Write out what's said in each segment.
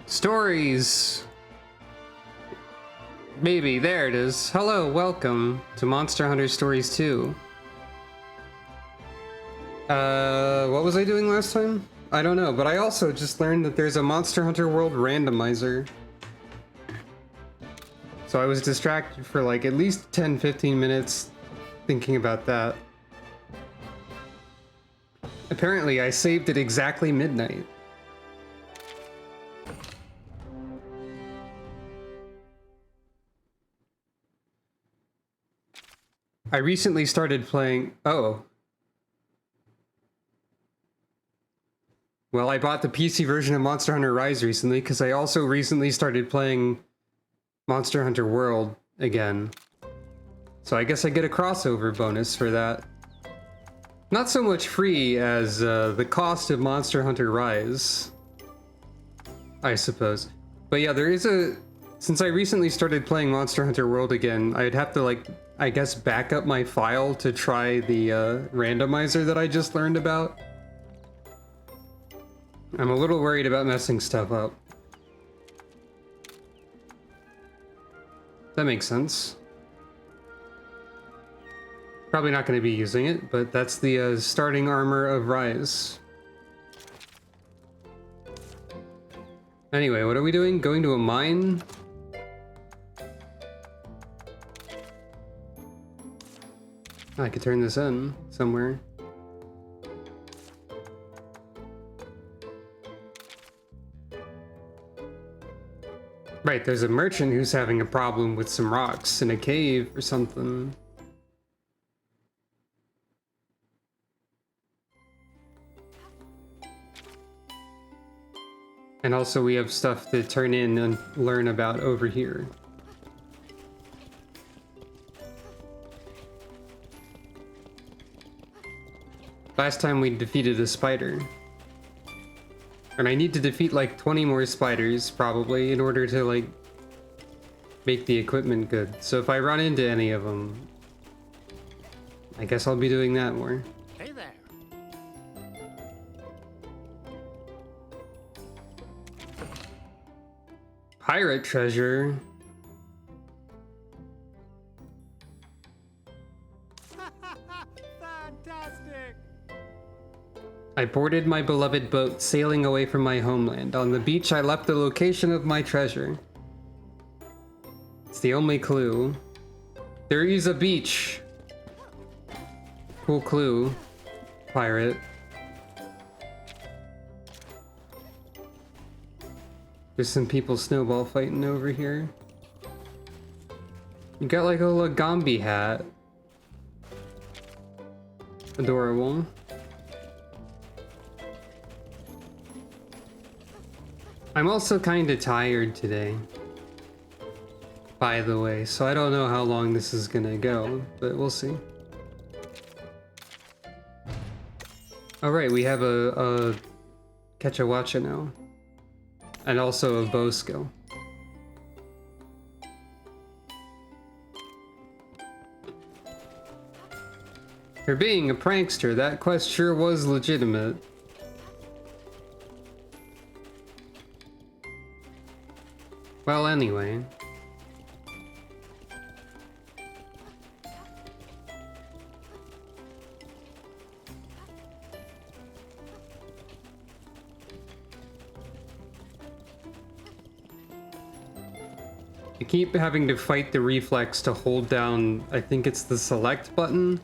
Stories! Maybe, there it is. Hello, welcome to Monster Hunter Stories 2. What was I doing last time? I don't know, but I also just learned that there's a Monster Hunter World randomizer. So I was distracted for like at least 10-15 minutes thinking about that. Apparently, I saved at exactly midnight. I recently started playing... Oh. Well, I bought the PC version of Monster Hunter Rise recently because I also recently started playing Monster Hunter World again. So I guess I get a crossover bonus for that. Not so much free as the cost of Monster Hunter Rise, I suppose. But yeah, there is a... Since I recently started playing Monster Hunter World again, I'd have to, like, I guess back up my file to try the randomizer that I just learned about. I'm a little worried about messing stuff up. That makes sense. Probably not going to be using it, but that's the starting armor of Rise. Anyway, what are we doing? Going to a mine? I could turn this in somewhere. Right, there's a merchant who's having a problem with some rocks in a cave or something. And also we have stuff to turn in and learn about over here. Last time we defeated a spider. And I need to defeat like 20 more spiders, probably, in order to, like, make the equipment good. So if I run into any of them, I guess I'll be doing that more. Hey there. Pirate treasure. Fantastic. I boarded my beloved boat, sailing away from my homeland. On the beach, I left the location of my treasure. It's the only clue. There is a beach. Cool clue, pirate. There's some people snowball fighting over here. You got like a Lagambi hat. Adorable. I'm also kind of tired today, by the way, so I don't know how long this is gonna go, but we'll see. Alright, we have a Kechawacha now, and also a bow skill. For being a prankster, that quest sure was legitimate. Well, anyway. I keep having to fight the reflex to hold down, I think it's the select button,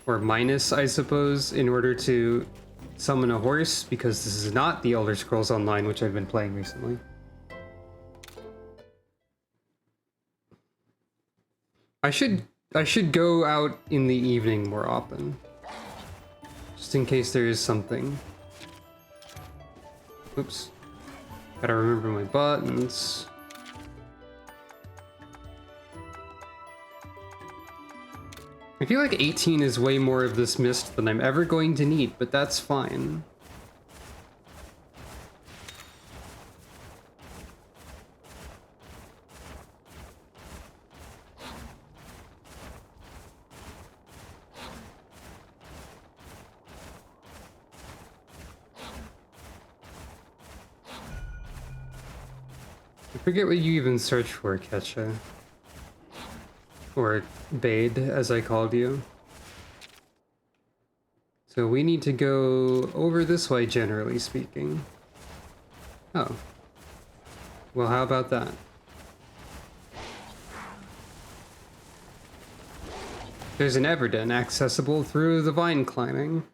or minus, I suppose, in order to summon a horse, because this is not the Elder Scrolls Online, which I've been playing recently. I should go out in the evening more often. Just in case there is something. Oops. Gotta remember my buttons. I feel like 18 is way more of this mist than I'm ever going to need, but that's fine. I forget what you even searched for, Ketcha. Or Bade, as I called you. So we need to go over this way, generally speaking. Oh. Well, how about that? There's an Everden accessible through the vine climbing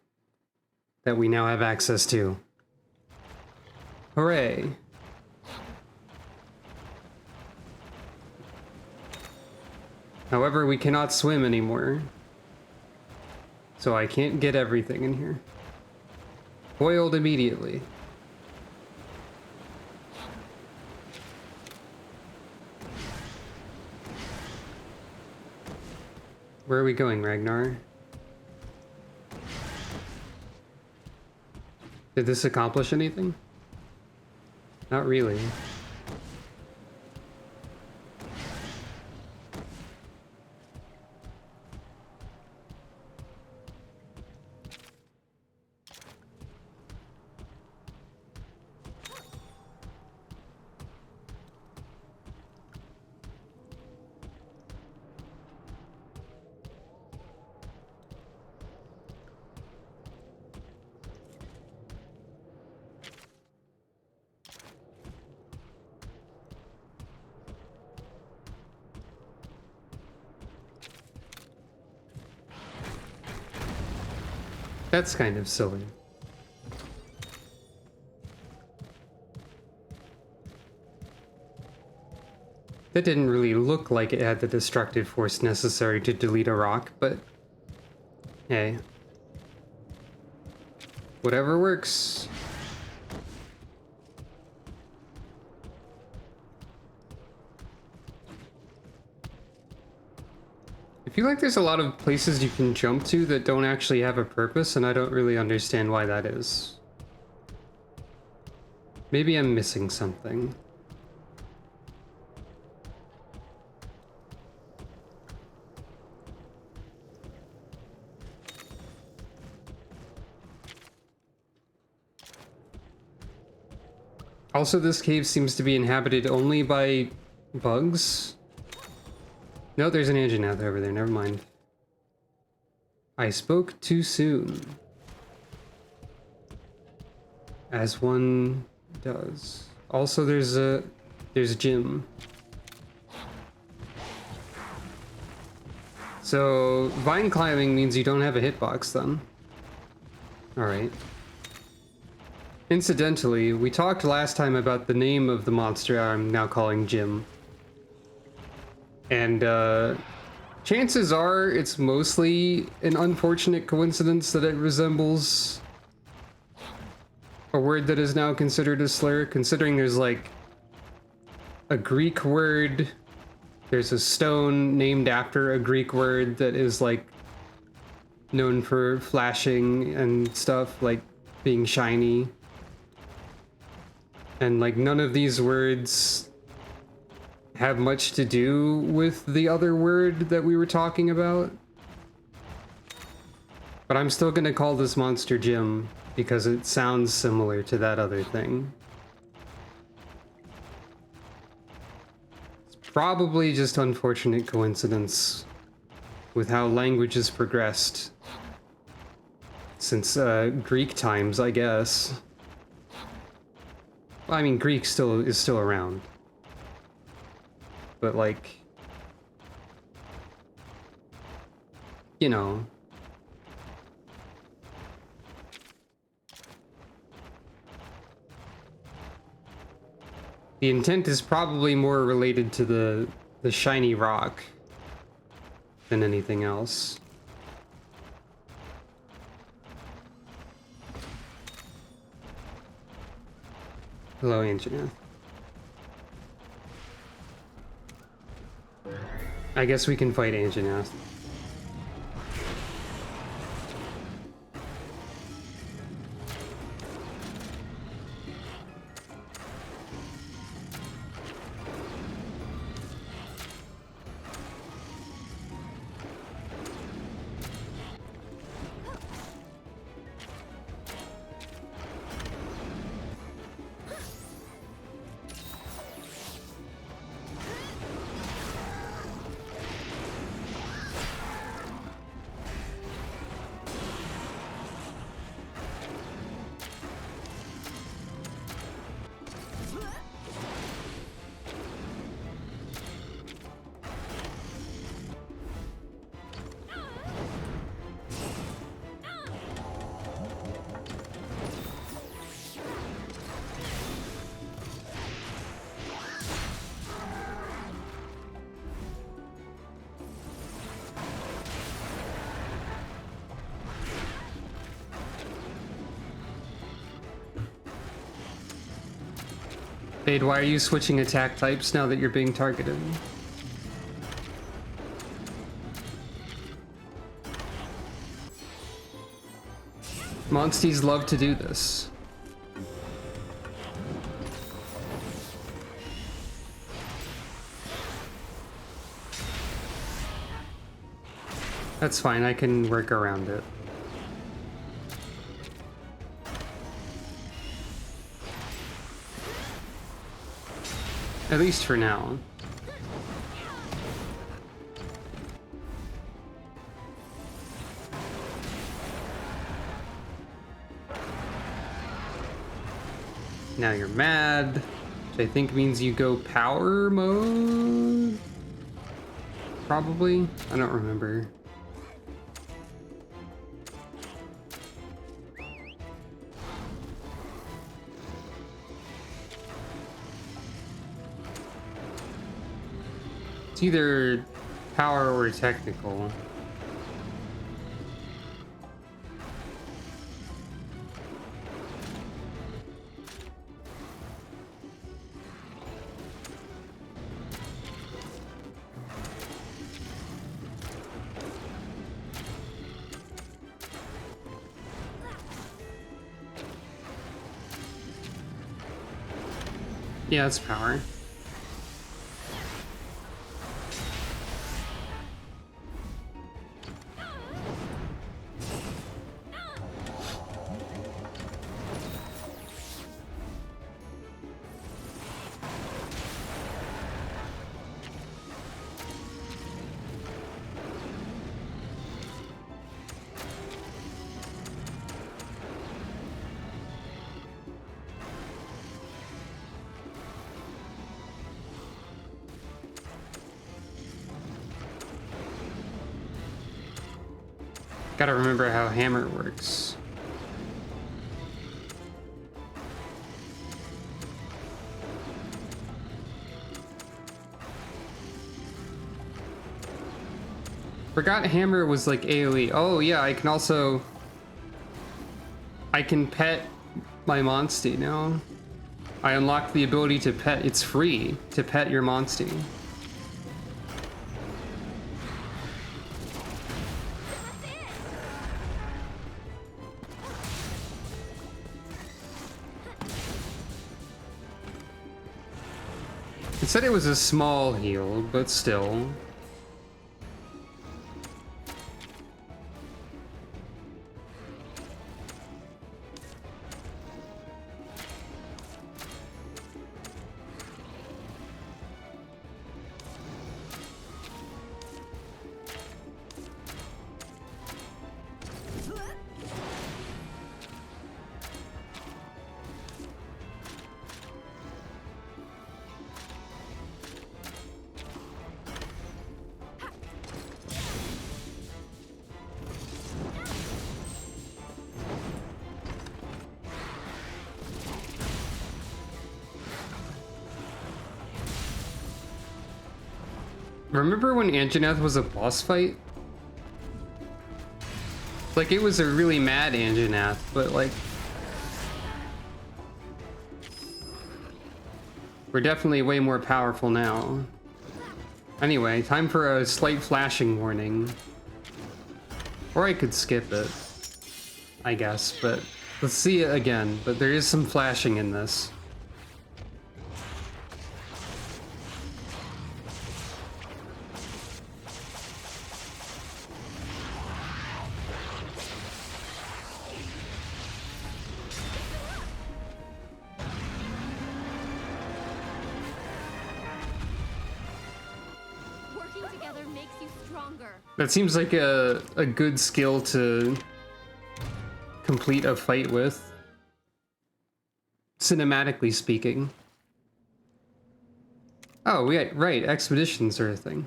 that we now have access to. Hooray! However, we cannot swim anymore. So I can't get everything in here. Boiled immediately. Where are we going, Ragnar? Did this accomplish anything? Not really. That's kind of silly. That didn't really look like it had the destructive force necessary to delete a rock, but hey. Whatever works. I feel like there's a lot of places you can jump to that don't actually have a purpose, and I don't really understand why that is. Maybe I'm missing something. Also, this cave seems to be inhabited only by bugs. No, there's an Anjanath over there, never mind. I spoke too soon. As one does. Also, there's Jim. So, vine climbing means you don't have a hitbox then. Alright. Incidentally, we talked last time about the name of the monster I'm now calling Jim. And chances are it's mostly an unfortunate coincidence that it resembles a word that is now considered a slur, considering there's like a Greek word, there's a stone named after a Greek word that is like known for flashing and stuff, like being shiny. And like none of these words have much to do with the other word that we were talking about. But I'm still gonna call this monster Jim because it sounds similar to that other thing. It's probably just unfortunate coincidence with how language has progressed since Greek times, I guess. Well, I mean, Greek is still around. But like, you know, the intent is probably more related to the shiny rock than anything else. Hello, Anjanath. I guess we can fight Anjanath. Fade, why are you switching attack types now that you're being targeted? Monsties love to do this. That's fine, I can work around it. At least for now. Now you're mad, which I think means you go power mode? Probably? I don't remember. It's either power or technical. Yeah, it's power. Gotta remember how hammer works. Forgot hammer was like AoE. Oh yeah, I can also... I can pet my Monstie now. I unlocked the ability to pet. It's free to pet your Monstie. It said it was a small heal, but still. Remember when Anjanath was a boss fight? Like, it was a really mad Anjanath, but like... we're definitely way more powerful now. Anyway, time for a slight flashing warning. Or I could skip it, I guess, but let's see it again. But there is some flashing in this. That seems like a good skill to complete a fight with, cinematically speaking. Oh, right, expeditions are a thing.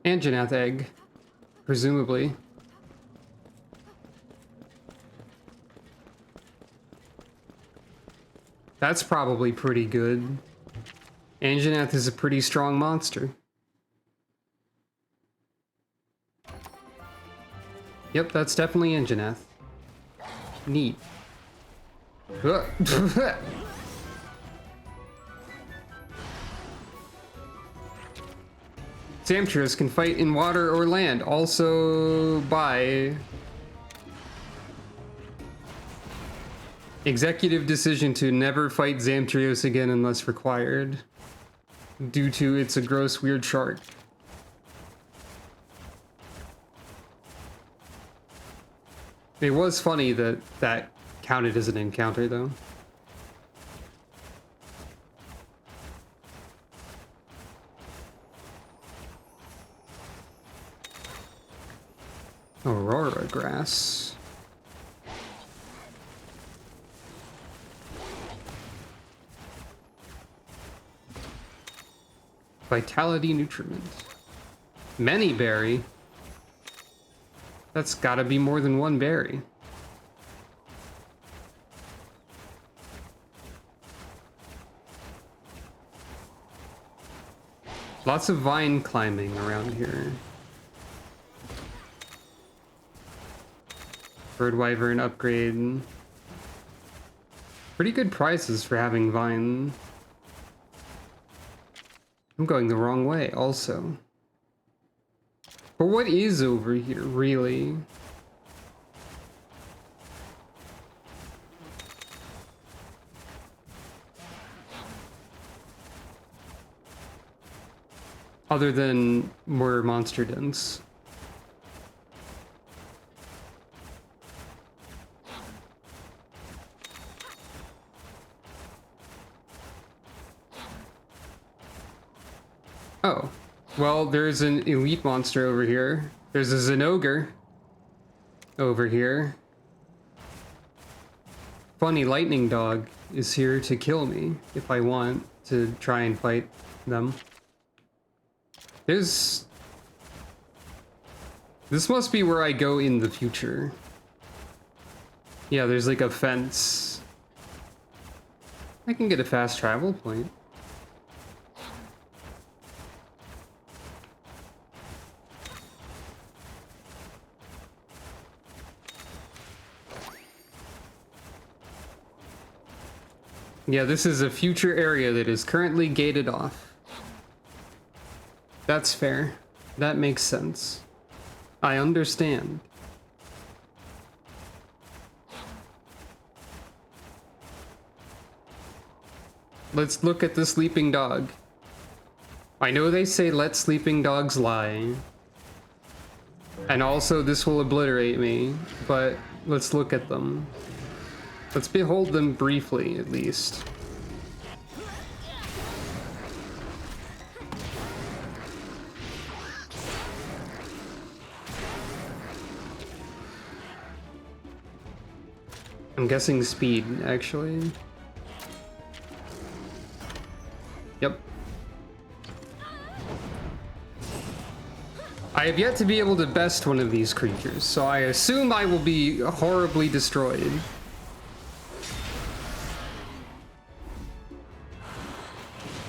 Anjanath egg, presumably. That's probably pretty good. Anjanath is a pretty strong monster. Yep, that's definitely Anjanath. Neat. Zamtrios can fight in water or land. Also by executive decision to never fight Zamtrios again unless required, due to it's a gross, weird shark. It was funny that that counted as an encounter, though. Aurora grass. Vitality nutriment. Many berry. That's gotta be more than one berry. Lots of vine climbing around here. Bird wyvern upgrade. Pretty good prices for having vine. I'm going the wrong way also. But what is over here, really? Other than more monster dens. Oh, well, there's an elite monster over here. There's a Zinogre over here. Funny lightning dog is here to kill me if I want to try and fight them. This must be where I go in the future. Yeah, there's like a fence. I can get a fast travel point. Yeah, this is a future area that is currently gated off. That's fair. That makes sense. I understand. Let's look at the sleeping dog. I know they say let sleeping dogs lie. And also this will obliterate me, but let's look at them. Let's behold them briefly, at least. I'm guessing speed, actually. Yep. I have yet to be able to best one of these creatures, so I assume I will be horribly destroyed.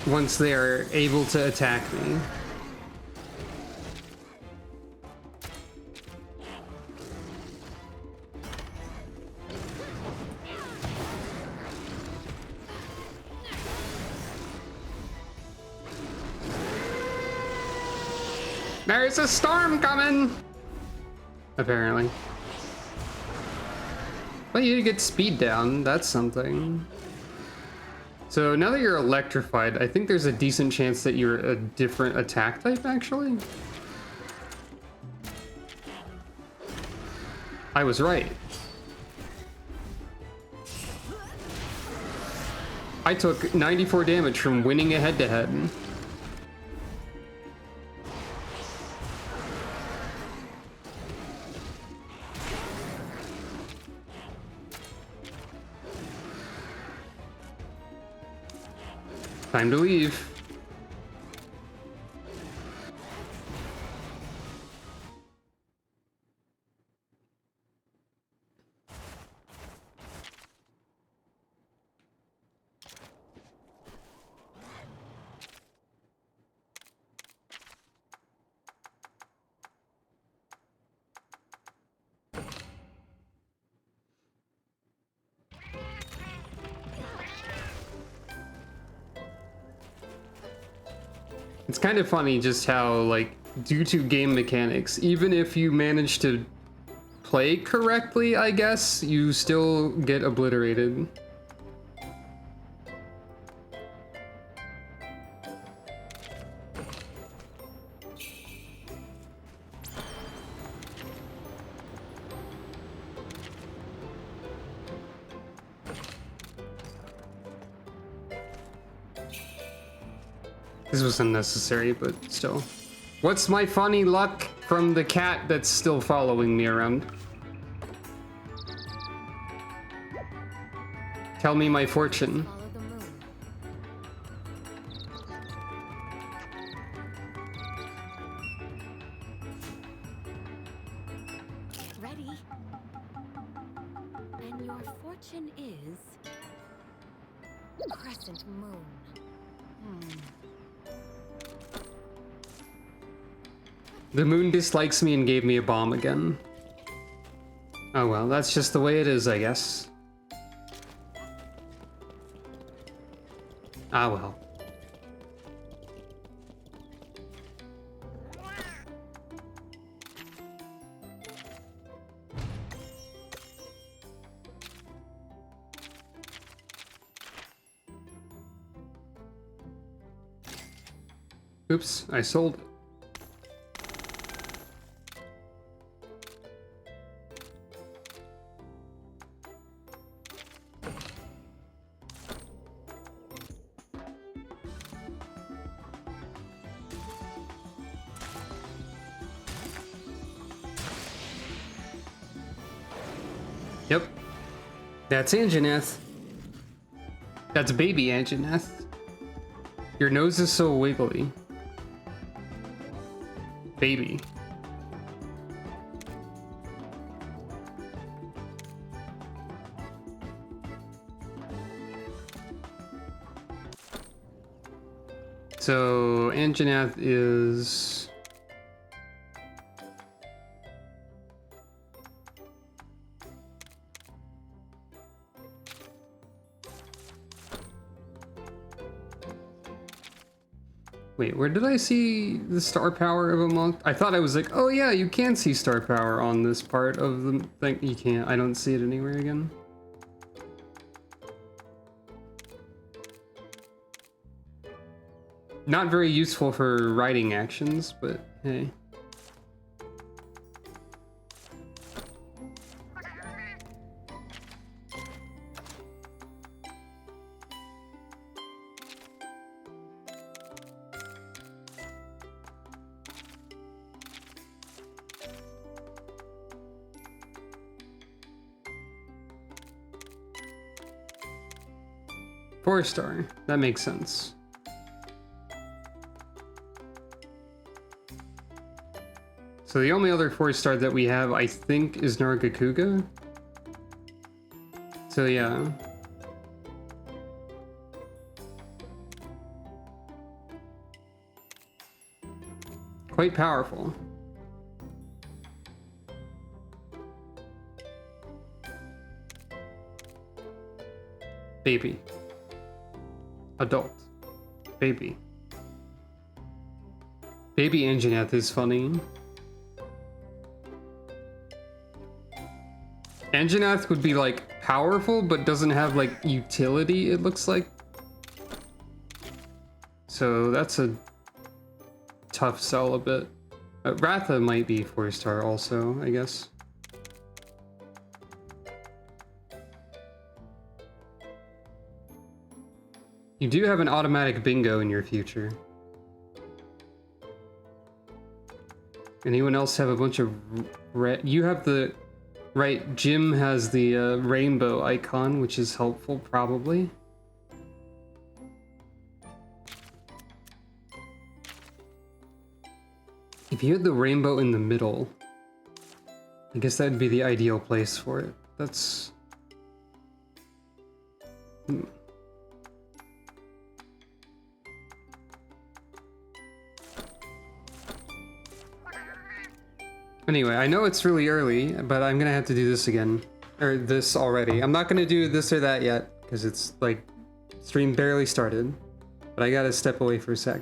Once they are able to attack me. There's a storm coming! Apparently. Well, you get speed down, that's something. So now that you're electrified, I think there's a decent chance that you're a different attack type, actually. I was right. I took 94 damage from winning a head-to-head. Time to leave. It's kind of funny just how, like, due to game mechanics, even if you manage to play correctly, I guess, you still get obliterated. This was unnecessary, but still. What's my funny luck from the cat that's still following me around? Tell me my fortune. Follow the moon. Ready? And your fortune is crescent moon. The moon dislikes me and gave me a bomb again. Oh well, that's just the way it is, I guess. Ah well. Oops, I sold it. Yep. That's Anjanath. That's baby Anjanath. Your nose is so wiggly. Baby. So Anjanath is... Wait, where did I see the star power of a monk? I thought I was like, oh yeah, you can see star power on this part of the thing. You can't. I don't see it anywhere again. Not very useful for writing actions, but hey. Four-star. That makes sense. So the only other 4-star that we have, I think, is Nargacuga. So yeah. Quite powerful. Baby. Adult. Baby. Baby Anjanath is funny. Anjanath would be like powerful, but doesn't have like utility, it looks like. So that's a tough sell a bit. Ratha might be 4-star also, I guess. You do have an automatic bingo in your future. Anyone else have a bunch of red? You have the... Right, Jim has the rainbow icon, which is helpful, probably. If you had the rainbow in the middle, I guess that'd be the ideal place for it. That's... Anyway, I know it's really early, but I'm gonna have to do this again. Or this already. I'm not gonna do this or that yet, because it's like, stream barely started. But I gotta step away for a sec.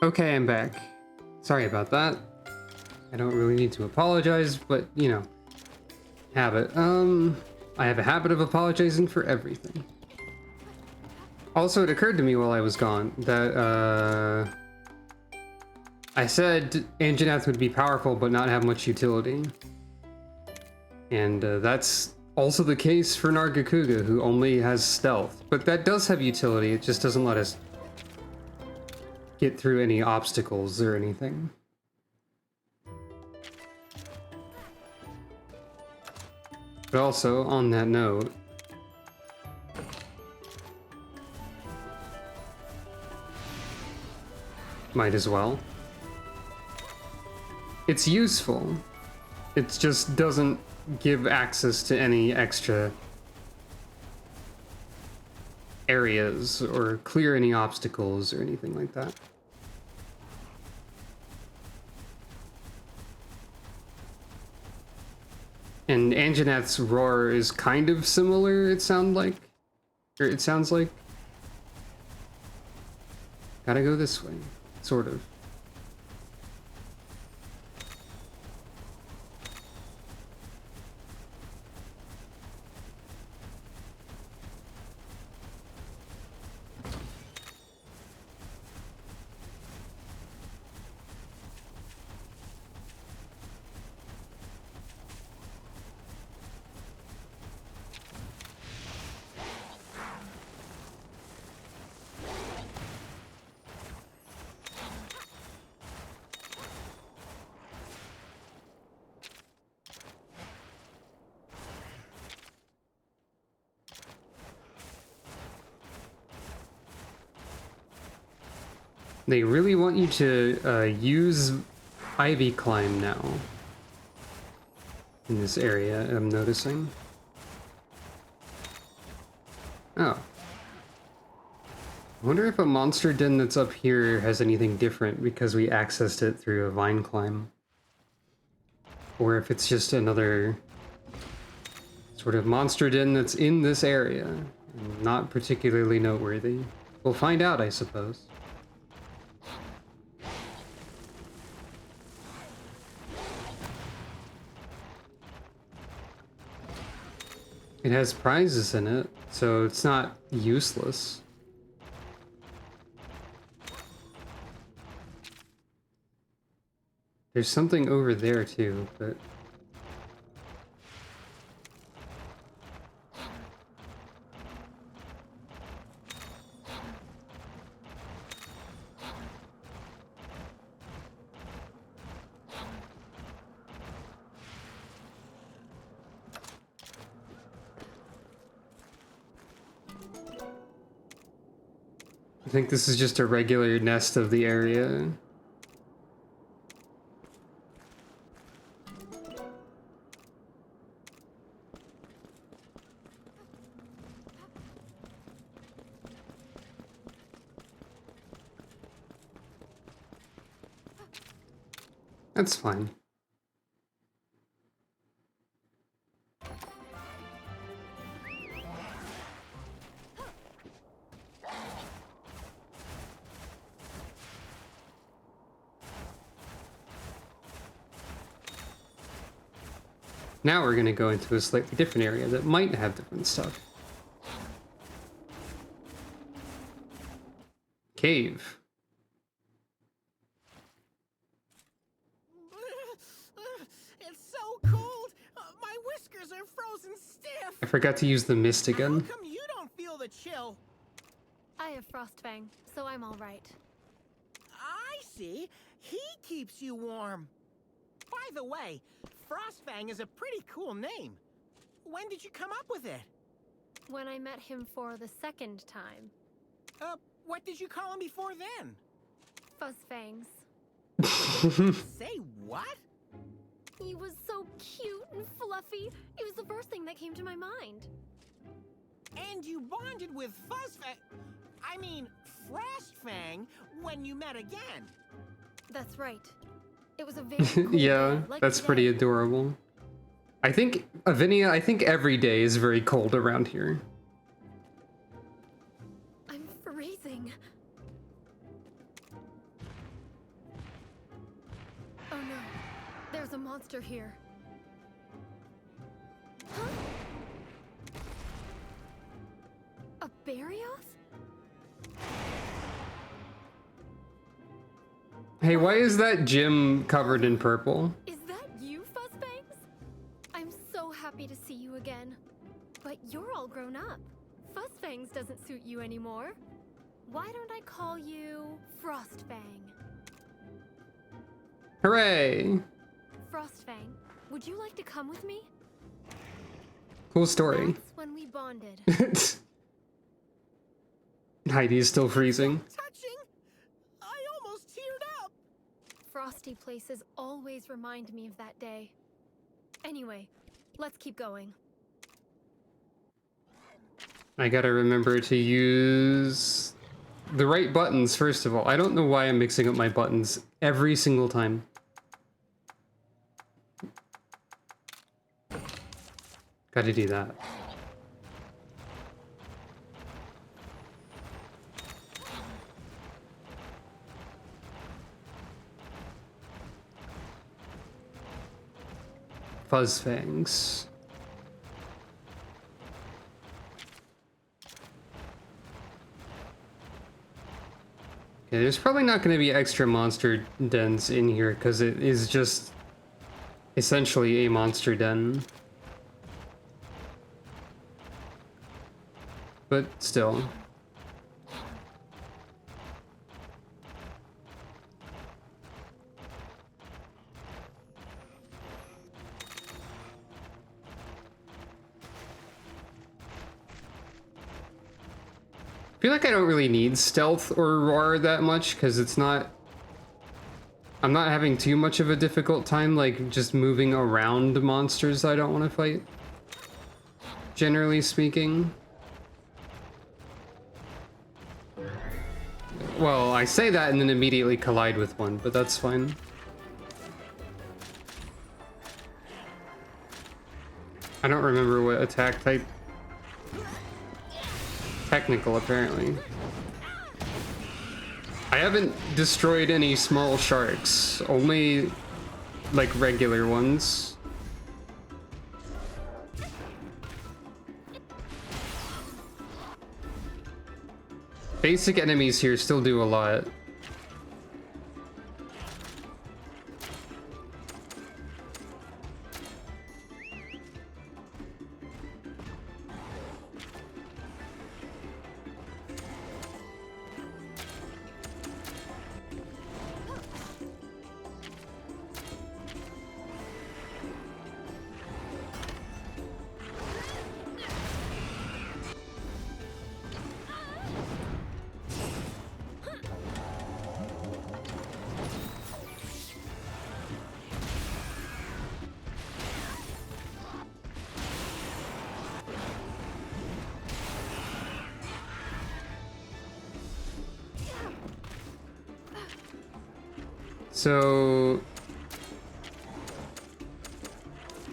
Okay, I'm back. Sorry about that. I don't really need to apologize, but you know, habit. I have a habit of apologizing for everything. Also, it occurred to me while I was gone that I said Anjanath would be powerful but not have much utility. And that's also the case for Nargacuga, who only has stealth. But that does have utility, it just doesn't let us get through any obstacles or anything. But also, on that note, might as well. It's useful. It just doesn't give access to any extra areas or clear any obstacles or anything like that. And Anjanath's roar is kind of similar, it sounds like. Gotta go this way, sort of. They really want you to use Ivy Climb now in this area, I'm noticing. Oh. I wonder if a monster den that's up here has anything different because we accessed it through a vine climb. Or if it's just another sort of monster den that's in this area, and not particularly noteworthy. We'll find out, I suppose. It has prizes in it, so it's not useless. There's something over there too, but... I think this is just a regular nest of the area. That's fine. Now we're gonna go into a slightly different area that might have different stuff. Cave. It's so cold. My whiskers are frozen stiff. I forgot to use the mist How again. come you don't feel the chill? I have Frostfang, so I'm all right. I see. He keeps you warm. By the way, Frostfang is a pretty cool name. When did you come up with it? When I met him for the second time. What did you call him before then? Fuzzfangs. Say what? He was so cute and fluffy. It was the first thing that came to my mind. And you bonded with Frostfang when you met again. That's right. It was a very cool Yeah, day, like that's today. pretty adorable. I think, Avinia, I think every day is very cold around here. I'm freezing. monster here. Huh? A Barioth? Hey, why is that gym covered in purple? Is that you, Fuzzbangs? I'm so happy to see you again. But you're all grown up. Fuzzfangs doesn't suit you anymore. Why don't I call you Frostfang? Hooray! Frostfang, would you like to come with me? Cool story. That's when we bonded. Heidi is still freezing. Touching? I almost teared up. Frosty places always remind me of that day. Anyway, let's keep going. I gotta remember to use the right buttons, first of all. I don't know why I'm mixing up my buttons every single time. Gotta do that. Fuzzfangs. Okay, there's probably not going to be extra monster dens in here because it is just essentially a monster den. But still. I feel like I don't really need stealth or roar that much because it's not... I'm not having too much of a difficult time like just moving around monsters I don't want to fight. Generally speaking. Well, I say that and then immediately collide with one, but that's fine. I don't remember what attack type. Technical, apparently. I haven't destroyed any small sharks, only like regular ones. Basic enemies here still do a lot. So,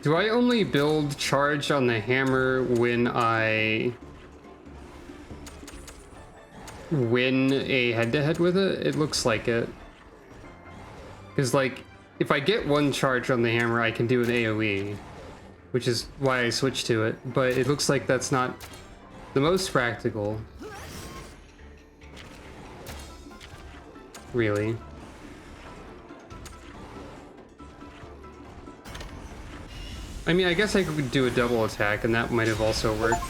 do I only build charge on the hammer when I win a head-to-head with it? It looks like it. Because, like, if I get one charge on the hammer, I can do an AoE, which is why I switched to it. But it looks like that's not the most practical. Really. I mean, I guess I could do a double attack, and that might have also worked.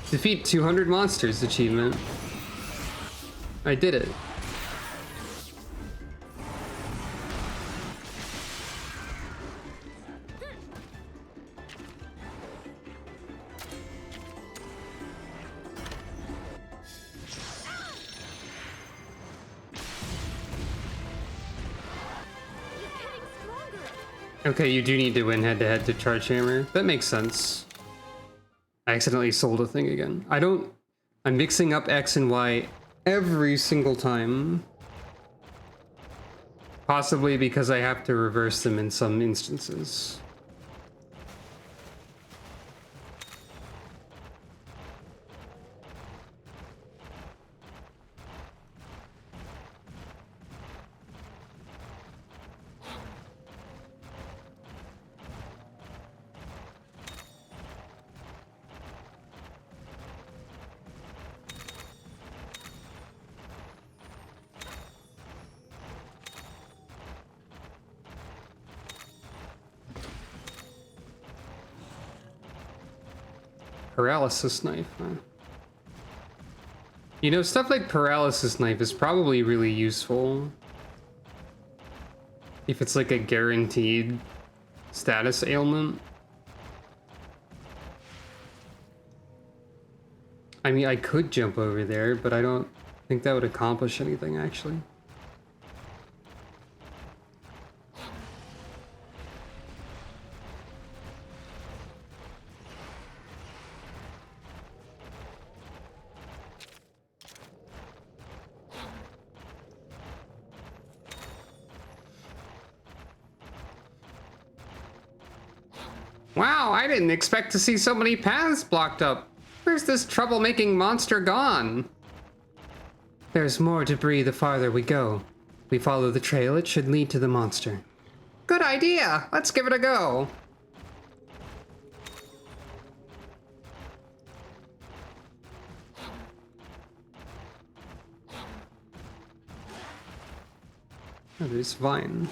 Defeat 200 monsters achievement. I did it. Okay, you do need to win head-to-head to charge hammer. That makes sense. I accidentally sold a thing again. I'm mixing up X and Y every single time. Possibly because I have to reverse them in some instances. paralysis knife, huh? You know, stuff like paralysis knife is probably really useful. If it's like a guaranteed status ailment. I mean, I could jump over there, but I don't think that would accomplish anything, actually. Wow, I didn't expect to see so many paths blocked up. Where's this troublemaking monster gone? There's more debris the farther we go. We follow the trail, it should lead to the monster. Good idea! Let's give it a go! Oh, there's Vine.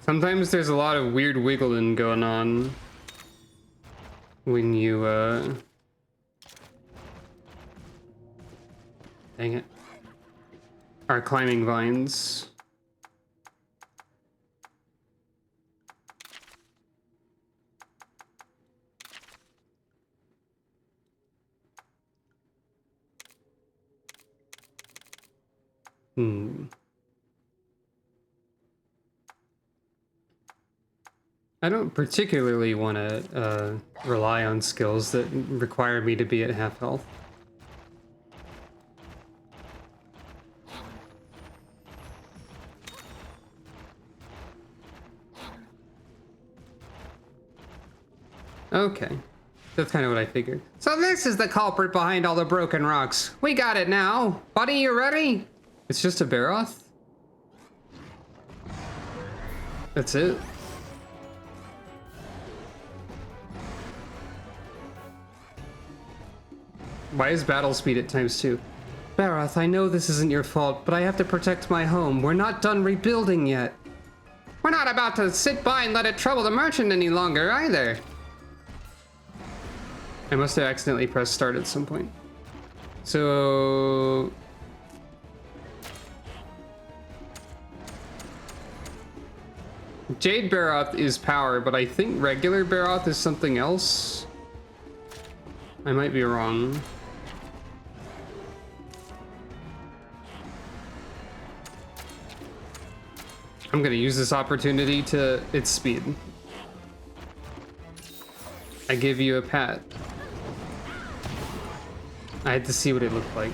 Sometimes there's a lot of weird wiggling going on when you, dang it, are climbing vines. I don't particularly want to rely on skills that require me to be at half health. Okay, that's kind of what I figured. So this is the culprit behind all the broken rocks. We got it now. Buddy, you ready? It's just a Barroth? That's it. Why is battle speed at ×2? Barroth, I know this isn't your fault, but I have to protect my home. We're not done rebuilding yet. We're not about to sit by and let it trouble the merchant any longer, either. I must have accidentally pressed start at some point. So... Jade Barroth is power, but I think regular Barroth is something else. I might be wrong. I'm gonna use this opportunity to its speed. I give you a pat. I had to see what it looked like.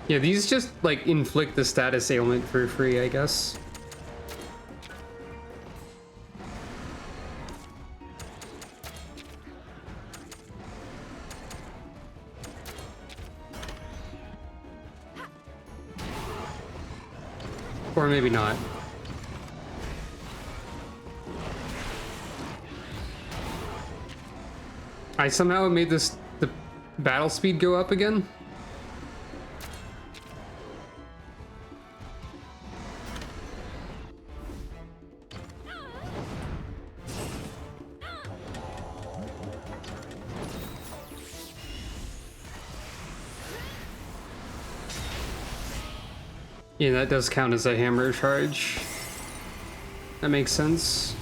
Yeah, these just, like, inflict the status ailment for free, I guess. Or maybe not. I somehow made the battle speed go up again. Yeah, that does count as a hammer charge. That makes sense.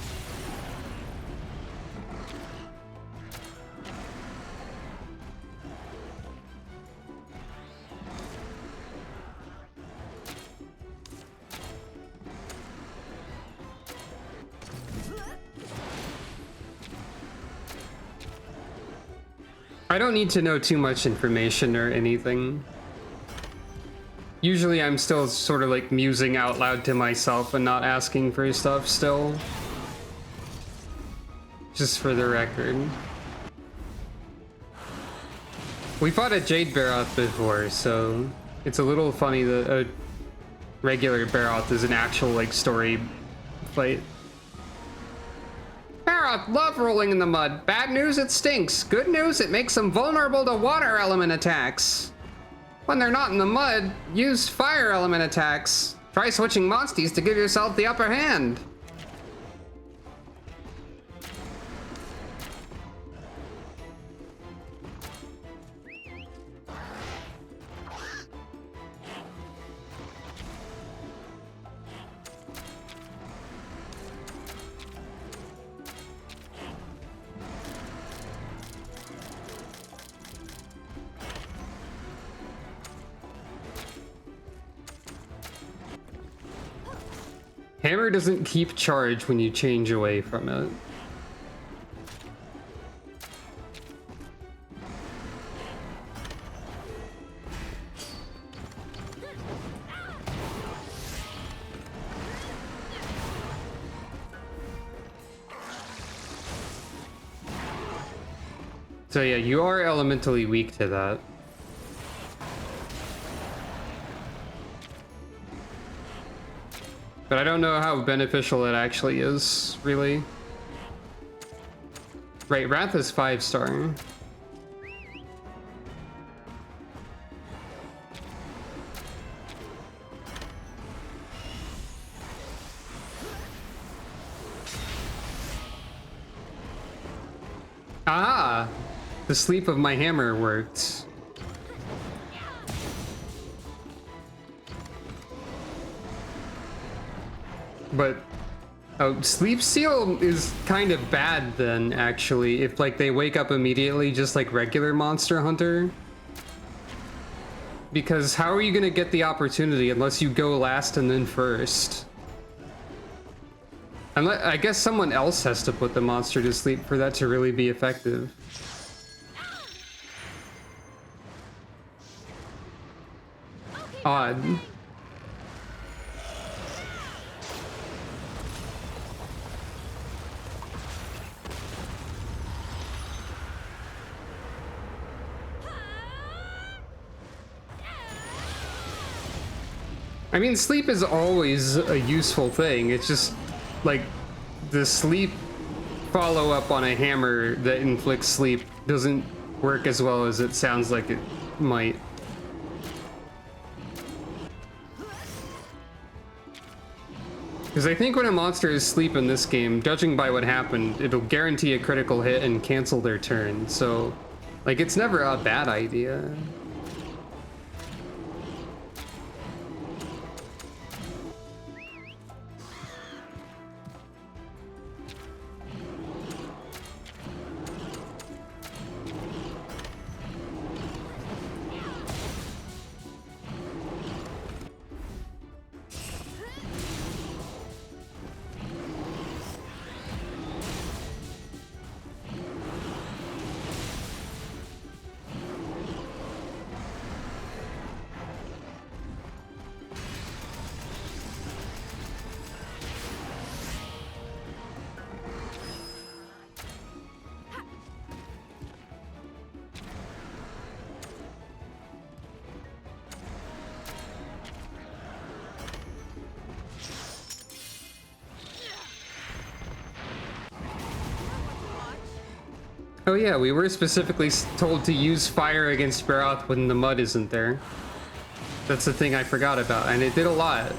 I don't need to know too much information or anything. Usually I'm still sort of like musing out loud to myself and not asking for stuff still. Just for the record. We fought a Jade Barroth before, so it's a little funny that a regular Barroth is an actual like story fight. Barroth love rolling in the mud. Bad news, it stinks. Good news, it makes them vulnerable to water element attacks. When they're not in the mud, use fire element attacks. Try switching monsties to give yourself the upper hand. Hammer doesn't keep charge when you change away from it. So yeah, you are elementally weak to that. But I don't know how beneficial it actually is, really. Right, Wrath is 5-star. Ah! The sleep of my hammer worked. But oh, Sleep Seal is kind of bad then, actually, if like they wake up immediately just like regular Monster Hunter. Because how are you gonna get the opportunity unless you go last and then first? Unless, I guess someone else has to put the monster to sleep for that to really be effective. Odd. I mean, sleep is always a useful thing. It's just like the sleep follow-up on a hammer that inflicts sleep doesn't work as well as it sounds like it might. Because I think when a monster is asleep in this game, judging by what happened, it'll guarantee a critical hit and cancel their turn. So, like, it's never a bad idea. Oh yeah, we were specifically told to use fire against Barroth when the mud isn't there. That's the thing I forgot about, and it did a lot.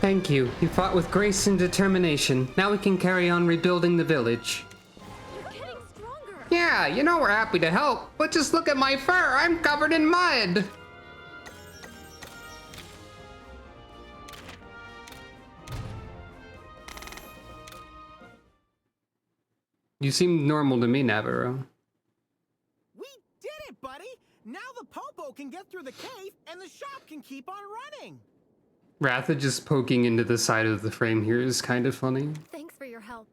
Thank you. You fought with grace and determination. Now we can carry on rebuilding the village. You're getting stronger. Yeah, you know we're happy to help, but just look at my fur. I'm covered in mud. You seem normal to me, Navarro. We did it, buddy! Now the Popo can get through the cave, and the shop can keep on running! Ratha just poking into the side of the frame here is kind of funny. Thanks for your help.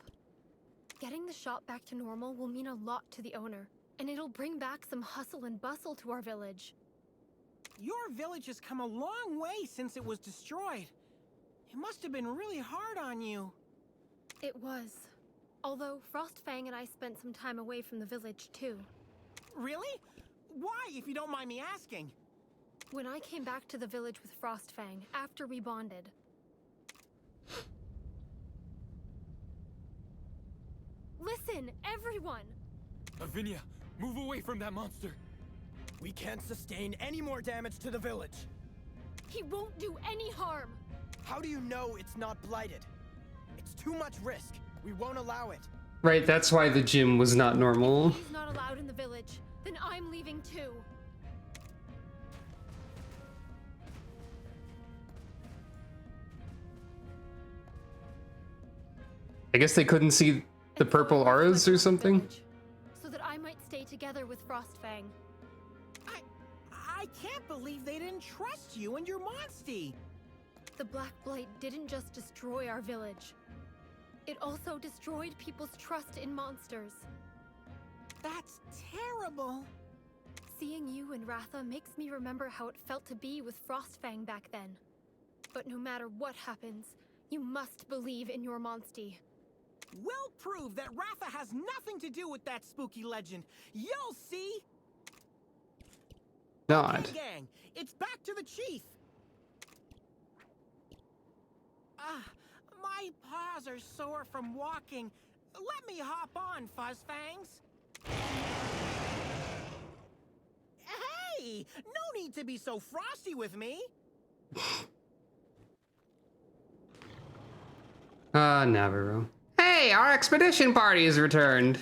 Getting the shop back to normal will mean a lot to the owner, and it'll bring back some hustle and bustle to our village. Your village has come a long way since it was destroyed. It must have been really hard on you. It was. Although Frostfang and I spent some time away from the village too. Really? Why, if you don't mind me asking? When I came back to the village with Frostfang after we bonded. Listen, everyone! Lavinia, move away from that monster. We can't sustain any more damage to the village. He won't do any harm! How do you know it's not blighted? It's too much risk. We won't allow it. Right, that's why the gym was not normal. He's not allowed in the village. Then I'm leaving too. I guess they couldn't see the And purple so I auras left or the something? village, so that I might stay together with Frostfang. I can't believe they didn't trust you and your Monstie! The Black Blight didn't just destroy our village. It also destroyed people's trust in monsters. That's terrible! Seeing you and Ratha makes me remember how it felt to be with Frostfang back then. But no matter what happens, you must believe in your Monstie. We'll prove that Ratha has nothing to do with that spooky legend. You'll see! Not. Hey gang, it's back to the chief! My paws are sore from walking. Let me hop on, Fuzzfangs. Hey! No need to be so frosty with me! Navarro. Hey, our expedition party has returned.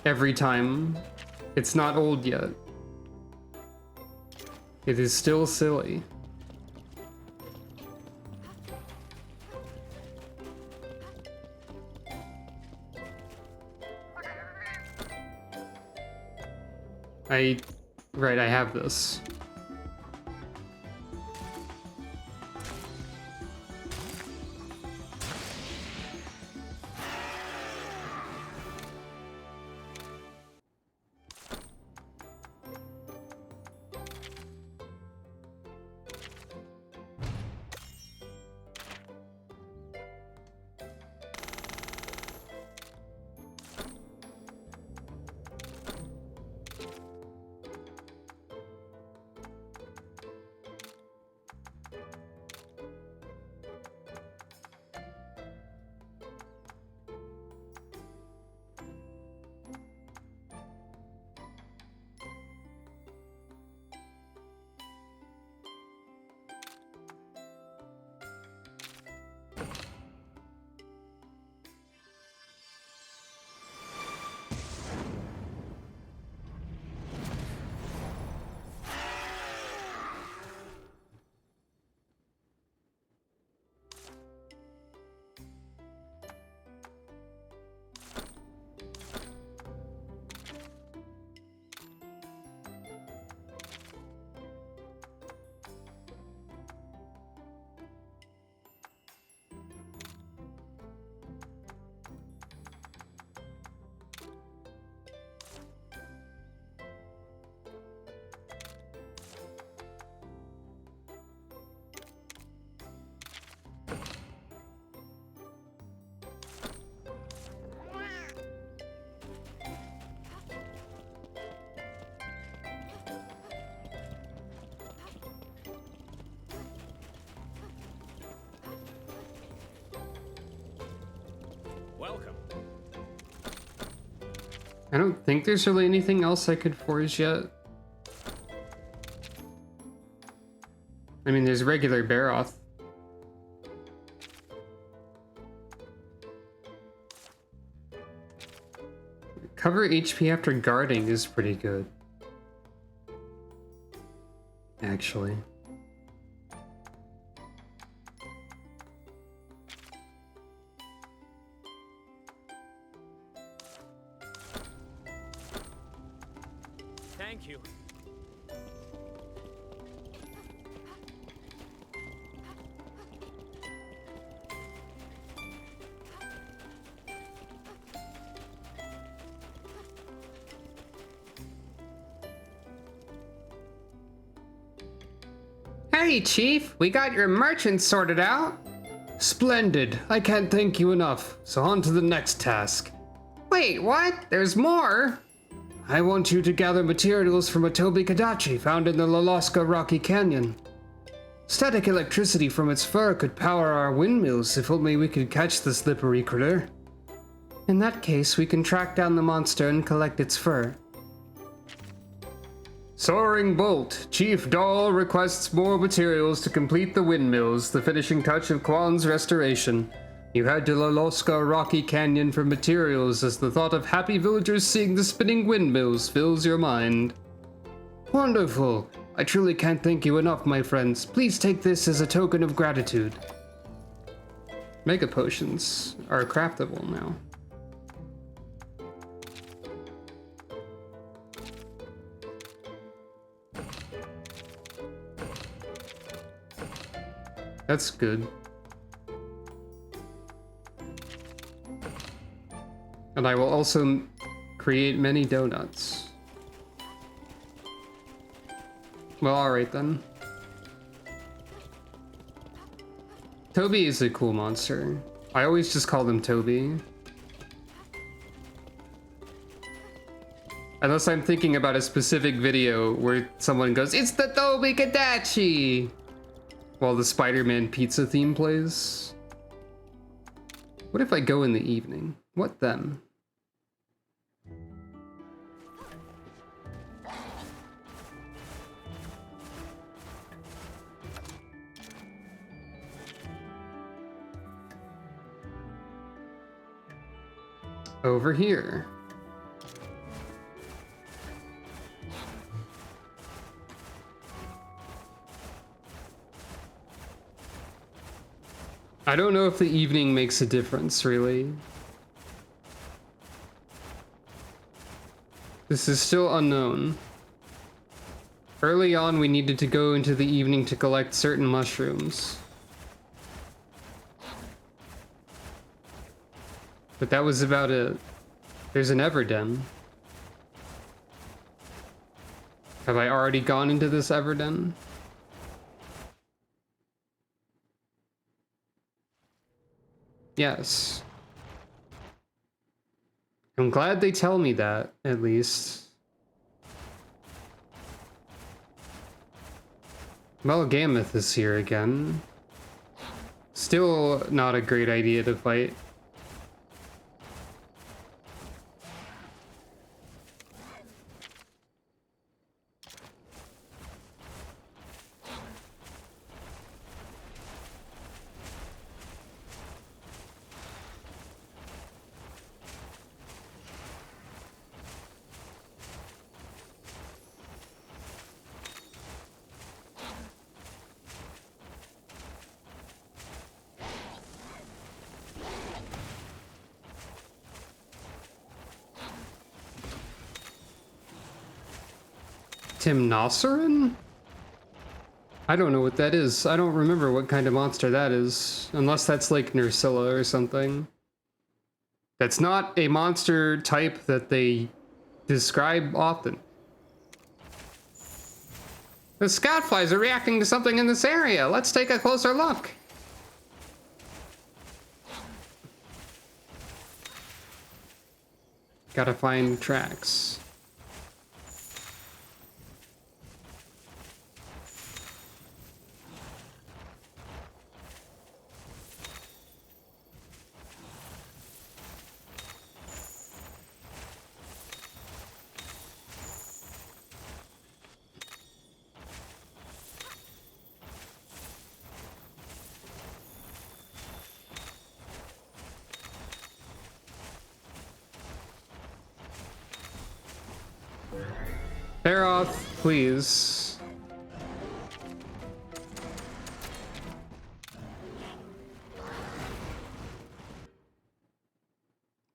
Every time. It's not old yet. It is still silly. Right, I have this. Welcome. I don't think there's really anything else I could forge yet. I mean, there's regular Baroth. Cover HP after guarding is pretty good. Actually. Thank you. Hey, Chief, we got your merchant sorted out. Splendid. I can't thank you enough. So on to the next task. Wait, what? There's more? I want you to gather materials from a Toby Kadachi found in the Laloska Rocky Canyon. Static electricity from its fur could power our windmills if only we could catch the slippery critter. In that case, we can track down the monster and collect its fur. Soaring Bolt, Chief Dahl requests more materials to complete the windmills, the finishing touch of Quan's restoration. You head to Laloska Rocky Canyon for materials as the thought of happy villagers seeing the spinning windmills fills your mind. Wonderful! I truly can't thank you enough, my friends. Please take this as a token of gratitude. Mega potions are craftable now. That's good. And I will also create many donuts. Well, alright then. Toby is a cool monster. I always just call him Toby. Unless I'm thinking about a specific video where someone goes, "It's the Toby Kadachi!" while the Spider-Man pizza theme plays. What if I go in the evening? What then? Over here. I don't know if the evening makes a difference, really. This is still unknown. Early on, we needed to go into the evening to collect certain mushrooms. But that was about it. There's an Everden. Have I already gone into this Everden? Yes. I'm glad they tell me that, at least. Melgameth is here again. Still not a great idea to fight. Timnoceran? I don't know what that is. I don't remember what kind of monster that is. Unless that's like Nursilla or something. That's not a monster type that they describe often. The scoutflies are reacting to something in this area. Let's take a closer look. Gotta find tracks. Aeroth, please.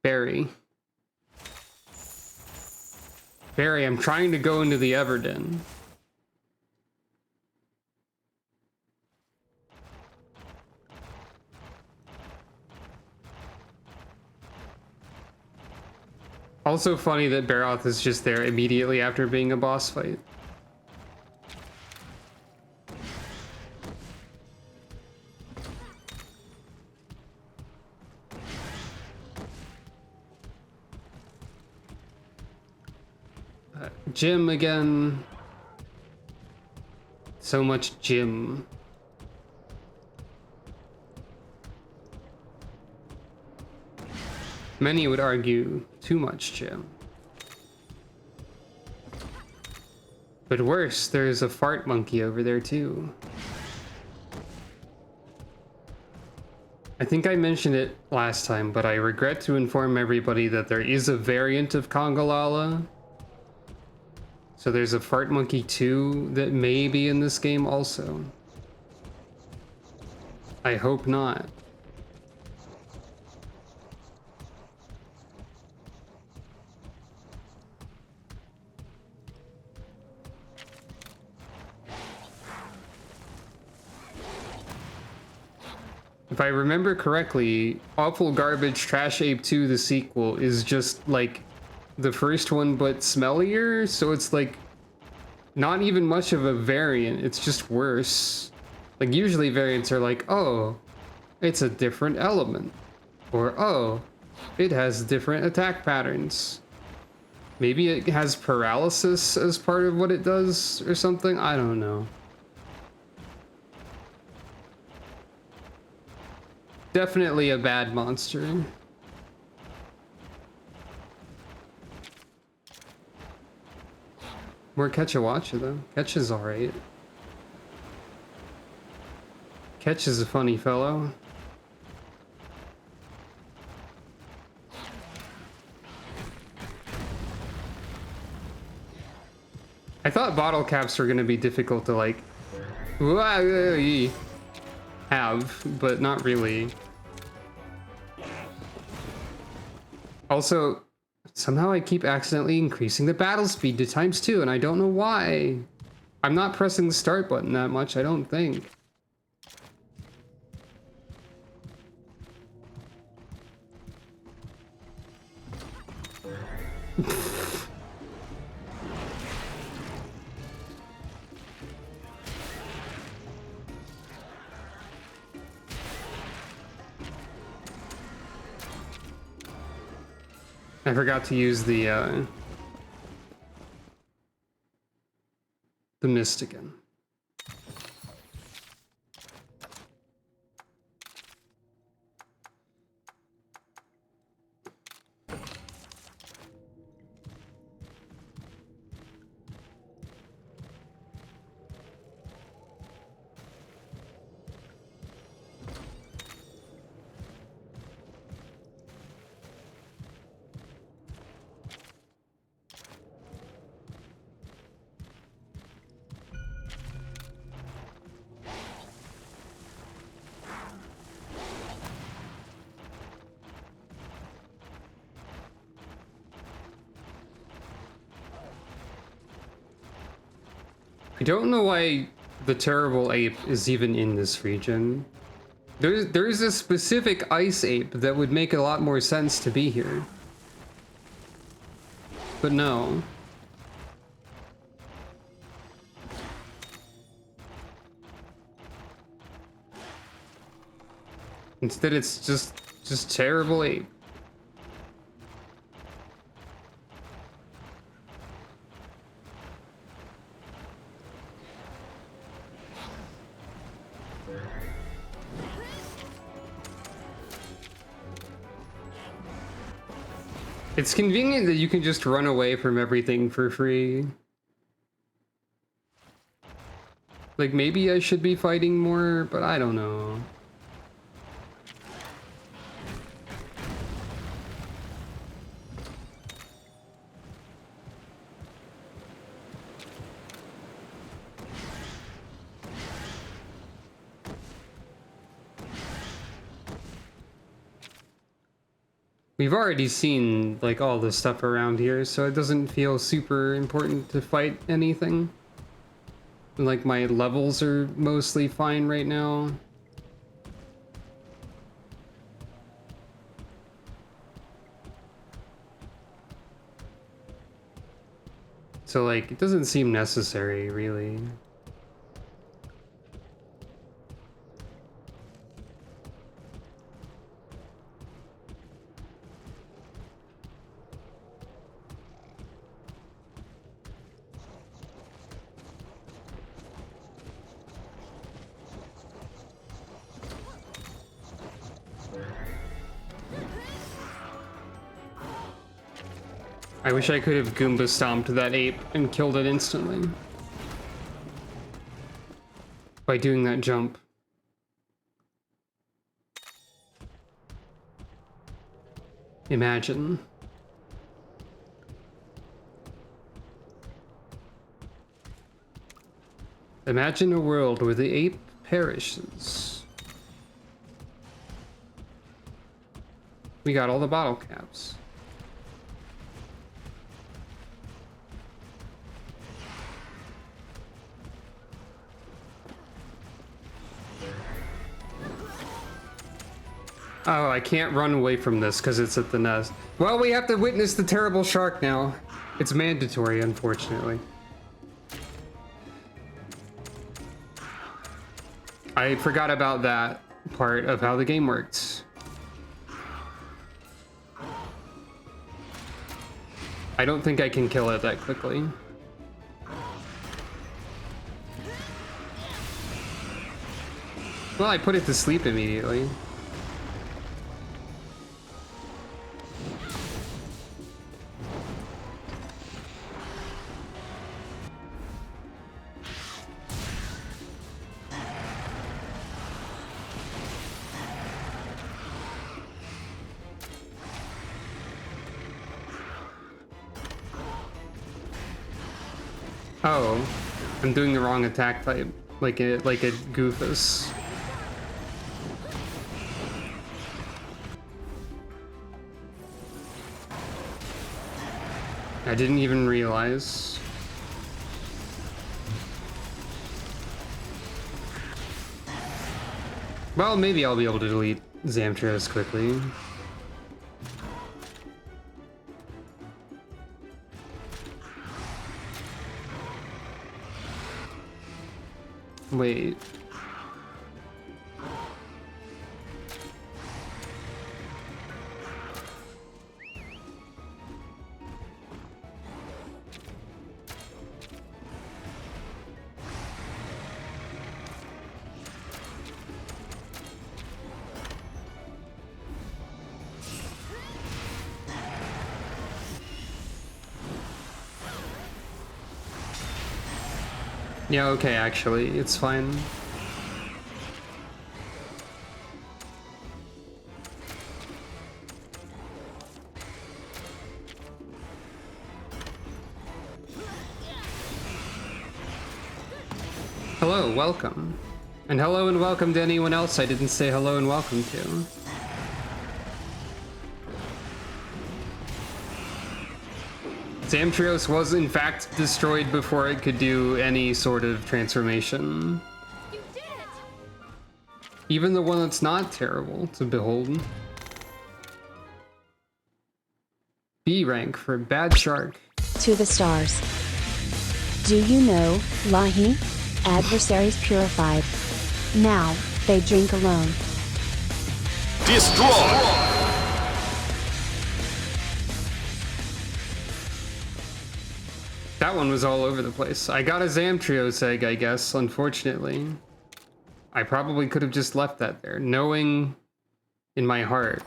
Barry. Barry, I'm trying to go into the Everden. Also funny that Baroth is just there immediately after being a boss fight. Jim again. So much Jim. Many would argue too much Jim. But worse, there's a fart monkey over there too. I think I mentioned it last time, but I regret to inform everybody that there is a variant of Congalala. So there's a fart monkey 2 that may be in this game also. I hope not. If I remember correctly, Awful Garbage Trash Ape 2, the sequel, is just like the first one but smellier, so it's like not even much of a variant, it's just worse. Like usually variants are like, oh, it's a different element, or oh, it has different attack patterns. Maybe it has paralysis as part of what it does or something, I don't know. Definitely a bad monster. More Ketchawacha though. Ketch is alright. Ketch is a funny fellow. I thought bottle caps were gonna be difficult to like have, but not really. Also, somehow I keep accidentally increasing the battle speed to ×2, and I don't know why. I'm not pressing the start button that much, I don't think. I forgot to use the mist again. I don't know why the terrible ape is even in this region. There's a specific ice ape that would make a lot more sense to be here. But no. Instead it's just terrible ape. It's convenient that you can just run away from everything for free. Like, maybe I should be fighting more, but I don't know. We've already seen, like, all the stuff around here, so it doesn't feel super important to fight anything. Like, my levels are mostly fine right now. So, like, it doesn't seem necessary, really. I wish I could have Goomba stomped that ape and killed it instantly. By doing that jump. Imagine. Imagine a world where the ape perishes. We got all the bottle caps. Oh, I can't run away from this because it's at the nest. Well, we have to witness the terrible shark now. It's mandatory, unfortunately. I forgot about that part of how the game works. I don't think I can kill it that quickly. Well, I put it to sleep immediately. Oh, I'm doing the wrong attack type, like a Goofus. I didn't even realize. Well, maybe I'll be able to delete Zamtrios quickly. Wait. Yeah, okay, actually, it's fine. Hello, welcome. And hello and welcome to anyone else I didn't say hello and welcome to. Zamtrios was in fact destroyed before it could do any sort of transformation. You did it! Even the one that's not terrible to behold. B rank for bad shark. To the stars. Do you know, Lahi? Adversaries purified. Now, they drink alone. Destroy! That one was all over the place. I got a Zamtrios egg, I guess, unfortunately. I probably could have just left that there, knowing in my heart,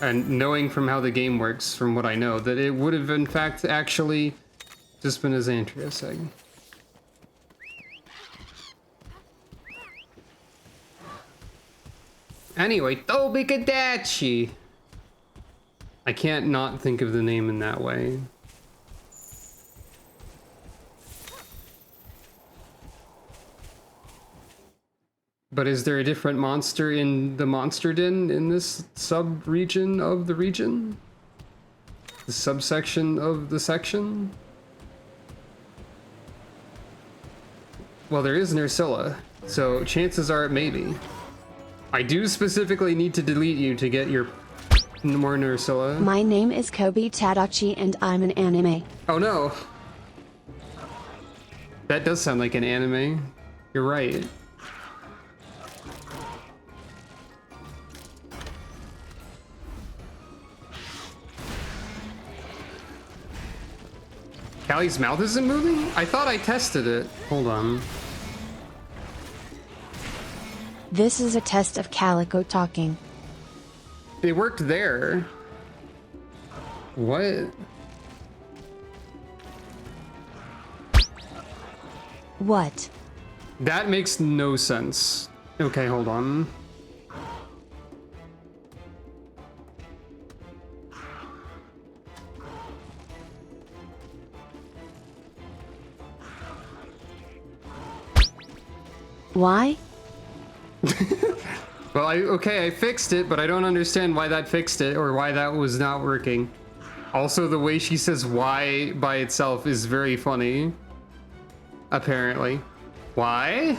and knowing from how the game works, from what I know, that it would have in fact actually just been a Zamtrios egg. Anyway, Tobikadachi! I can't not think of the name in that way. But is there a different monster in the Monster Den in this sub-region of the region? the subsection of the section. Well, there is Nerscylla, so chances are it may be. I do specifically need to delete you to get your more Nerscylla. My name is Kobe Tadachi and I'm an anime. Oh no! That does sound like an anime. You're right. Callie's mouth isn't moving? I thought I tested it. Hold on. This is a test of Calico talking. It worked there. What? What? That makes no sense. Okay, hold on. Why? Well, okay, I fixed it, but I don't understand why that fixed it or why that was not working. Also, the way she says why by itself is very funny. Apparently. Why?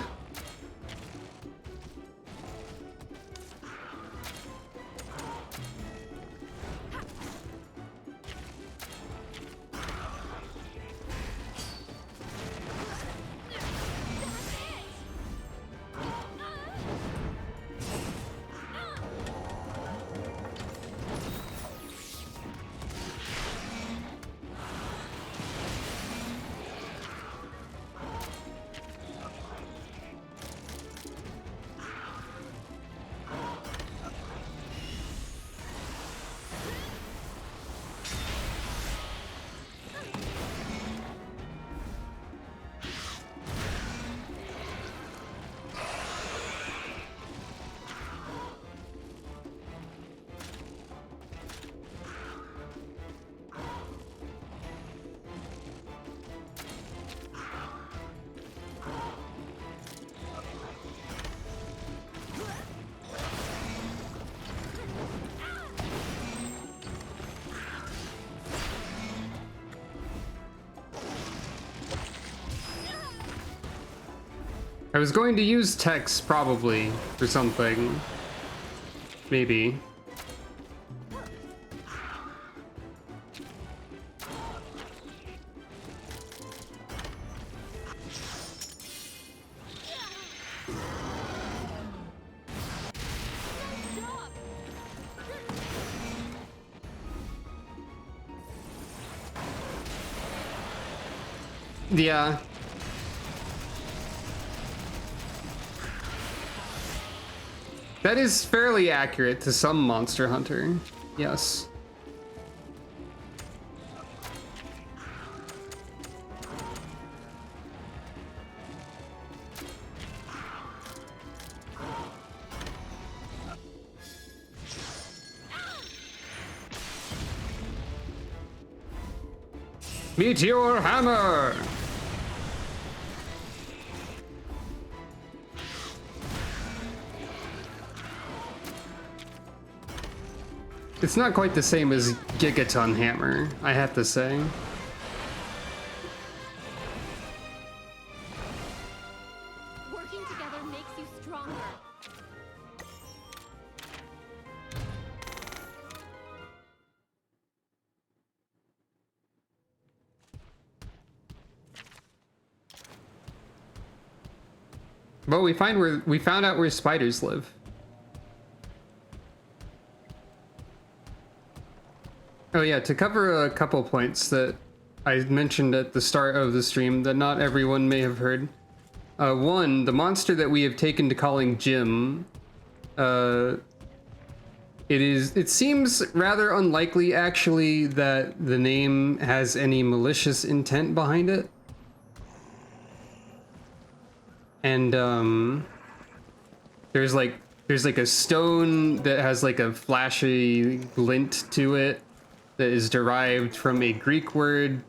I was going to use text probably for something. Maybe. Yeah. That is fairly accurate to some Monster Hunter. Yes. Meteor Hammer! It's not quite the same as Gigaton Hammer, I have to say. Working together makes you stronger. Well, we found out where spiders live. Oh yeah, to cover a couple points that I mentioned at the start of the stream that not everyone may have heard. One, the monster that we have taken to calling Jim, it seems rather unlikely actually that the name has any malicious intent behind it. And there's like a stone that has like a flashy glint to it that is derived from a Greek word,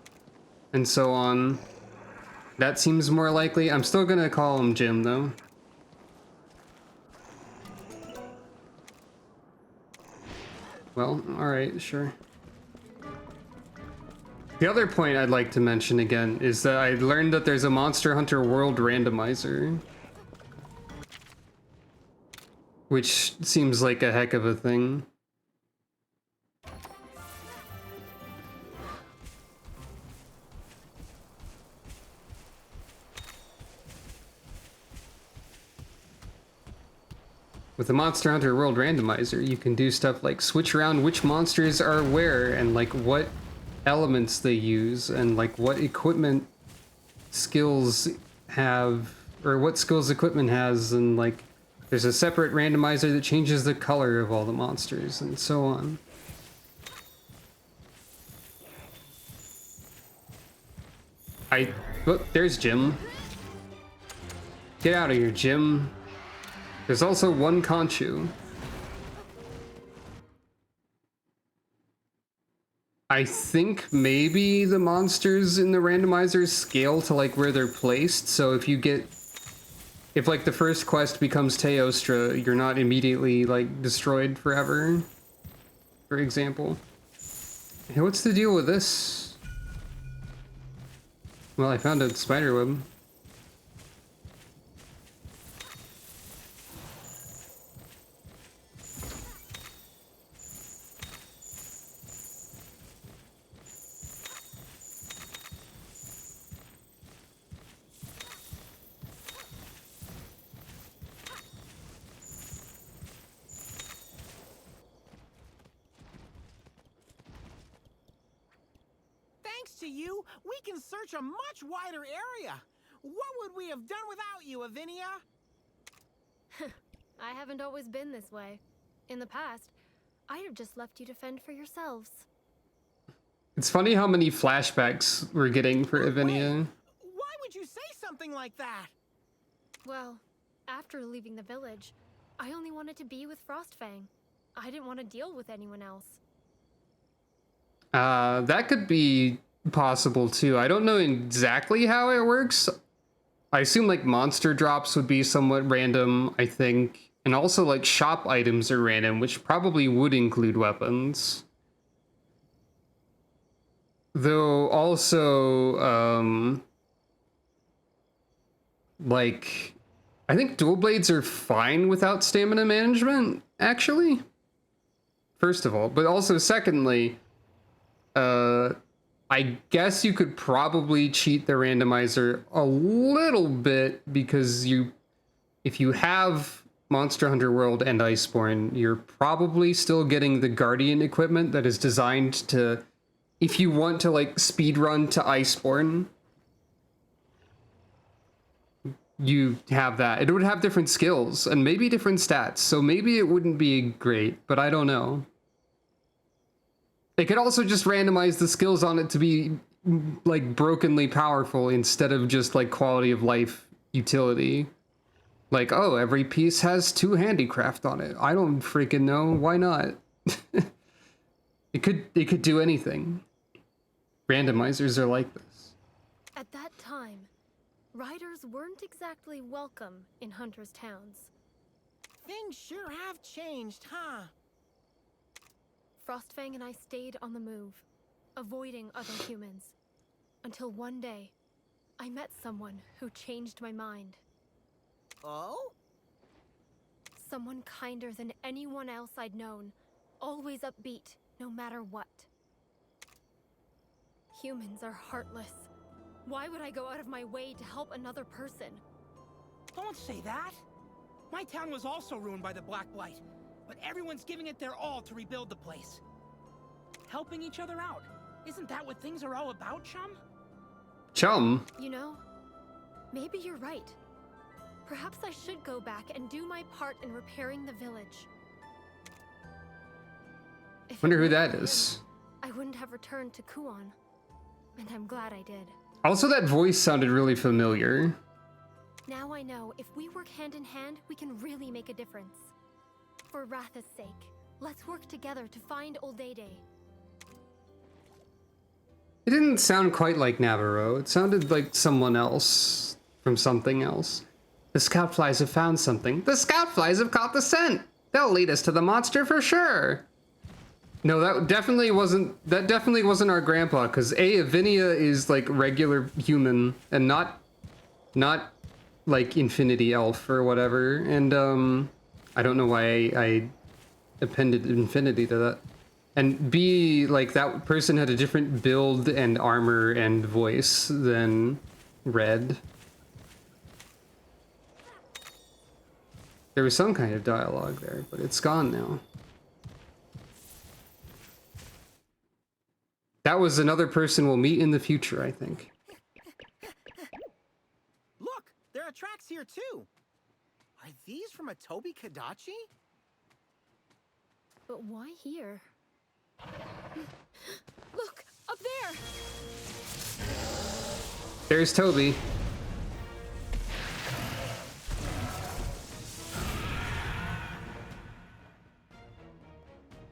and so on. That seems more likely. I'm still gonna call him Jim, though. Well, alright, sure. The other point I'd like to mention again is that I learned that there's a Monster Hunter World randomizer, which seems like a heck of a thing. With the Monster Hunter World randomizer, you can do stuff like switch around which monsters are where and like what elements they use and like what equipment skills have, or what skills equipment has, and like there's a separate randomizer that changes the color of all the monsters and so on. Look, there's Jim. Get out of here, Jim. There's also one Conchu. I think maybe the monsters in the randomizers scale to like where they're placed, so if like the first quest becomes Teostra, you're not immediately like destroyed forever, for example. Hey, what's the deal with this? Well, I found a spiderweb. Thanks to you, we can search a much wider area. What would we have done without you, Avinia? I haven't always been this way. In the past, I'd have just left you to fend for yourselves. It's funny how many flashbacks we're getting for Avinia. Why would you say something like that? Well, after leaving the village, I only wanted to be with Frostfang. I didn't want to deal with anyone else. That could be possible too. I don't know exactly how it works. I assume like monster drops would be somewhat random, I think. And also like shop items are random, which probably would include weapons. Though also, like, I think dual blades are fine without stamina management, actually. First of all, but also secondly, I guess you could probably cheat the randomizer a little bit because if you have Monster Hunter World and Iceborne, you're probably still getting the Guardian equipment that is designed to, if you want to like speedrun to Iceborne, you have that. It would have different skills and maybe different stats, so maybe it wouldn't be great, but I don't know. They could also just randomize the skills on it to be like brokenly powerful instead of just like quality of life utility. Like, oh, every piece has 2 handicraft on it. I don't freaking know. Why not? It could do anything. Randomizers are like this. At that time, riders weren't exactly welcome in hunters' towns. Things sure have changed, huh? Frostfang and I stayed on the move, avoiding other humans, until one day, I met someone who changed my mind. Oh? Someone kinder than anyone else I'd known, always upbeat, no matter what. Humans are heartless. Why would I go out of my way to help another person? Don't say that. My town was also ruined by the Black Blight, but everyone's giving it their all to rebuild the place. Helping each other out. Isn't that what things are all about, chum? Chum? You know, maybe you're right. Perhaps I should go back and do my part in repairing the village. If Wonder it who weren't that for is. him, I wouldn't have returned to Kuon. And I'm glad I did. Also, that voice sounded really familiar. Now I know if we work hand in hand, we can really make a difference. For Ratha's sake, let's work together to find Old Day. It didn't sound quite like Navarro. It sounded like someone else from something else. The scout flies have found something. The scout flies have caught the scent. They'll lead us to the monster for sure. No, that definitely wasn't our grandpa, because Avinia is like regular human and not like Infinity Elf or whatever. And I don't know why I appended Infinity to that. And B, like, that person had a different build and armor and voice than Red. There was some kind of dialogue there, but it's gone now. That was another person we'll meet in the future, I think. Look, there are tracks here too. Are these from a Toby Kadachi? But why here? Look, up there! There's Toby.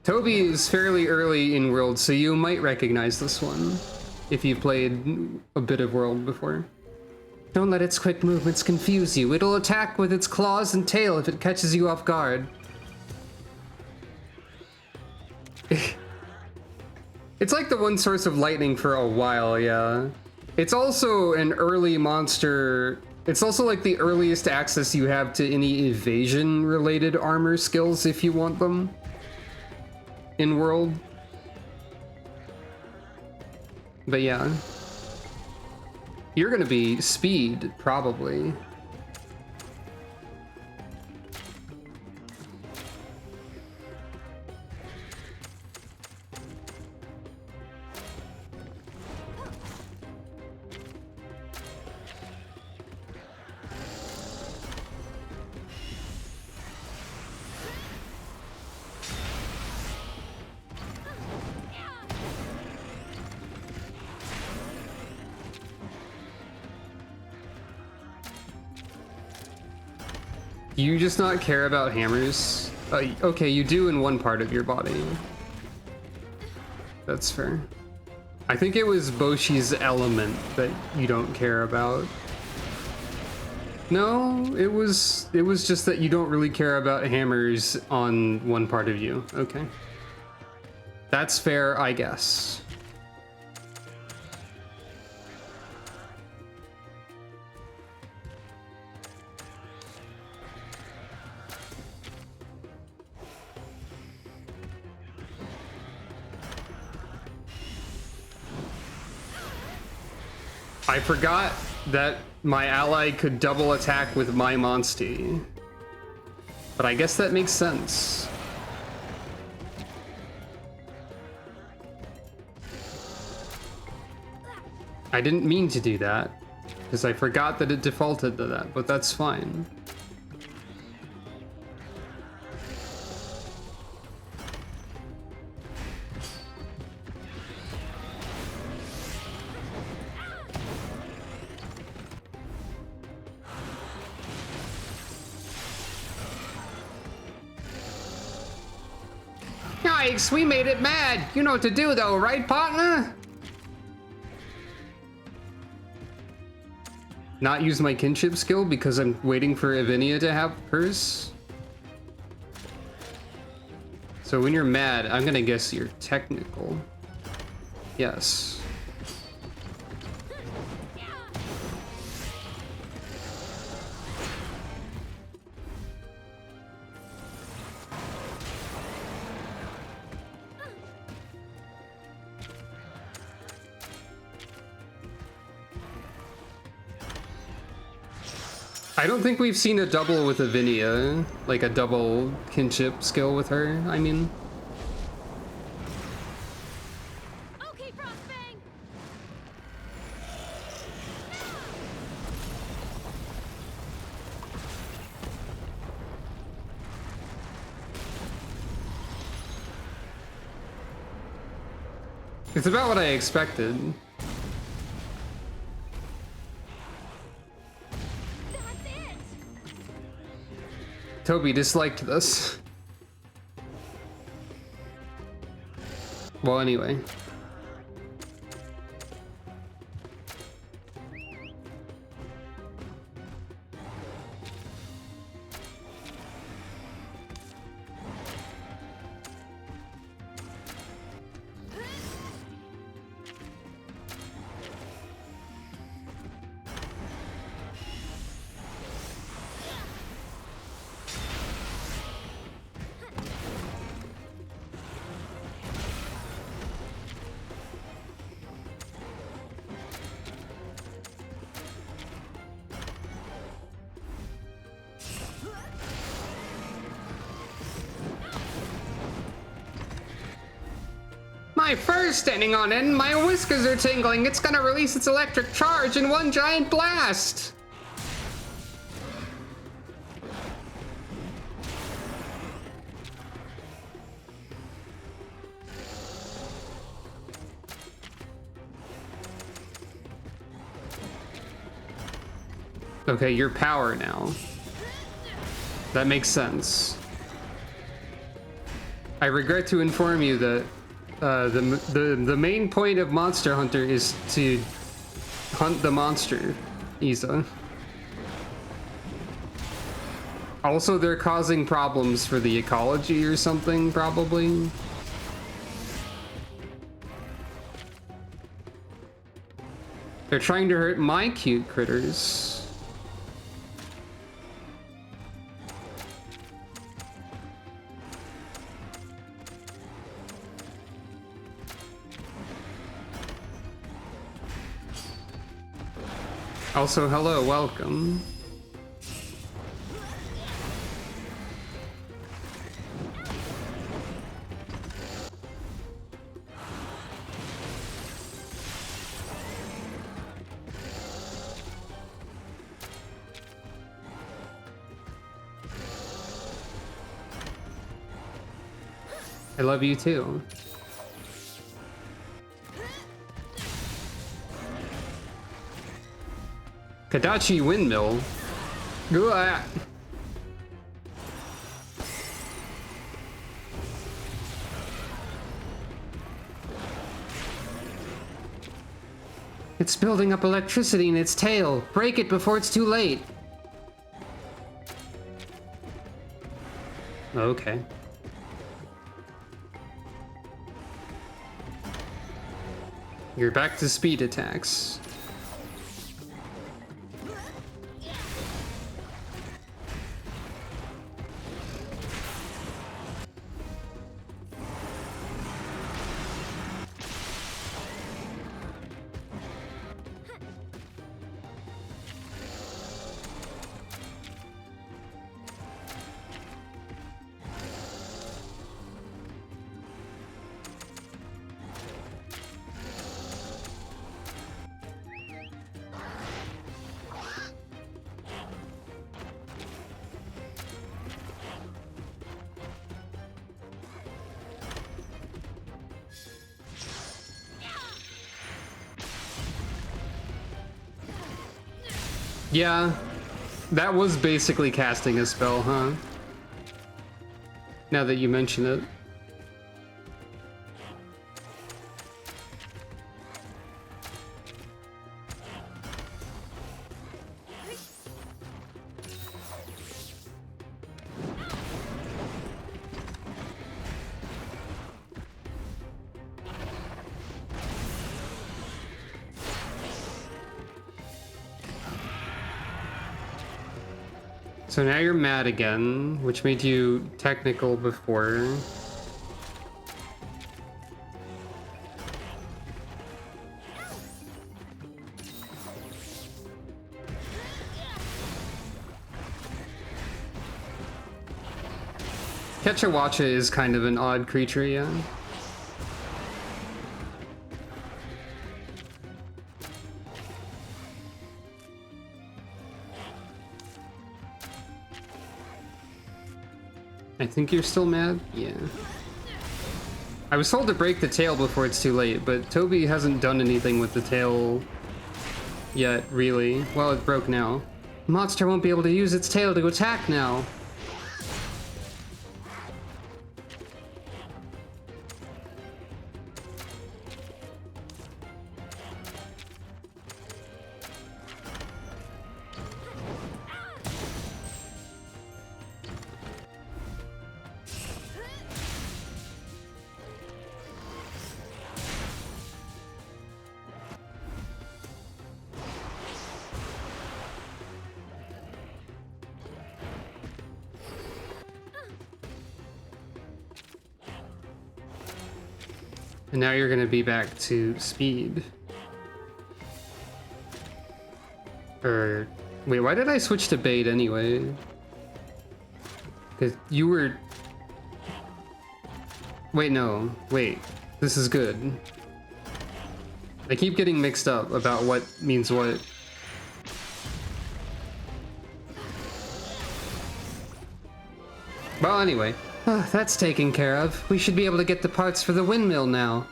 Toby is fairly early in World, so you might recognize this one if you've played a bit of World before. Don't let its quick movements confuse you. It'll attack with its claws and tail if it catches you off guard. It's like the one source of lightning for a while, yeah. It's also an early monster. It's also like the earliest access you have to any evasion-related armor skills if you want them in World. But yeah. You're gonna be speed, probably. You just not care about hammers? Okay, you do in one part of your body. That's fair. I think it was Boshi's element that you don't care about. No, it was just that you don't really care about hammers on one part of you. Okay. That's fair, I guess. I forgot that my ally could double attack with my Monstie. But I guess that makes sense. I didn't mean to do that, because I forgot that it defaulted to that, but that's fine. Yikes, we made it mad. You know what to do though, right, partner? Not use my kinship skill because I'm waiting for Avinia to have hers? So when you're mad, I'm gonna guess you're technical. Yes. I don't think we've seen a double with Avinia, like a double kinship skill with her, I mean. Okay, Frostfang! It's about what I expected. Toby disliked this. Well, anyway. My fur's standing on end, my whiskers are tingling. It's gonna release its electric charge in one giant blast. Okay, you're power now. That makes sense. I regret to inform you that the main point of Monster Hunter is to hunt the monster, Isa. Also, they're causing problems for the ecology or something, probably. They're trying to hurt my cute critters. Also, hello, welcome. I love you too. Kadachi Windmill. Uah. It's building up electricity in its tail. Break it before it's too late. Okay. You're back to speed attacks. Yeah, that was basically casting a spell, huh? Now that you mention it. So now you're mad again, which made you technical before. Kechawacha is kind of an odd creature, yeah. I think you're still mad? Yeah. I was told to break the tail before it's too late, but Toby hasn't done anything with the tail yet, really. Well, it broke now. Monster won't be able to use its tail to attack now. And now you're gonna be back to speed. Or wait, why did I switch to bait anyway? Because you were... Wait, no. Wait. This is good. I keep getting mixed up about what means what. Well, anyway, that's taken care of. We should be able to get the parts for the windmill now.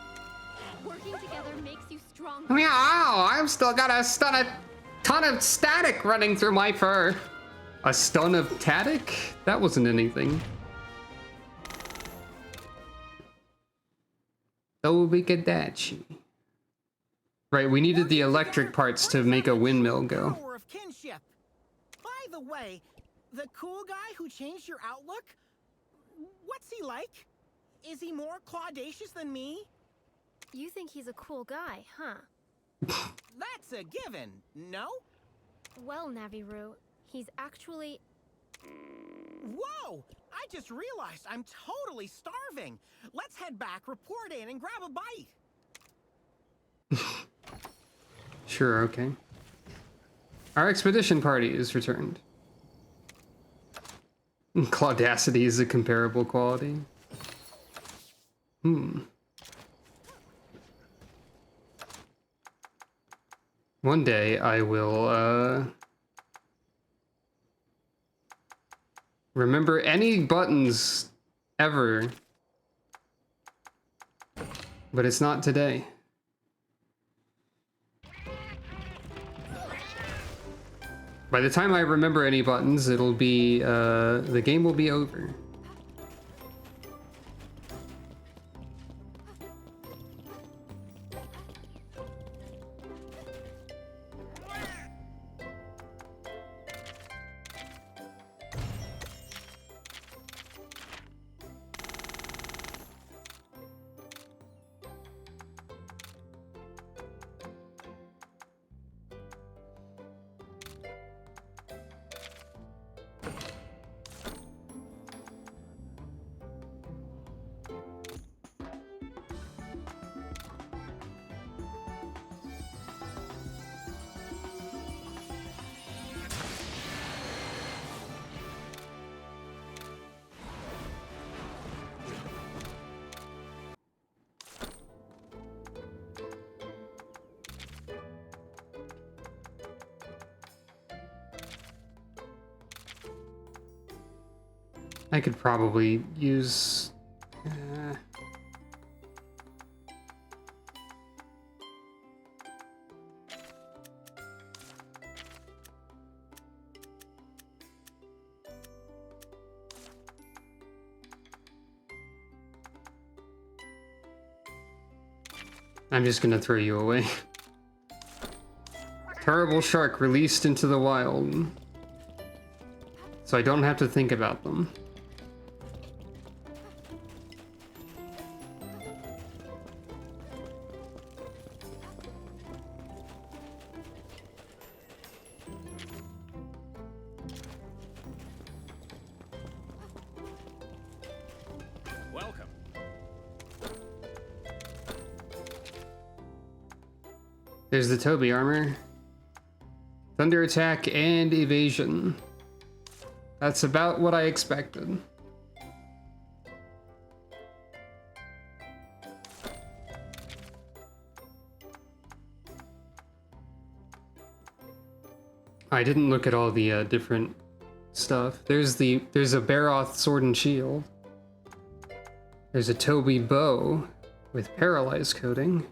Working together makes you stronger. Meow! I've still got a ton of static running through my fur. A stun of static? That wasn't anything. Obikadachi. Right, we needed the electric parts to make a windmill go. Power of kinship. By the way, the cool guy who changed your outlook, what's he like? Is he more claudacious than me? You think he's a cool guy, huh? That's a given, no? Well, Naviru, he's actually... Whoa! I just realized I'm totally starving. Let's head back, report in, and grab a bite. Sure, okay. Our expedition party is returned. Claudacity is a comparable quality. One day I will, remember any buttons ever. But it's not today. By the time I remember any buttons, it'll be, the game will be over. I could probably use... I'm just gonna throw you away. Terrible shark released into the wild. So I don't have to think about them. Welcome. There's the Toby armor. Thunder attack and evasion. That's about what I expected. I didn't look at all the different stuff. There's a Baroth sword and shield. There's a Toby bow with paralyzed coating.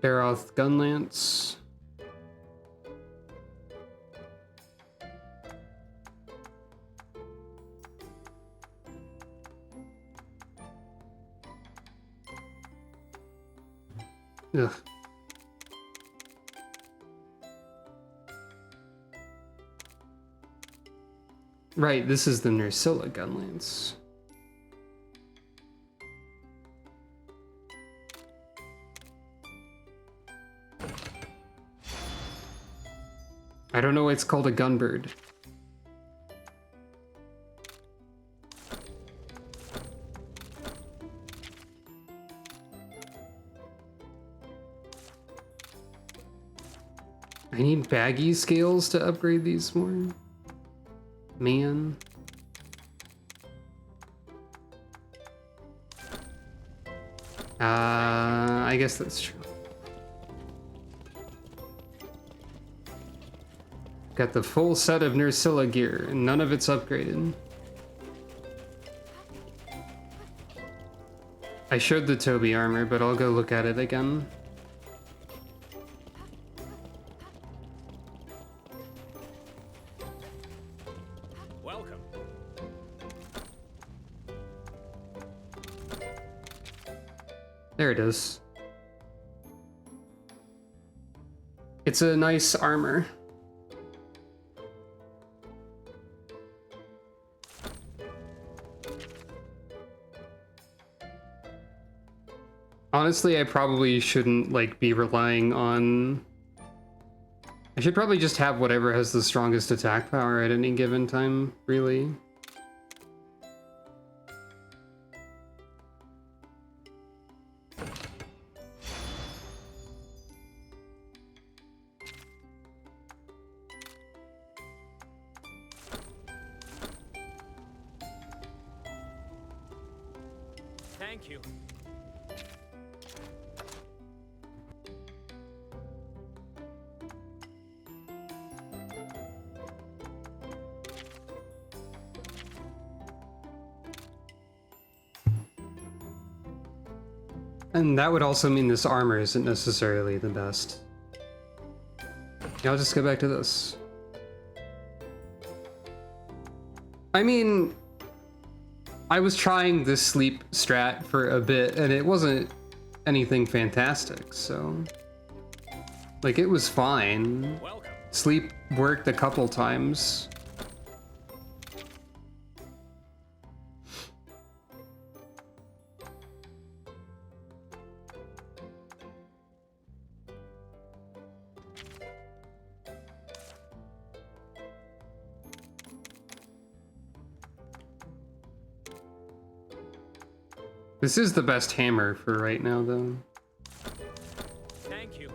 Baroth gun lance. Ugh. Right, this is the Nerscylla gun lance. I don't know why it's called a gunbird. I need baggy scales to upgrade these more. Man. I guess that's true. Got the full set of Nursilla gear, and none of it's upgraded. I showed the Toby armor, but I'll go look at it again. Welcome. There it is. It's a nice armor. Honestly, I probably shouldn't like be relying on... I should probably just have whatever has the strongest attack power at any given time, really. Thank you. And that would also mean this armor isn't necessarily the best. Yeah, I'll just go back to this. I mean, I was trying this sleep strat for a bit, and it wasn't anything fantastic, so... Like, it was fine. Welcome. Sleep worked a couple times. This is the best hammer for right now, though. Thank you.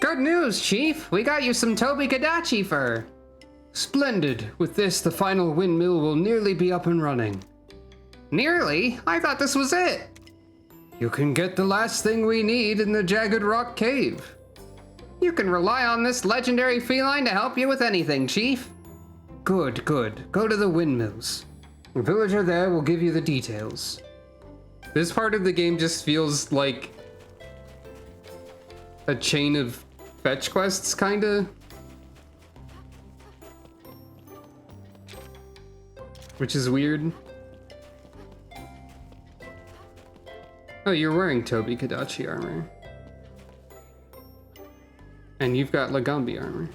Good news, Chief! We got you some Toby Kadachi fur! Splendid! With this, the final windmill will nearly be up and running. Nearly? I thought this was it! You can get the last thing we need in the Jagged Rock Cave. You can rely on this legendary feline to help you with anything, Chief. Good, good. Go to the windmills. A villager there will give you the details. This part of the game just feels like a chain of fetch quests, kinda. Which is weird. Oh, you're wearing Toby Kadachi armor. And you've got Lagombi armor.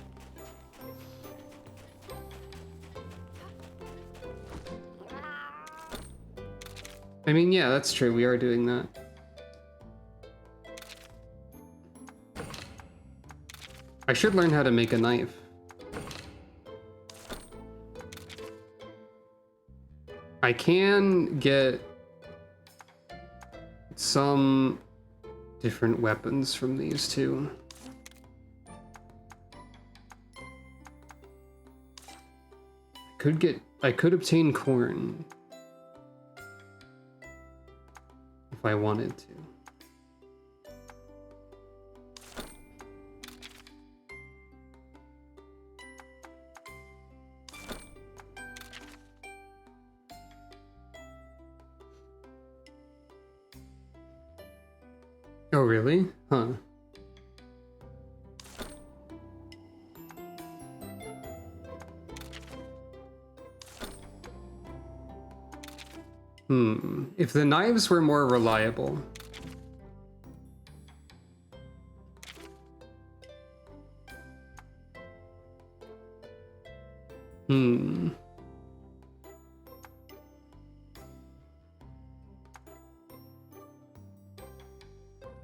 I mean, yeah, that's true. We are doing that. I should learn how to make a knife. I can get some different weapons from these two. I could obtain corn if I wanted to. Oh, really? Huh. If the knives were more reliable.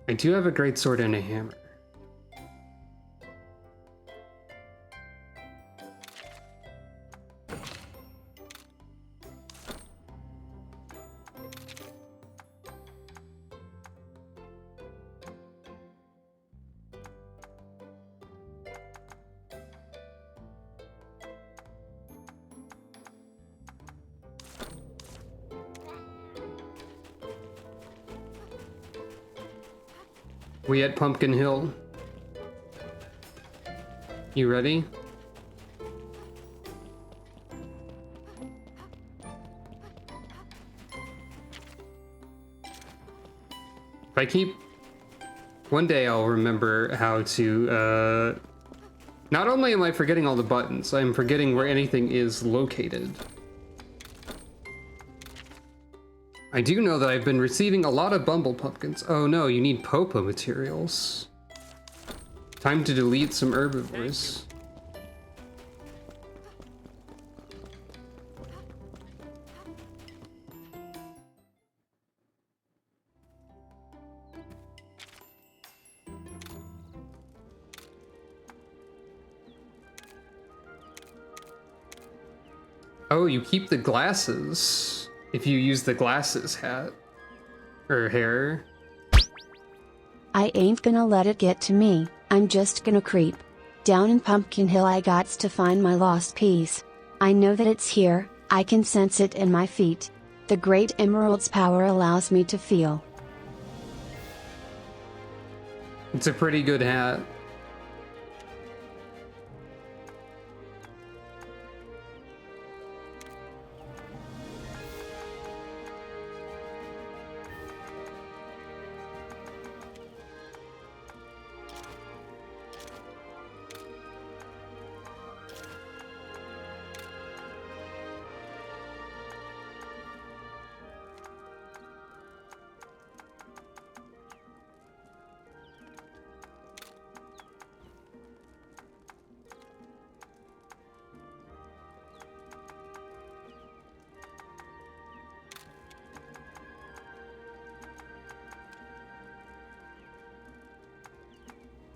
I do have a great sword and a hammer. We at Pumpkin Hill. You ready? If I keep... One day I'll remember how to, not only am I forgetting all the buttons, I'm forgetting where anything is located. I do know that I've been receiving a lot of Bumble Pumpkins. Oh no, you need Popo materials. Time to delete some herbivores. Oh, you keep the glasses if you use the glasses hat or hair. I ain't gonna let it get to me, I'm just gonna creep. Down in Pumpkin Hill I gots to find my lost piece. I know that it's here, I can sense it in my feet. The Great Emerald's power allows me to feel. It's a pretty good hat.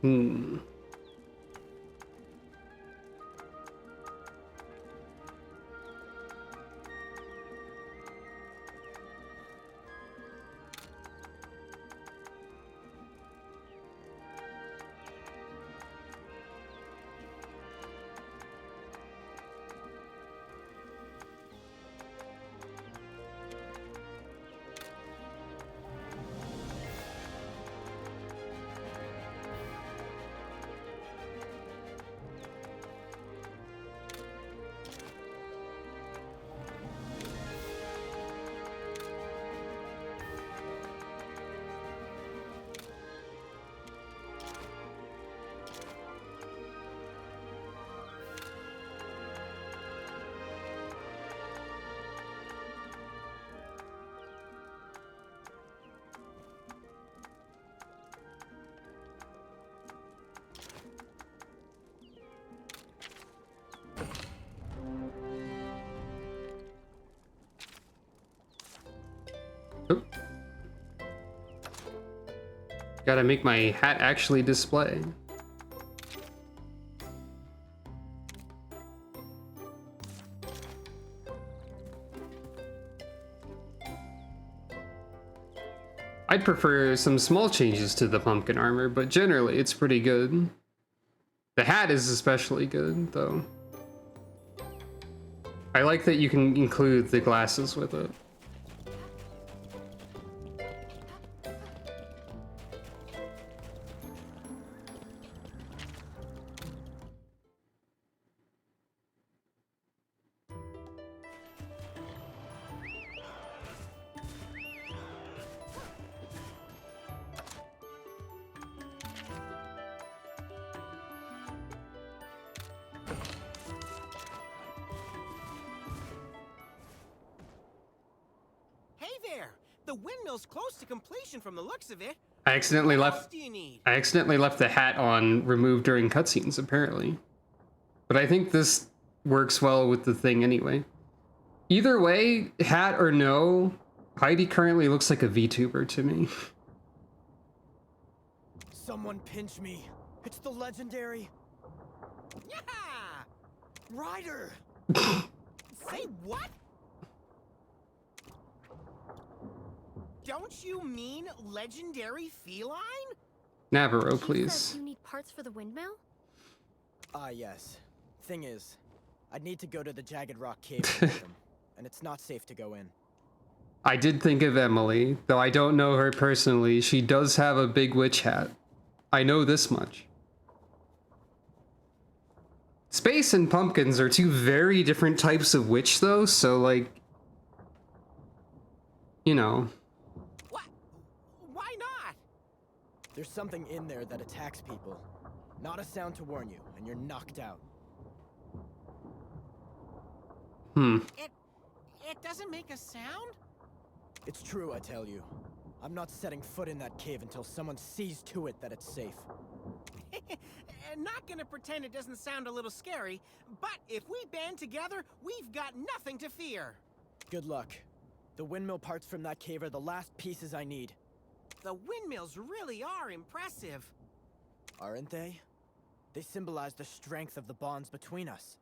Hmm. Oop. Gotta make my hat actually display. I'd prefer some small changes to the pumpkin armor, but generally it's pretty good. The hat is especially good, though. I like that you can include the glasses with it. Hey there! The windmill's close to completion from the looks of it. I accidentally What left else do you need? I accidentally left the hat on removed during cutscenes, apparently. But I think this works well with the thing anyway. Either way, hat or no, Heidi currently looks like a VTuber to me. Someone pinch me. It's the legendary Yeah! Ryder! Say what? Don't you mean legendary feline? Navarro, Chief please. says you need parts for the windmill? Ah, yes. Thing is, I'd need to go to the Jagged Rock Cave to get them, and it's not safe to go in. I did think of Emily, though I don't know her personally. She does have a big witch hat. I know this much. Space and pumpkins are two very different types of witch, though, so, like, you know. What? Why not? There's something in there that attacks people. Not a sound to warn you, and you're knocked out. It doesn't make a sound? It's true, I tell you. I'm not setting foot in that cave until someone sees to it that it's safe. Not gonna pretend it doesn't sound a little scary, but if we band together, we've got nothing to fear. Good luck. The windmill parts from that cave are the last pieces I need. The windmills really are impressive. Aren't they? They symbolize the strength of the bonds between us.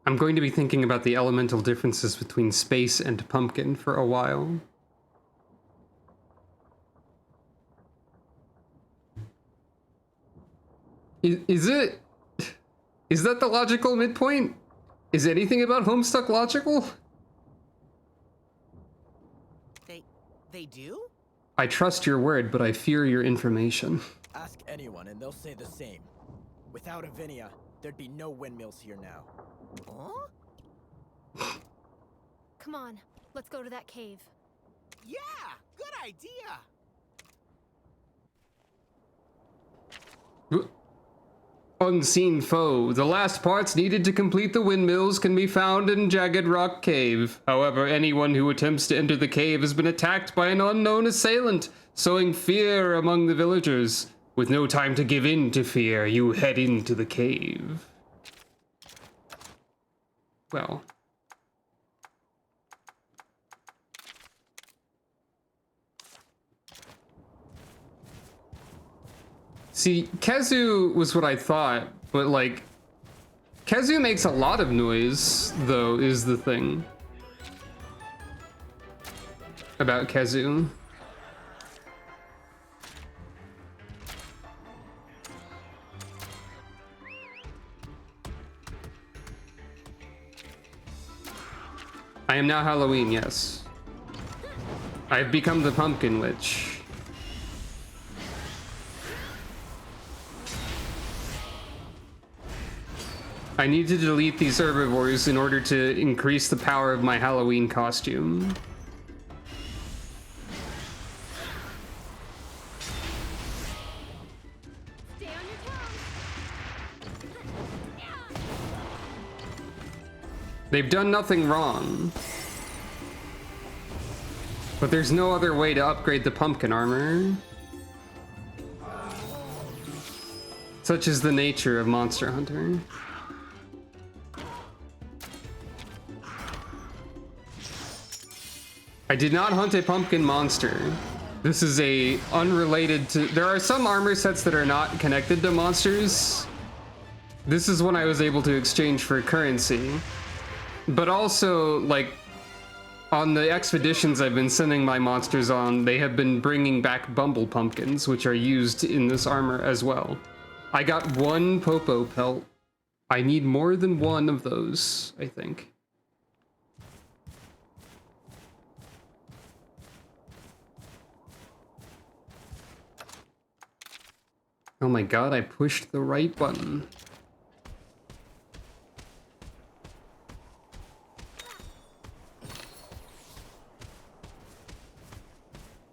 I'm going to be thinking about the elemental differences between space and pumpkin for a while. Is that the logical midpoint? Is anything about Homestuck logical? They do? I trust your word, but I fear your information. Ask anyone and they'll say the same. Without Avinia, there'd be no windmills here now. Huh? Come on, let's go to that cave. Yeah, good idea. Unseen foe. The last parts needed to complete the windmills can be found in Jagged Rock Cave. However, anyone who attempts to enter the cave has been attacked by an unknown assailant, sowing fear among the villagers. With no time to give in to fear, you head into the cave. Well. See, Khezu was what I thought, but like, Khezu makes a lot of noise, though, is the thing about Khezu. I am now Halloween, yes. I have become the Pumpkin Witch. I need to delete these herbivores in order to increase the power of my Halloween costume. Stay on your toes. They've done nothing wrong. But there's no other way to upgrade the pumpkin armor. Such is the nature of Monster Hunter. I did not hunt a pumpkin monster. This is a unrelated to... There are some armor sets that are not connected to monsters. This is one I was able to exchange for currency. But also, like, on the expeditions I've been sending my monsters on, they have been bringing back bumble pumpkins, which are used in this armor as well. I got one Popo pelt. I need more than one of those, I think. Oh my god, I pushed the right button.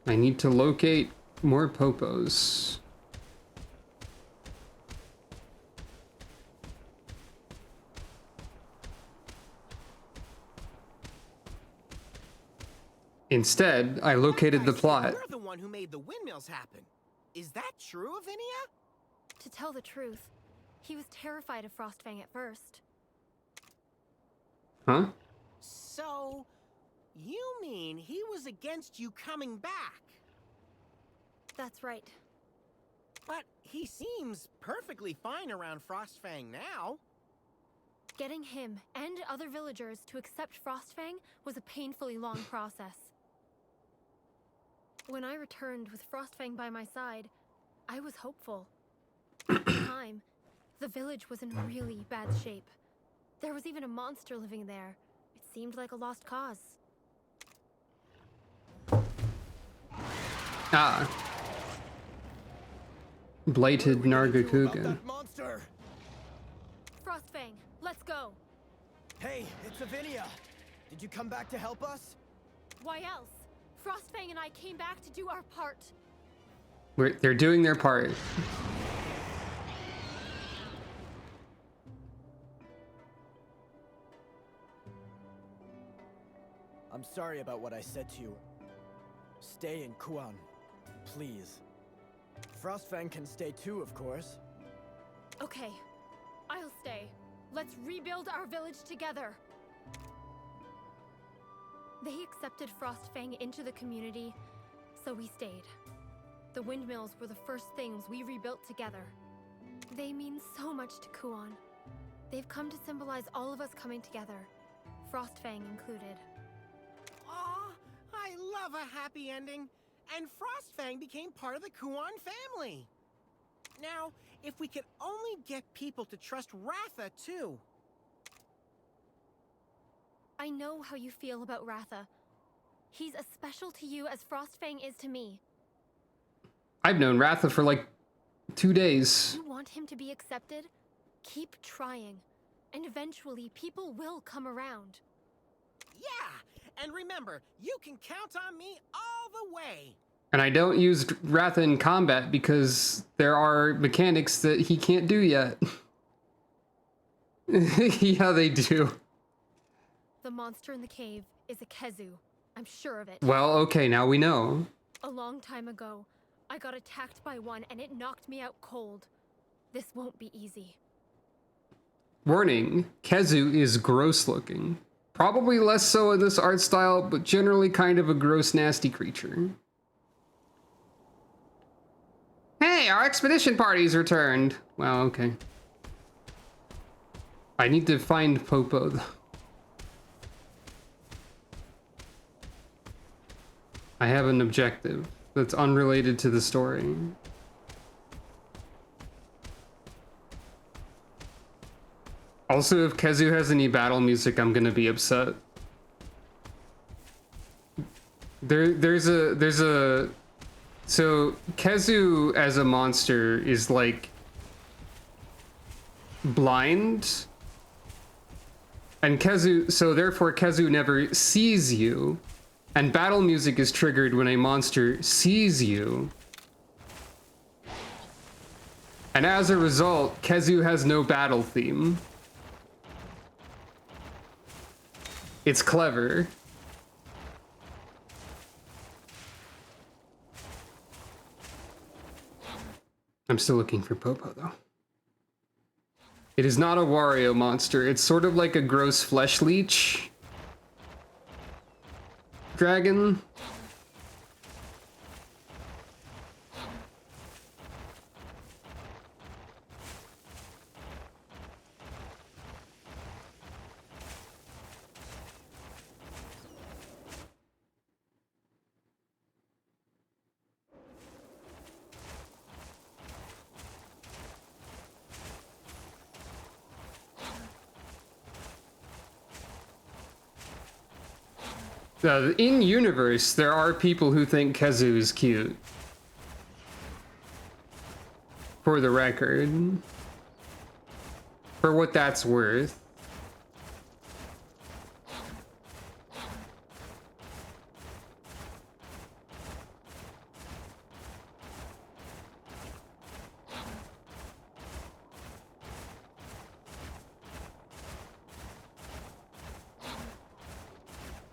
I need to locate more Popos. Instead, I located the plot. You're the one who made the windmills happen. Is that true, Avinia? To tell the truth, he was terrified of Frostfang at first. Huh? So, you mean he was against you coming back? That's right. But he seems perfectly fine around Frostfang now. Getting him and other villagers to accept Frostfang was a painfully long process. When I returned with Frostfang by my side, I was hopeful. At the time, the village was in really bad shape. There was even a monster living there. It seemed like a lost cause. Ah. Blighted What are we gonna do about Nargacuga. that monster? Frostfang, let's go. Hey, it's Avinia. Did you come back to help us? Why else? Frostfang and I came back to do our part. They're doing their part. I'm sorry about what I said to you. Stay in Kuan, please. Frostfang can stay too, of course. Okay, I'll stay. Let's rebuild our village together. They accepted Frostfang into the community, so we stayed. The windmills were the first things we rebuilt together. They mean so much to Kuan. They've come to symbolize all of us coming together, Frostfang included. Aw, I love a happy ending. And Frostfang became part of the Kuan family. Now, if we could only get people to trust Ratha too. I know how you feel about Ratha. He's as special to you as Frostfang is to me. I've known Ratha for like 2 days. You want him to be accepted? Keep trying. And eventually, people will come around. Yeah, and remember, you can count on me all the way. And I don't use Ratha in combat because there are mechanics that he can't do yet. Yeah, they do. The monster in the cave is a Kezu. I'm sure of it. Well, okay, now we know. A long time ago, I got attacked by one and it knocked me out cold. This won't be easy. Warning, Kezu is gross looking. Probably less so in this art style, but generally kind of a gross, nasty creature. Hey, our expedition party's returned. Well, okay. I need to find Popo, though. I have an objective that's unrelated to the story. Also, if Kezu has any battle music, I'm gonna be upset. There's a so Kezu as a monster is like blind, and Kezu, so therefore Kezu never sees you, and battle music is triggered when a monster sees you. And as a result, Kezu has no battle theme. It's clever. I'm still looking for Popo, though. It is not a Wario monster. It's sort of like a gross flesh leech dragon. In universe, there are people who think Kezu is cute. For the record. For what that's worth.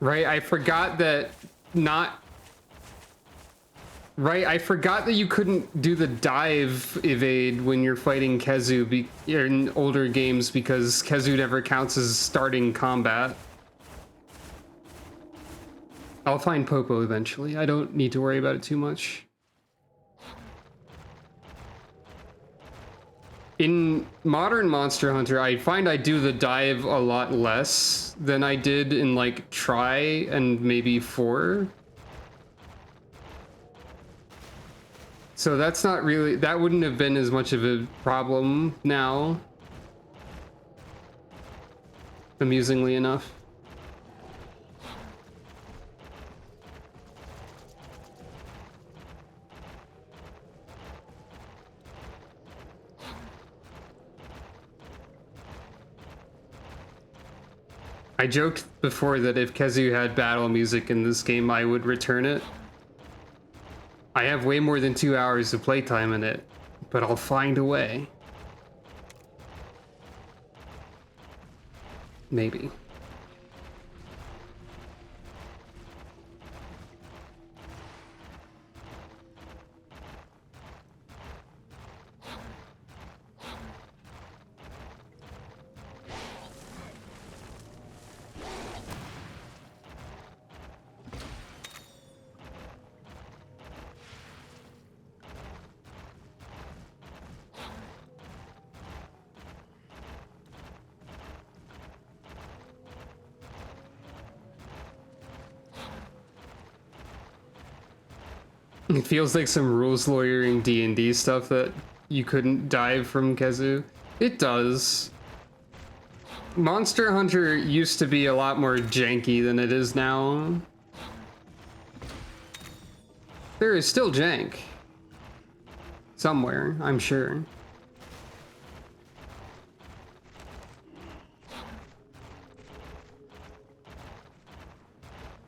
Right, I forgot that I forgot that you couldn't do the dive evade when you're fighting Kezu in older games because Kezu never counts as starting combat. I'll find Popo eventually. I don't need to worry about it too much. In modern Monster Hunter, I find I do the dive a lot less than I did in like Tri and maybe 4. So that's not really, that wouldn't have been as much of a problem now. Amusingly enough. I joked before that if Khezu had battle music in this game, I would return it. I have way more than 2 hours of playtime in it, but I'll find a way. Maybe. It feels like some rules lawyering D&D stuff that you couldn't dive from Khezu. It does. Monster Hunter used to be a lot more janky than it is now. There is still jank. Somewhere, I'm sure.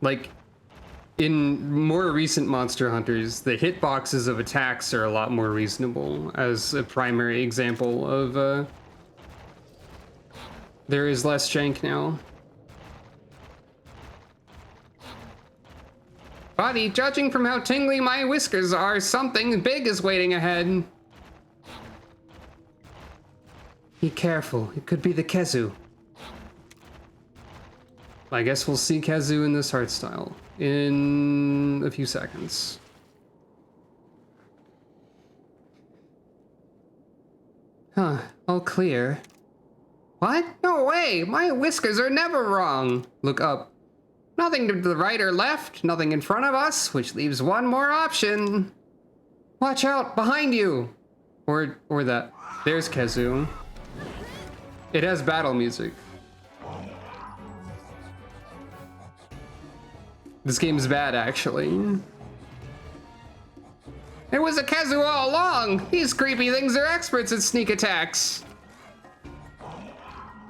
Like, in more recent Monster Hunters, the hitboxes of attacks are a lot more reasonable, as a primary example of, there is less jank now. Buddy, judging from how tingly my whiskers are, something big is waiting ahead. Be careful, it could be the Khezu. I guess we'll see Khezu in this art style in a few seconds. Huh, all clear. What? No way! My whiskers are never wrong! Look up. Nothing to the right or left, nothing in front of us, which leaves one more option. Watch out, behind you! Or that. There's Khezu. It has battle music. This game's bad, actually. It was a Khezu all along! These creepy things are experts at sneak attacks!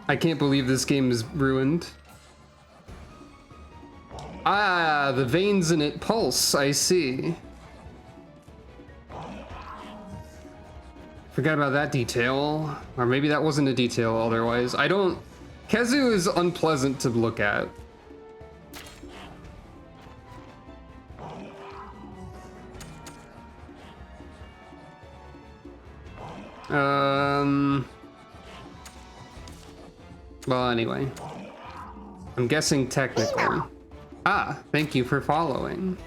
I can't believe this game is ruined. Ah, the veins in it pulse, I see. Forgot about that detail. Or maybe that wasn't a detail otherwise. Khezu is unpleasant to look at. Well, anyway. I'm guessing technically. Ah, thank you for following.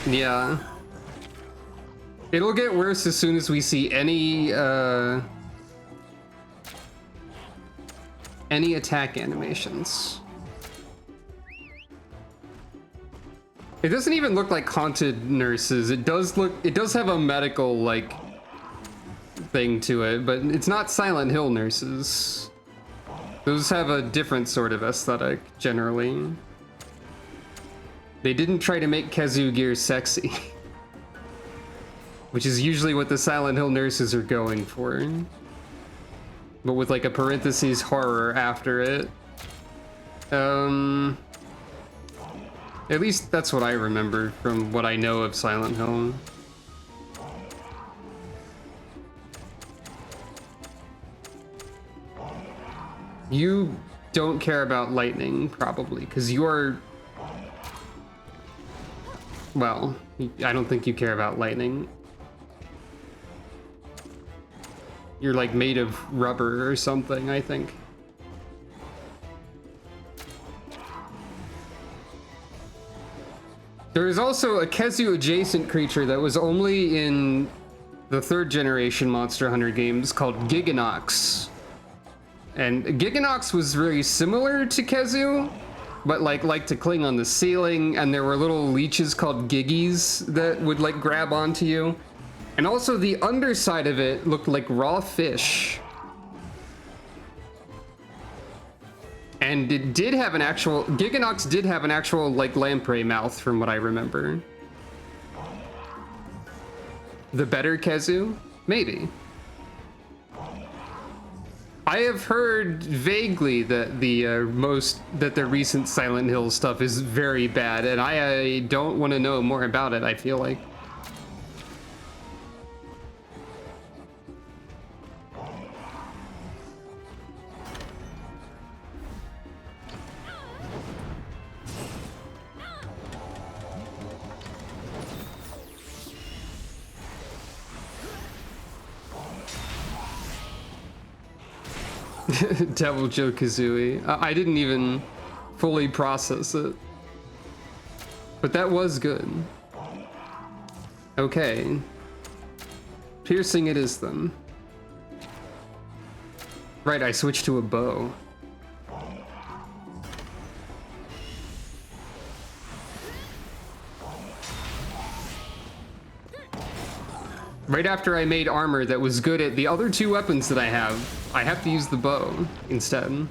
Yeah. It'll get worse as soon as we see any attack animations. It doesn't even look like haunted nurses. It does have a medical like thing to it, but it's not Silent Hill nurses. Those have a different sort of aesthetic generally. They didn't try to make Khezu gear sexy, which is usually what the Silent Hill nurses are going for, but with like a parentheses horror after it. At least that's what I remember from what I know of Silent Hill. You don't care about lightning, probably, because you're... Well, I don't think you care about lightning. You're like made of rubber or something, I think. There is also a Khezu adjacent creature that was only in the 3rd generation Monster Hunter games called Giganox. And Giganox was very similar to Khezu, but like to cling on the ceiling, and there were little leeches called Giggies that would like grab onto you. And also the underside of it looked like raw fish. And it did have an actual, Giganox did have an actual like lamprey mouth from what I remember. The better Kezu? Maybe. I have heard vaguely that the recent Silent Hill stuff is very bad, and I don't want to know more about it, I feel like. Devil Joe Kazooie. I didn't even fully process it. But that was good. Okay. Piercing it is then. Right, I switched to a bow. Right after I made armor that was good at the other two weapons that I have to use the bow instead.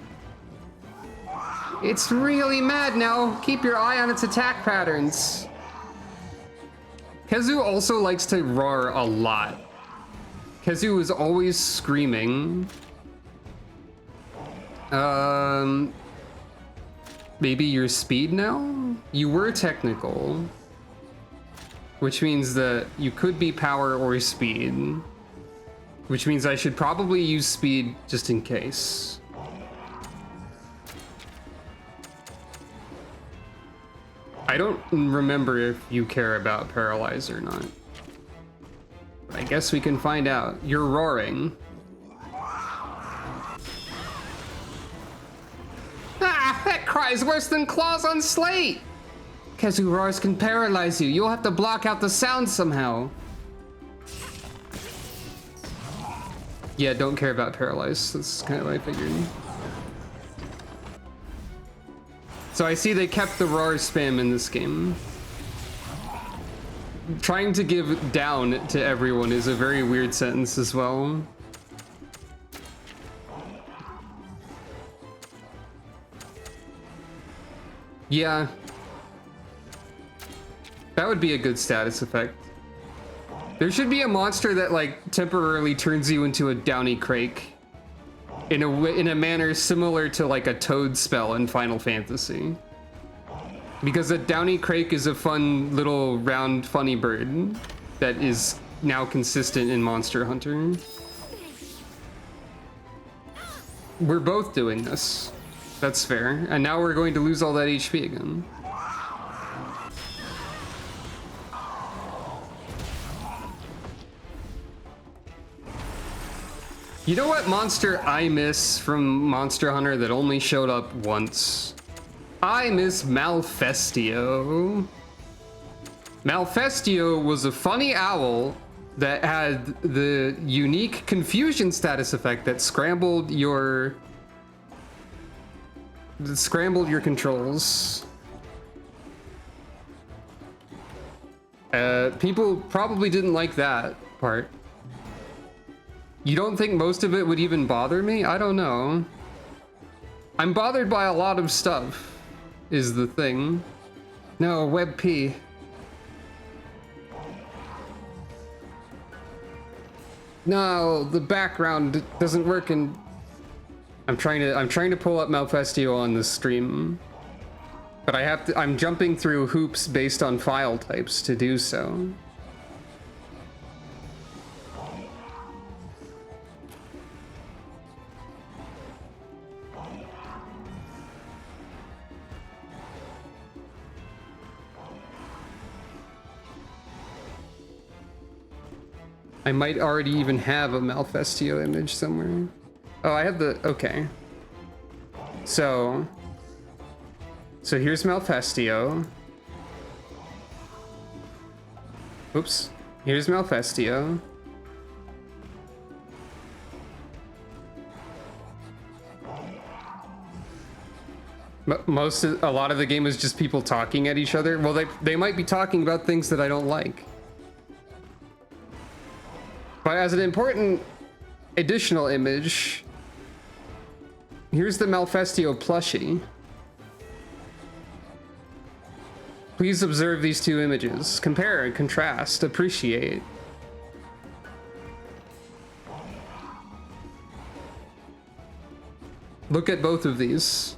It's really mad now. Keep your eye on its attack patterns. Kezu also likes to roar a lot. Kezu is always screaming. Maybe your speed now? You were technical. Which means that you could be power or speed. Which means I should probably use speed just in case. I don't remember if you care about paralyze or not. I guess we can find out. You're roaring. Ah, that cry's worse than claws on slate! Kezu roars can paralyze you. You'll have to block out the sound somehow. Yeah, don't care about paralyze. That's kind of what I figured. So I see they kept the roar spam in this game. Trying to give down to everyone is a very weird sentence as well. Yeah. That would be a good status effect. There should be a monster that like temporarily turns you into a Downy Crake in a manner similar to like a Toad spell in Final Fantasy. Because a Downy Crake is a fun little round funny bird that is now consistent in Monster Hunter. We're both doing this. That's fair. And now we're going to lose all that HP again. You know what monster I miss from Monster Hunter that only showed up once? I miss Malfestio. Malfestio was a funny owl that had the unique confusion status effect that scrambled your controls. People probably didn't like that part. You don't think most of it would even bother me? I don't know. I'm bothered by a lot of stuff, is the thing. No, WebP. No, the background doesn't work and I'm trying to pull up Malfestio on the stream. But I'm jumping through hoops based on file types to do so. I might already even have a Malfestio image somewhere. Oh, I have the, okay. So here's Malfestio. Oops, here's Malfestio. A lot of the game is just people talking at each other. Well, they might be talking about things that I don't like. But as an important additional image, here's the Malfestio plushie. Please observe these two images. Compare and contrast. Appreciate. Look at both of these.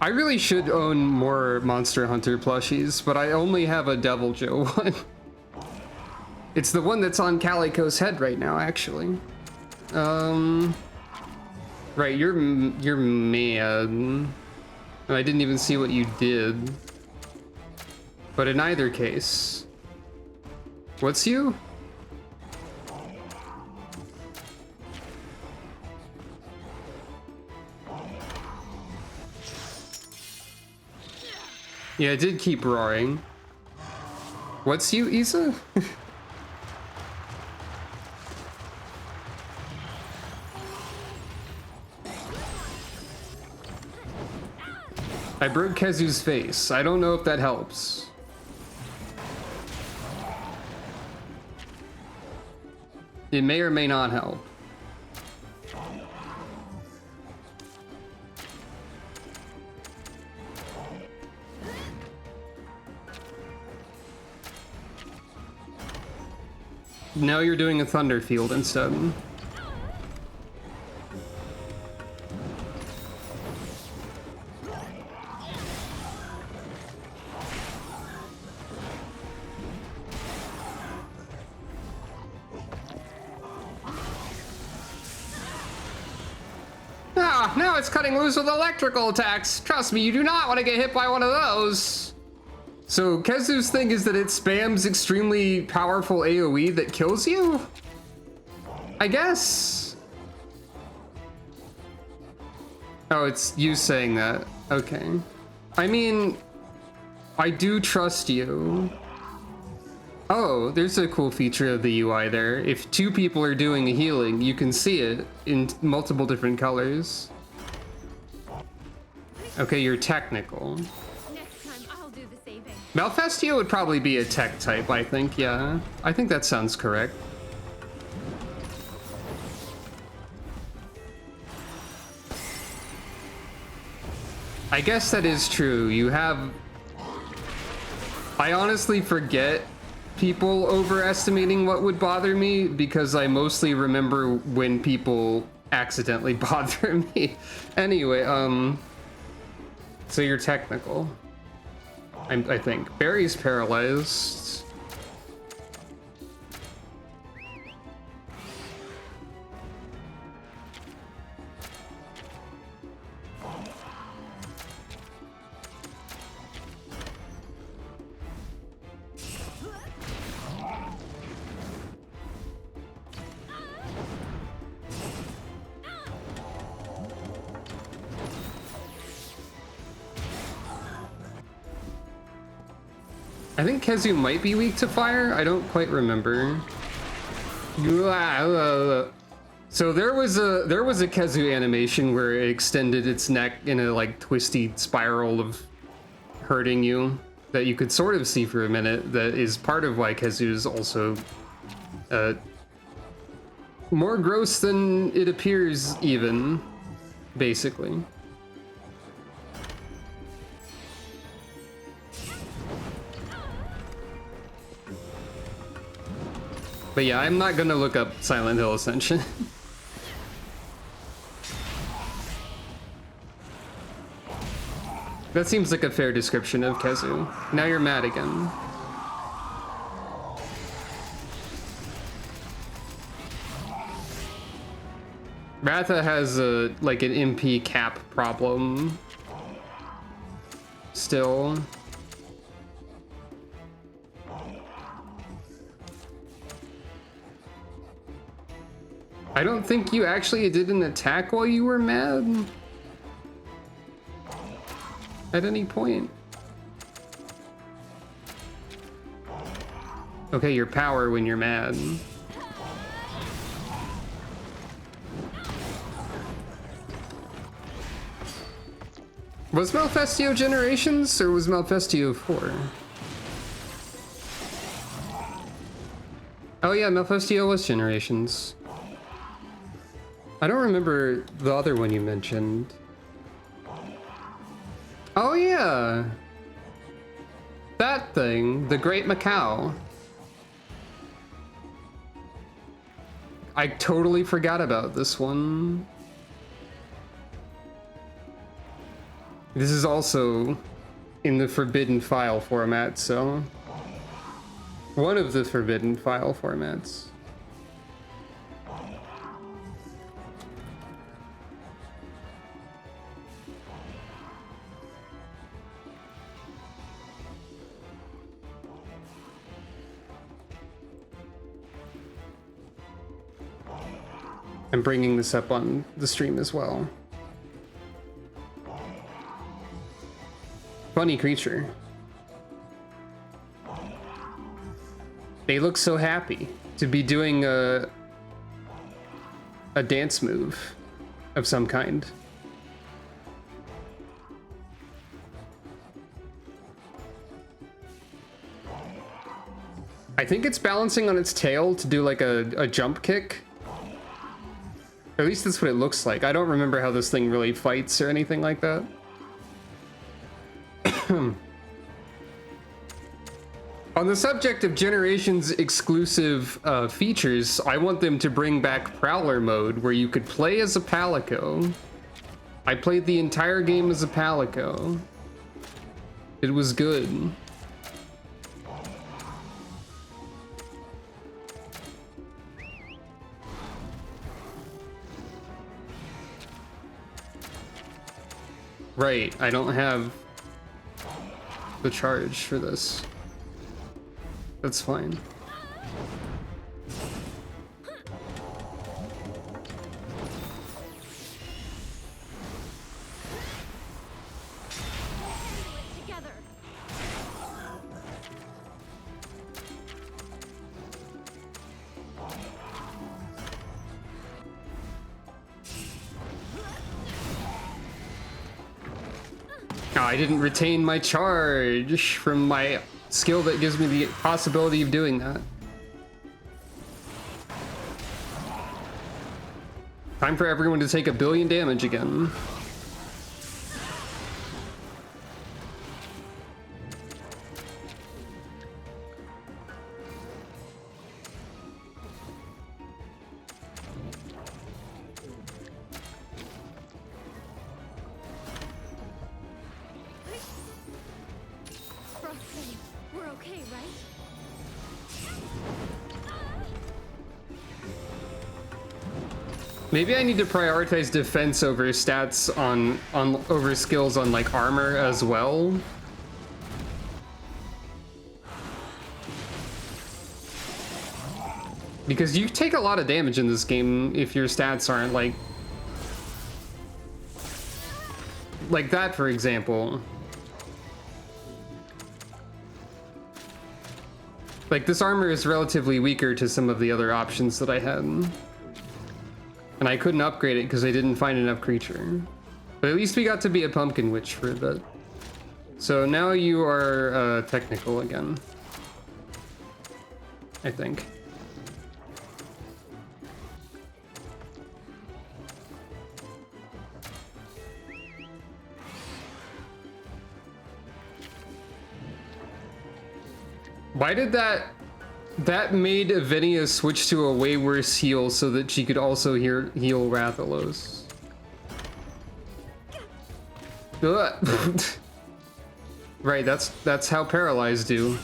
I really should own more Monster Hunter plushies, but I only have a Devil Joe one. It's the one that's on Calico's head right now, actually. Right, you're mad. I didn't even see what you did. But in either case, what's you? Yeah, it did keep roaring. What's you, Isa? I broke Kezu's face. I don't know if that helps. It may or may not help. Now you're doing a thunder field instead. Ah, now it's cutting loose with electrical attacks. Trust me, you do not want to get hit by one of those. So Kezu's thing is that it spams extremely powerful AoE that kills you? I guess. Oh, it's you saying that. Okay. I mean, I do trust you. Oh, there's a cool feature of the UI there. If two people are doing a healing, you can see it in multiple different colors. Okay, you're technical. Next time I'll do the saving. Malfestio would probably be a tech type, I think, yeah. I think that sounds correct. I guess that is true. You have... I honestly forget people overestimating what would bother me because I mostly remember when people accidentally bother me. Anyway, so you're technical. I think. Barry's paralyzed. I think Kezu might be weak to fire. I don't quite remember. So there was a Kezu animation where it extended its neck in a like twisty spiral of hurting you that you could sort of see for a minute. That is part of why Kezu is also more gross than it appears, even basically. But yeah, I'm not gonna look up Silent Hill Ascension. That seems like a fair description of Kezu. Now you're mad again. Ratha has a like an MP cap problem still. I don't think you actually did an attack while you were mad. At any point. Okay, your power when you're mad. Was Malfestio Generations or was Malfestio 4? Oh yeah, Malfestio was Generations. I don't remember the other one you mentioned. Oh yeah! That thing, the Great Macau. I totally forgot about this one. This is also in the forbidden file format, so one of the forbidden file formats. I'm bringing this up on the stream as well. Funny creature. They look so happy to be doing a dance move of some kind. I think it's balancing on its tail to do like a jump kick. Or at least that's what it looks like. I don't remember how this thing really fights or anything like that. On the subject of Generations exclusive features, I want them to bring back Prowler mode where you could play as a Palico. I played the entire game as a Palico. It was good. Right, I don't have the charge for this. That's fine. Together. Oh, I didn't retain my charge from my skill that gives me the possibility of doing that. Time for everyone to take 1 billion damage again. Frostfang, we're okay, right? Maybe I need to prioritize defense over stats on over skills on like armor as well. Because you take a lot of damage in this game if your stats aren't like that, for example. Like this armor is relatively weaker to some of the other options that I had. And I couldn't upgrade it because I didn't find enough creature. But at least we got to be a pumpkin witch for a bit. So now you are technical again, I think. Why did that made Avinia switch to a way worse heal so that she could also heal Rathalos? Ugh. Right, that's how paralyzed do.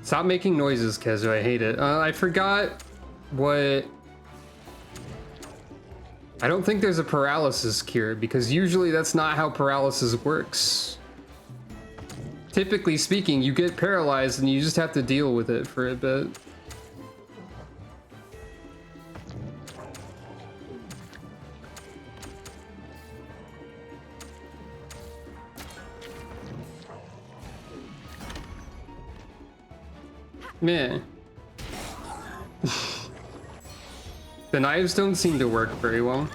Stop making noises, Kezu. I hate it. I forgot what... I don't think there's a paralysis cure, because usually that's not how paralysis works. Typically speaking, you get paralyzed and you just have to deal with it for a bit. Meh. The knives don't seem to work very well.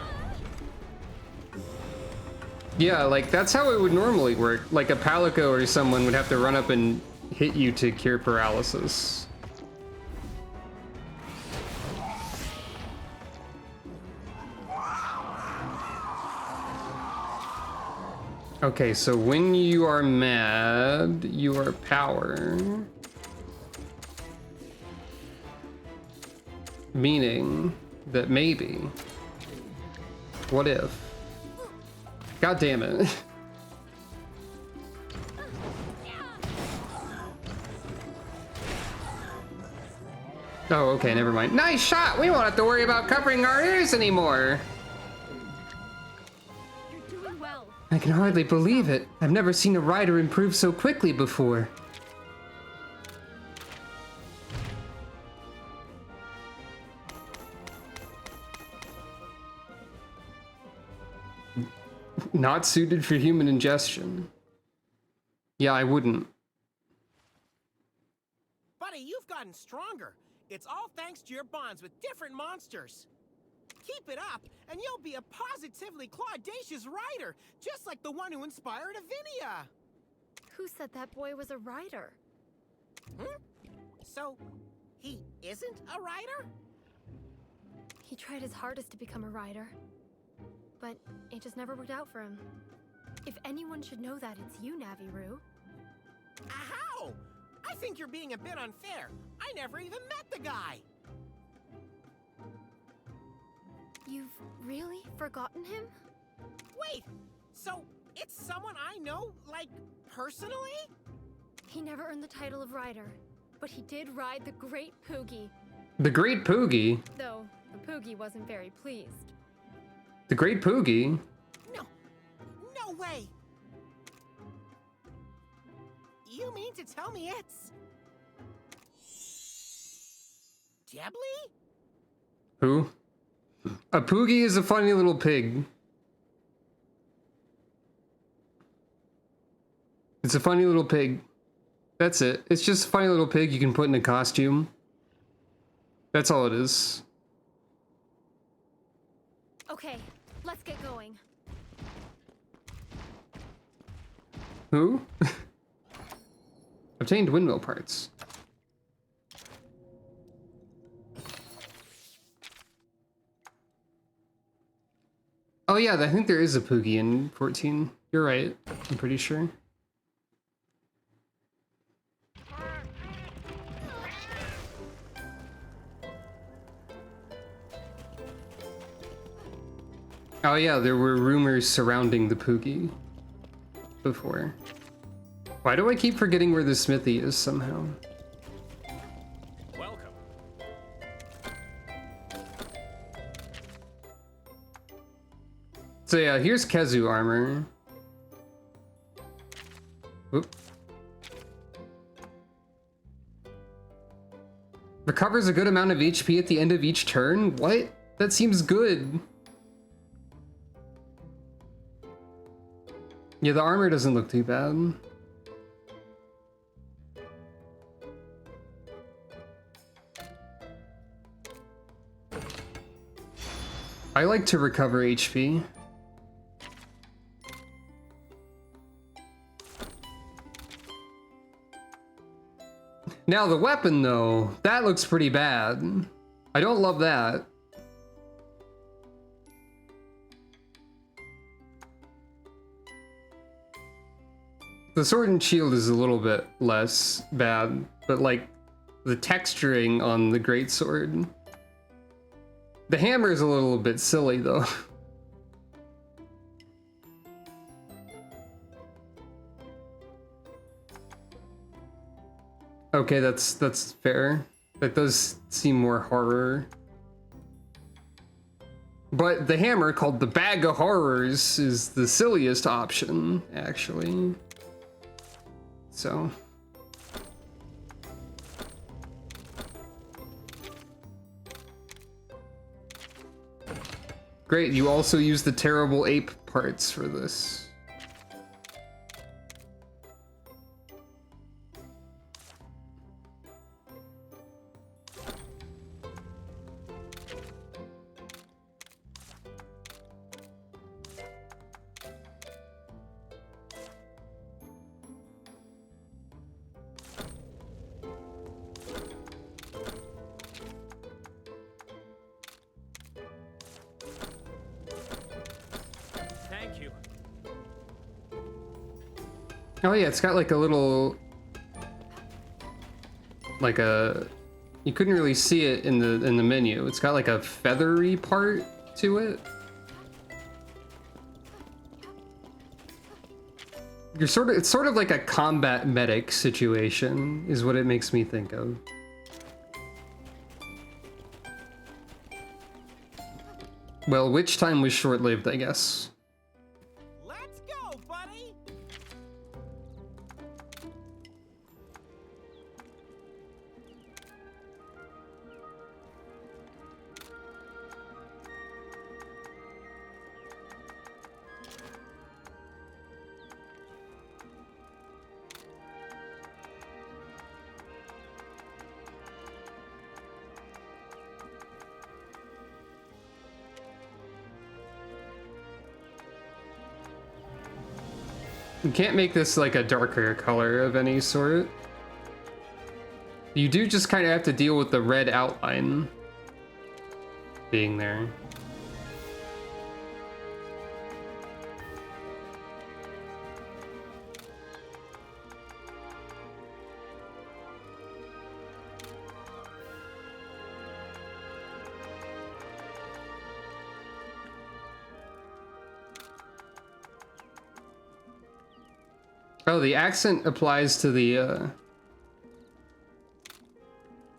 Yeah, like that's how it would normally work. Like a Palico or someone would have to run up and hit you to cure paralysis. Okay, so when you are mad, you are power. Meaning that maybe. What if? God damn it. Oh, okay, never mind. Nice shot! We won't have to worry about covering our ears anymore! You're doing well. I can hardly believe it. I've never seen a rider improve so quickly before. Not suited for human ingestion. Yeah, I wouldn't. Buddy, you've gotten stronger. It's all thanks to your bonds with different monsters. Keep it up, and you'll be a positively claudacious rider, just like the one who inspired Avinia. Who said that boy was a rider? So, he isn't a rider? He tried his hardest to become a rider, but it just never worked out for him. If anyone should know that, it's you, Naviru. How? I think you're being a bit unfair. I never even met the guy. You've really forgotten him? Wait, so it's someone I know, like, personally? He never earned the title of rider, but he did ride the Great Poogie. The Great Poogie? Though the Poogie wasn't very pleased. The Great Poogie? No way! You mean to tell me it's... Debly? Who? A Poogie is a funny little pig. It's a funny little pig. That's it. It's just a funny little pig you can put in a costume. That's all it is. Okay, let's get going. Who? Obtained windmill parts. Oh yeah, I think there is a Poogie in 14. You're right, I'm pretty sure. Oh yeah, there were rumors surrounding the Poogie before. Why do I keep forgetting where the smithy is somehow? Welcome. So yeah, here's Kezu armor. Whoop. Recovers a good amount of HP at the end of each turn? What? That seems good. Yeah, the armor doesn't look too bad. I like to recover HP. Now the weapon though, that looks pretty bad. I don't love that. The sword and shield is a little bit less bad, but like the texturing on the greatsword. The hammer is a little bit silly though. Okay, that's fair. That does seem more horror. But the hammer, called the Bag of Horrors, is the silliest option, actually. So. Great, you also use the terrible ape parts for this. Oh yeah, it's got like a little, like a, you couldn't really see it in the menu. It's got like a feathery part to it. It's sort of like a combat medic situation is what it makes me think of. Well, which time was short-lived, I guess. Let's go, buddy! You can't make this like a darker color of any sort. You do just kind of have to deal with the red outline being there. Oh, the accent applies to the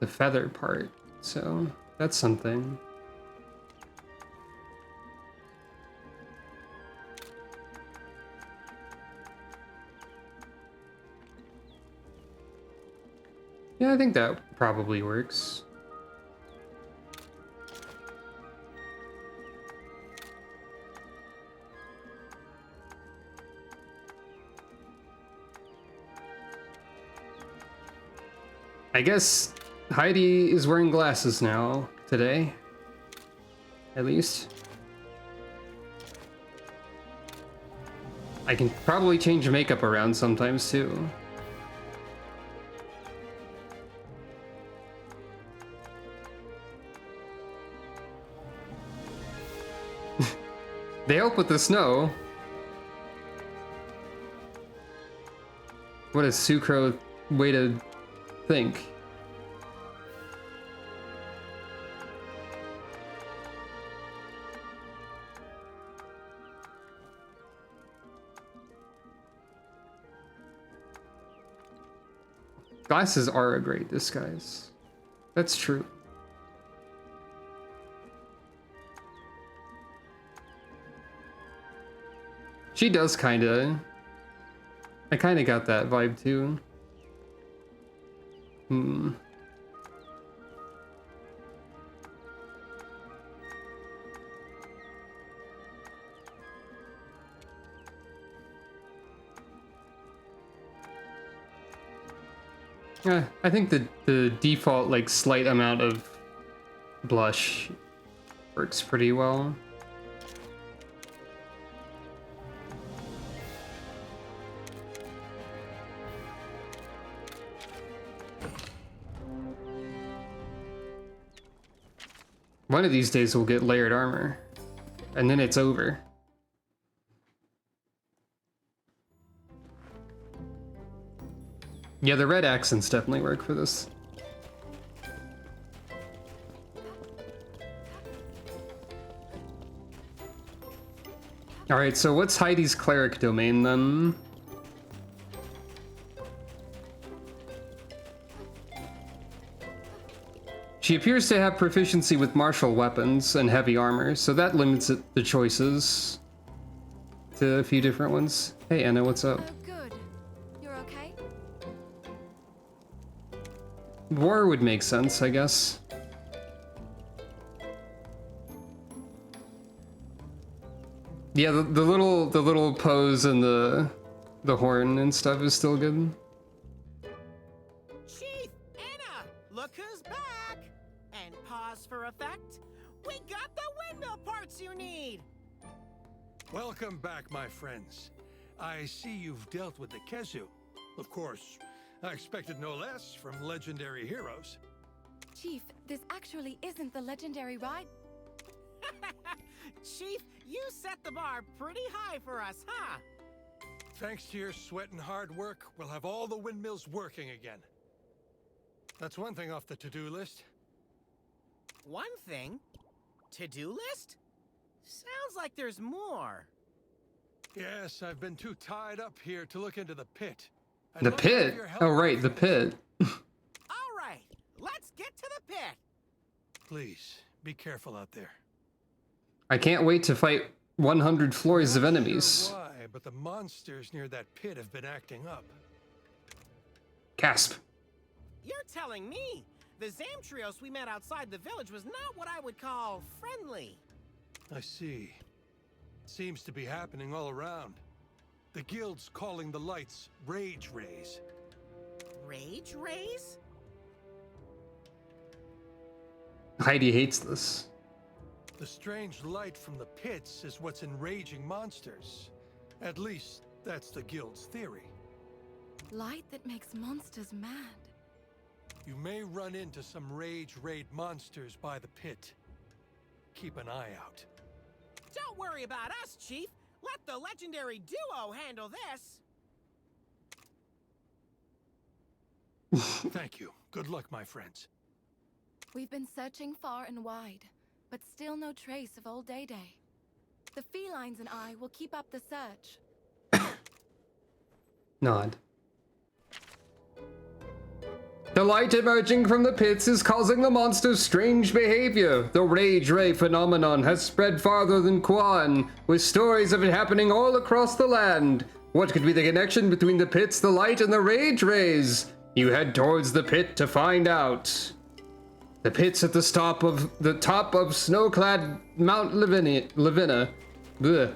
feather part, so that's something. Yeah, I think that probably works. I guess Heidi is wearing glasses now, today. At least. I can probably change makeup around sometimes too. They help with the snow. What a Sucro way to think. Glasses are a great disguise. That's true. She does kinda. I kinda got that vibe too. Hmm. Yeah, I think the default like slight amount of blush works pretty well. One of these days we'll get layered armor, and then it's over. Yeah, the red accents definitely work for this. Alright, so what's Heidi's cleric domain then? She appears to have proficiency with martial weapons and heavy armor, so that limits the choices to a few different ones. Hey Anna, what's up? Good. You're okay? War would make sense, I guess. Yeah, the little pose and the horn and stuff is still good. Chief, Anna, look who's back! And pause for effect. We got the windmill parts you need! Welcome back, my friends. I see you've dealt with the Kezu. Of course, I expected no less from legendary heroes. Chief, this actually isn't the legendary ride. Chief, you set the bar pretty high for us, huh? Thanks to your sweat and hard work, we'll have all the windmills working again. That's one thing off the to-do list. One thing? To-do list? Sounds like there's more. Yes, I've been too tied up here to look into the pit. I'd The love to have pit? your help Oh, right, the finish. pit. All right, let's get to the pit. Please, be careful out there. I can't wait to fight 100 floors of Not enemies. sure why, but the monsters near that pit have been acting up. Gasp. You're telling me the Zamtrios we met outside the village was not what I would call friendly. I see. Seems to be happening all around. The guild's calling the lights Rage Rays. Rage rays? Heidi hates this. The strange light from the pits is what's enraging monsters. At least, that's the guild's theory. Light that makes monsters mad. You may run into some Rage Raid monsters by the pit. Keep an eye out. Don't worry about us, Chief. Let the legendary duo handle this. Thank you. Good luck, my friends. We've been searching far and wide, but still no trace of old Day Day. The felines and I will keep up the search. Nod. The light emerging from the pits is causing the monster's strange behavior. The Rage Ray phenomenon has spread farther than Quan, with stories of it happening all across the land. What could be the connection between the pits, the light, and the Rage Rays? You head towards the pit to find out. The pit's at the top of snow-clad Mount Lavina. Blech.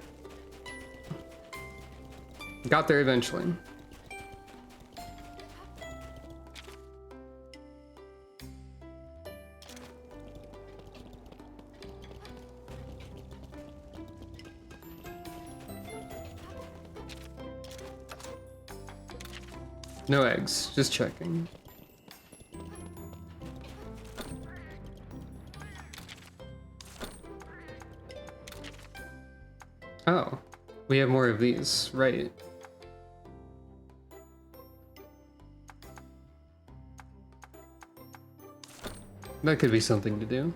Got there eventually. No eggs, just checking. Oh, we have more of these, right. That could be something to do.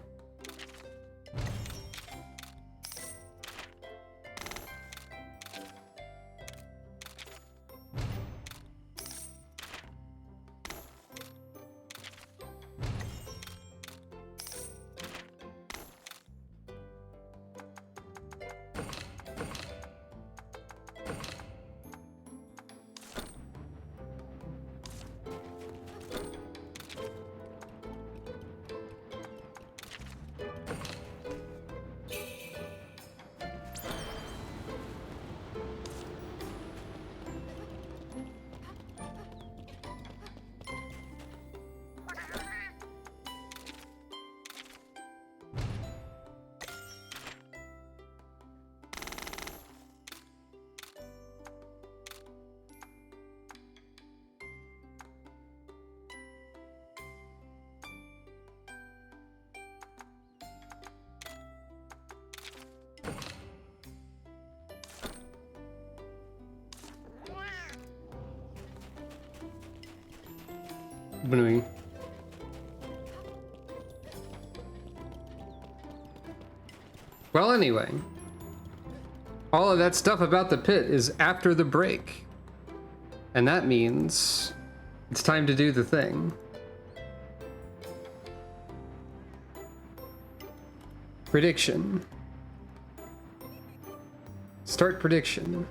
Anyway. Well, anyway. All of that stuff about the pit is after the break. And that means it's time to do the thing. Prediction. Start prediction.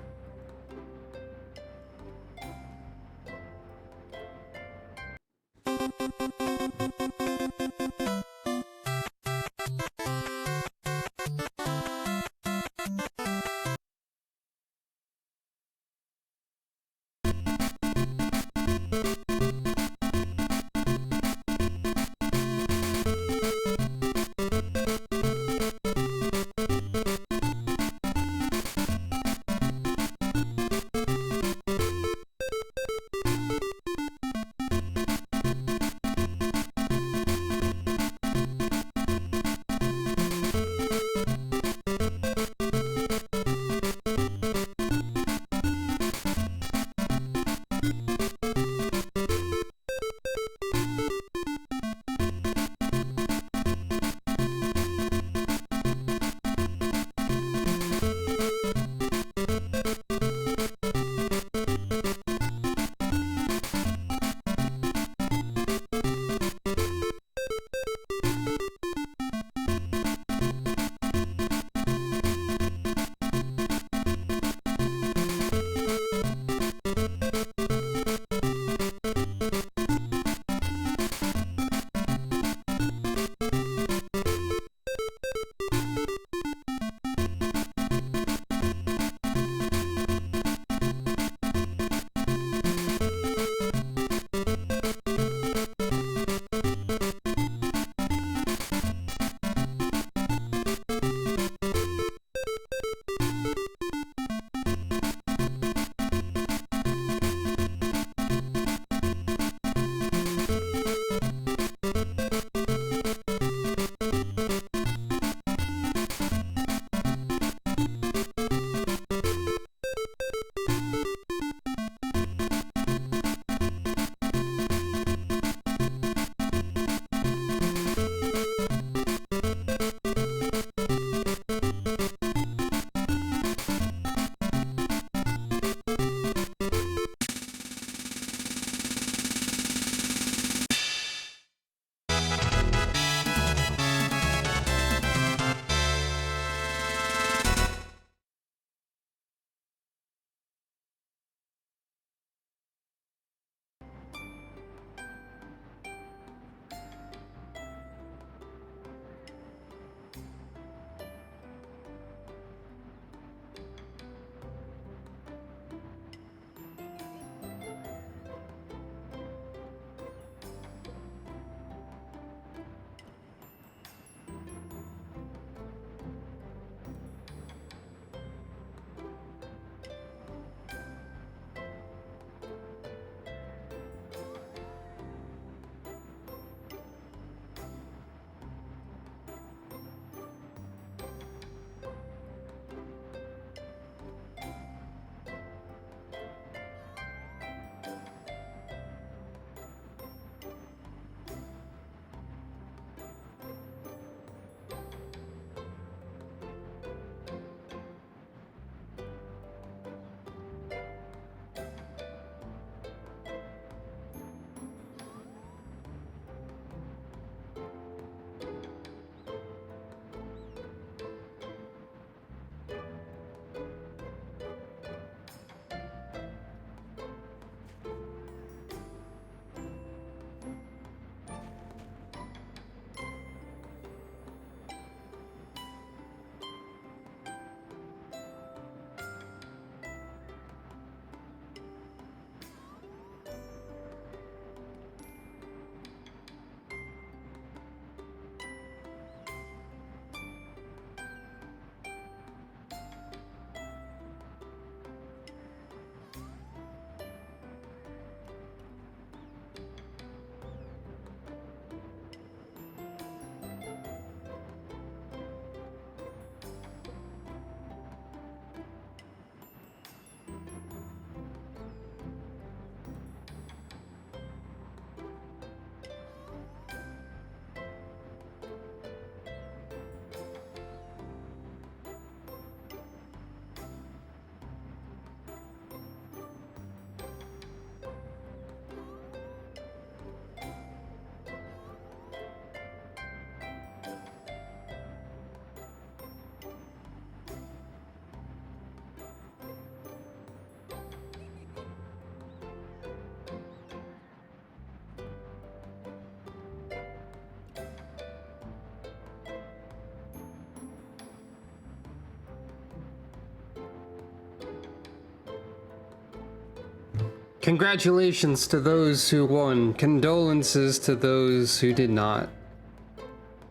Congratulations to those who won. Condolences to those who did not.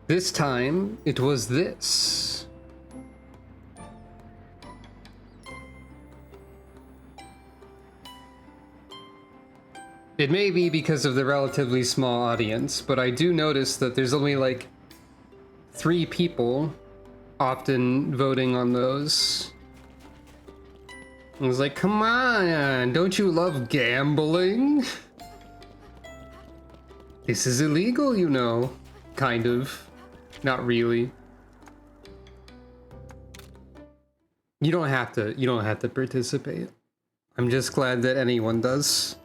This time, it was this. It may be because of the relatively small audience, but I do notice that there's only like 3 people often voting on those. I was like, come on, don't you love gambling? This is illegal, you know. Kind of. Not really. You don't have to participate. I'm just glad that anyone does.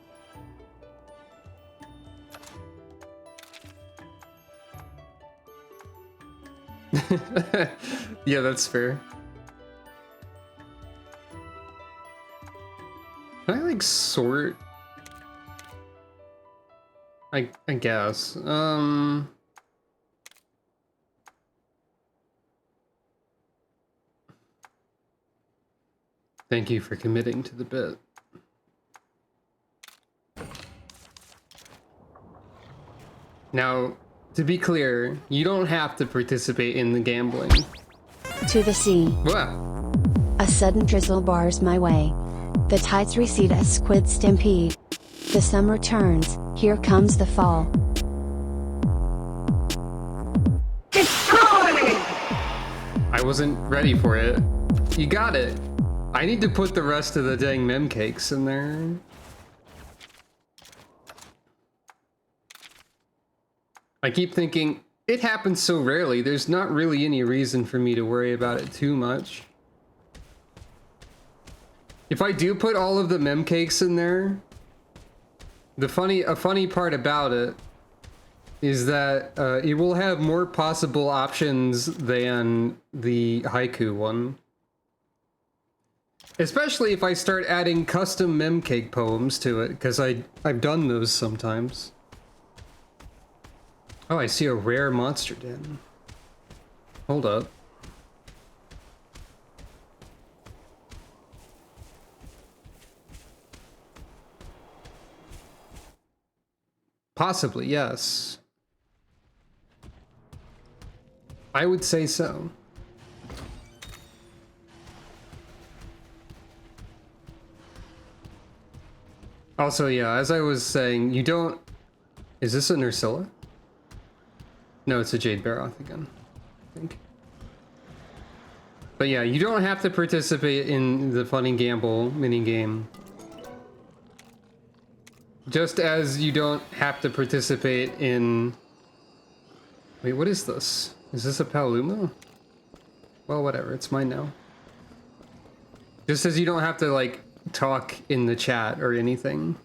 Yeah, that's fair. Can I like sort? I guess. Thank you for committing to the bit. Now, to be clear, you don't have to participate in the gambling. To the sea. Wow. A sudden drizzle bars my way. The tides recede as squid stampede. The summer turns, here comes the fall. I wasn't ready for it. You got it. I need to put the rest of the dang mem cakes in there. I keep thinking, it happens so rarely, there's not really any reason for me to worry about it too much. If I do put all of the mem cakes in there, a funny part about it is that it will have more possible options than the haiku one. Especially if I start adding custom mem cake poems to it, because I've done those sometimes. Oh, I see a rare monster den. Hold up. Possibly, yes. I would say so. Also, yeah, as I was saying, you don't... Is this an Ursula? No, it's a Jade Baroth again, I think. But yeah, you don't have to participate in the Fun and Gamble minigame. Just as you don't have to participate in... Wait, what is this? Is this a Paluma? Well, whatever, it's mine now. Just as you don't have to, like, talk in the chat or anything.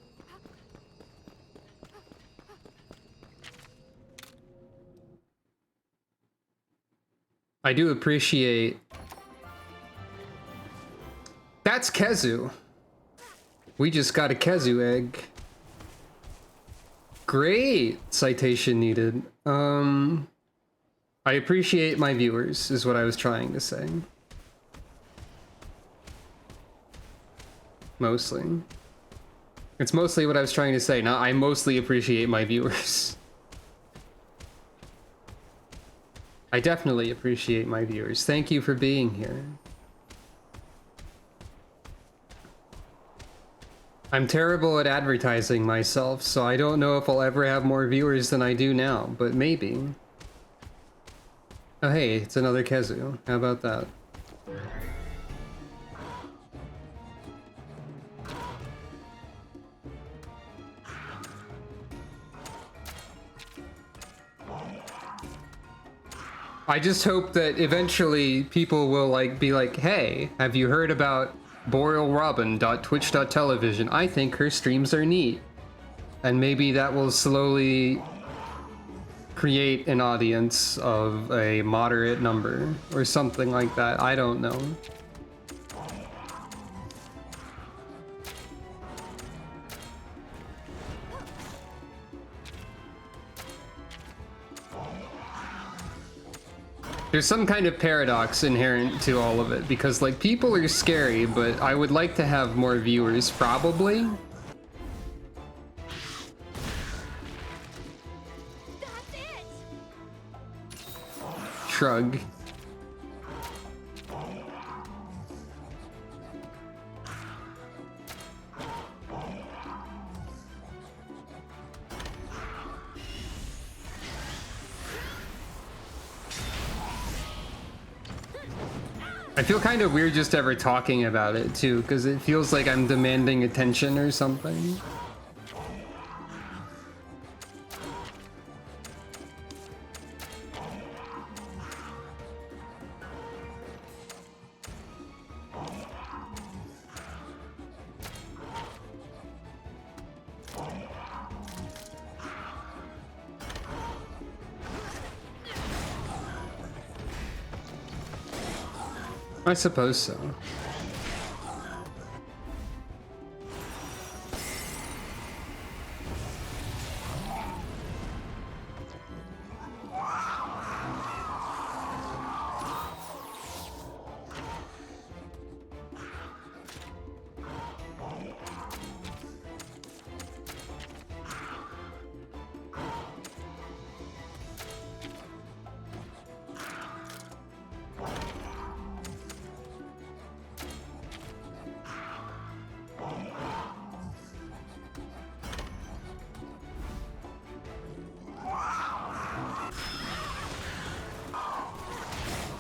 I do appreciate... That's Kezu! We just got a Kezu egg. Great! Citation needed. I appreciate my viewers, is what I was trying to say. Mostly. It's mostly what I was trying to say. Now, I mostly appreciate my viewers. I definitely appreciate my viewers. Thank you for being here. I'm terrible at advertising myself, so I don't know if I'll ever have more viewers than I do now, but maybe. Oh hey, it's another Kezu. How about that? I just hope that eventually people will be like, hey, have you heard about BorealRobin.twitch.television? I think her streams are neat. And maybe that will slowly create an audience of a moderate number or something like that. I don't know. There's some kind of paradox inherent to all of it, because, like, people are scary, but I would like to have more viewers, probably. shrug. I feel kind of weird just ever talking about it too, because it feels like I'm demanding attention or something. I suppose so.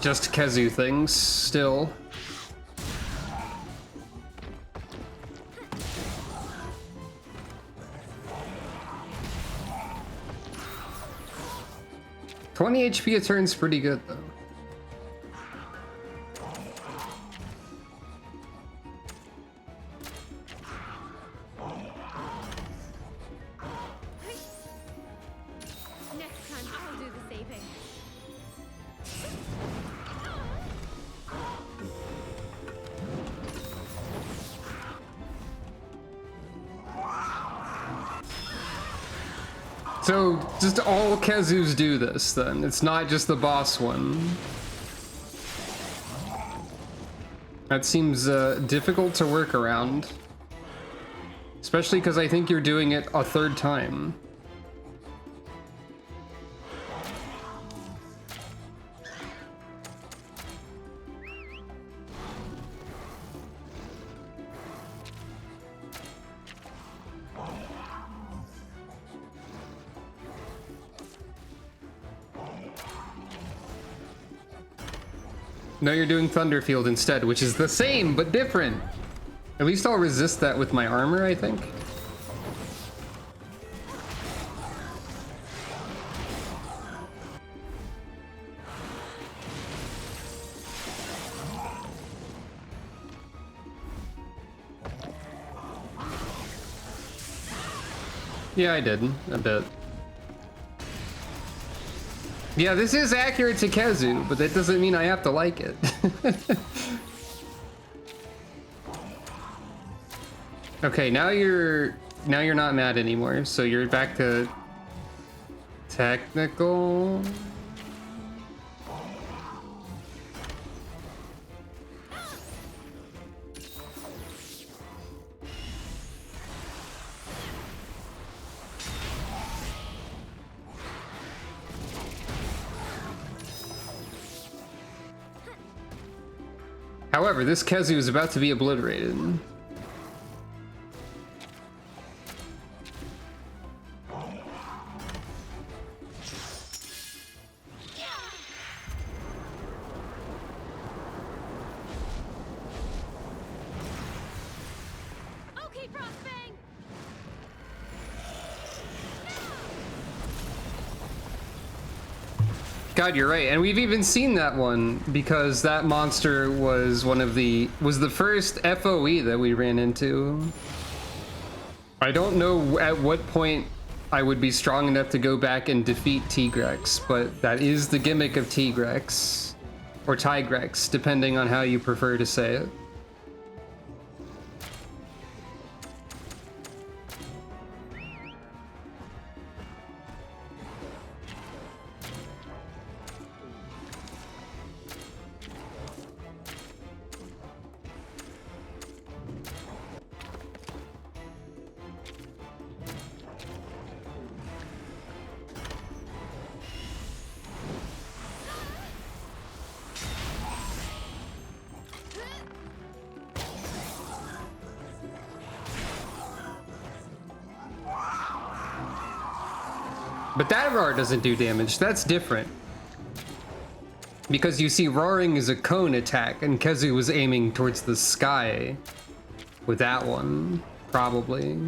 Just Kezu things, still. $20 HP a turn's pretty good, though. Next time I'll do the saving. So, just all Kezus do this, then? It's not just the boss one. That seems difficult to work around. Especially because I think you're doing it a third time. No, you're doing Thunderfield instead, which is the same, but different. At least I'll resist that with my armor, I think. Yeah, I did, a bit. Yeah, this is accurate to Kezu, but that doesn't mean I have to like it. Okay, now you're not mad anymore, so you're back to technical. However, this Kezu is about to be obliterated. Okay, Frostfang! God, you're right, and we've even seen that one because that monster was the first FOE that we ran into. I don't know at what point I would be strong enough to go back and defeat Tigrex, but that is the gimmick of Tigrex, or Tigrex, depending on how you prefer to say it. But that roar doesn't do damage. That's different. Because you see, roaring is a cone attack, and Kezu was aiming towards the sky with that one, probably.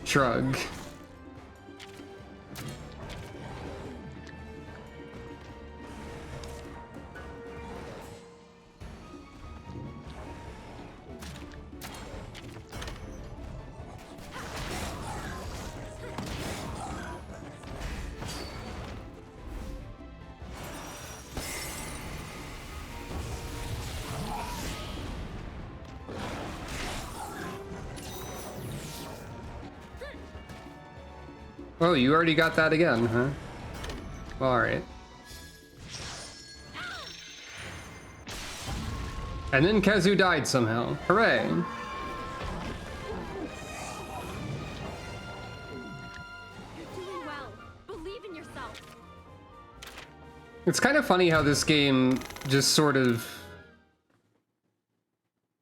Shrug. Oh, you already got that again, huh? Alright. And then Kezu died somehow. Hooray! You're doing well. Believe in yourself. It's kind of funny how this game just sort of...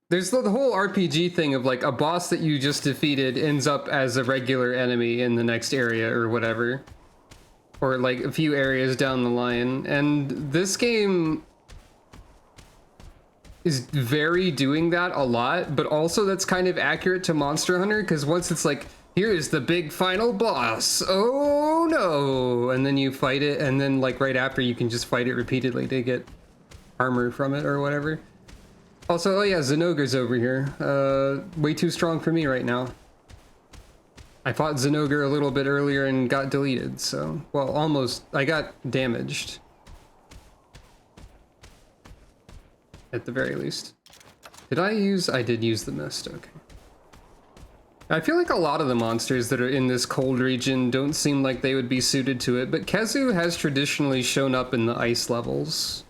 There's the whole RPG thing of like a boss that you just defeated ends up as a regular enemy in the next area or whatever. Or like a few areas down the line. And this game is very doing that a lot, but also that's kind of accurate to Monster Hunter, because once it's like, here's the big final boss, oh no, and then you fight it, and then like right after you can just fight it repeatedly to get armor from it or whatever. Also, oh yeah, Zinogre's over here. Way too strong for me right now. I fought Zinogre a little bit earlier and got deleted, so... Well, almost. I got damaged. At the very least. Did I use... I did use the mist, okay. I feel like a lot of the monsters that are in this cold region don't seem like they would be suited to it, but Kezu has traditionally shown up in the ice levels.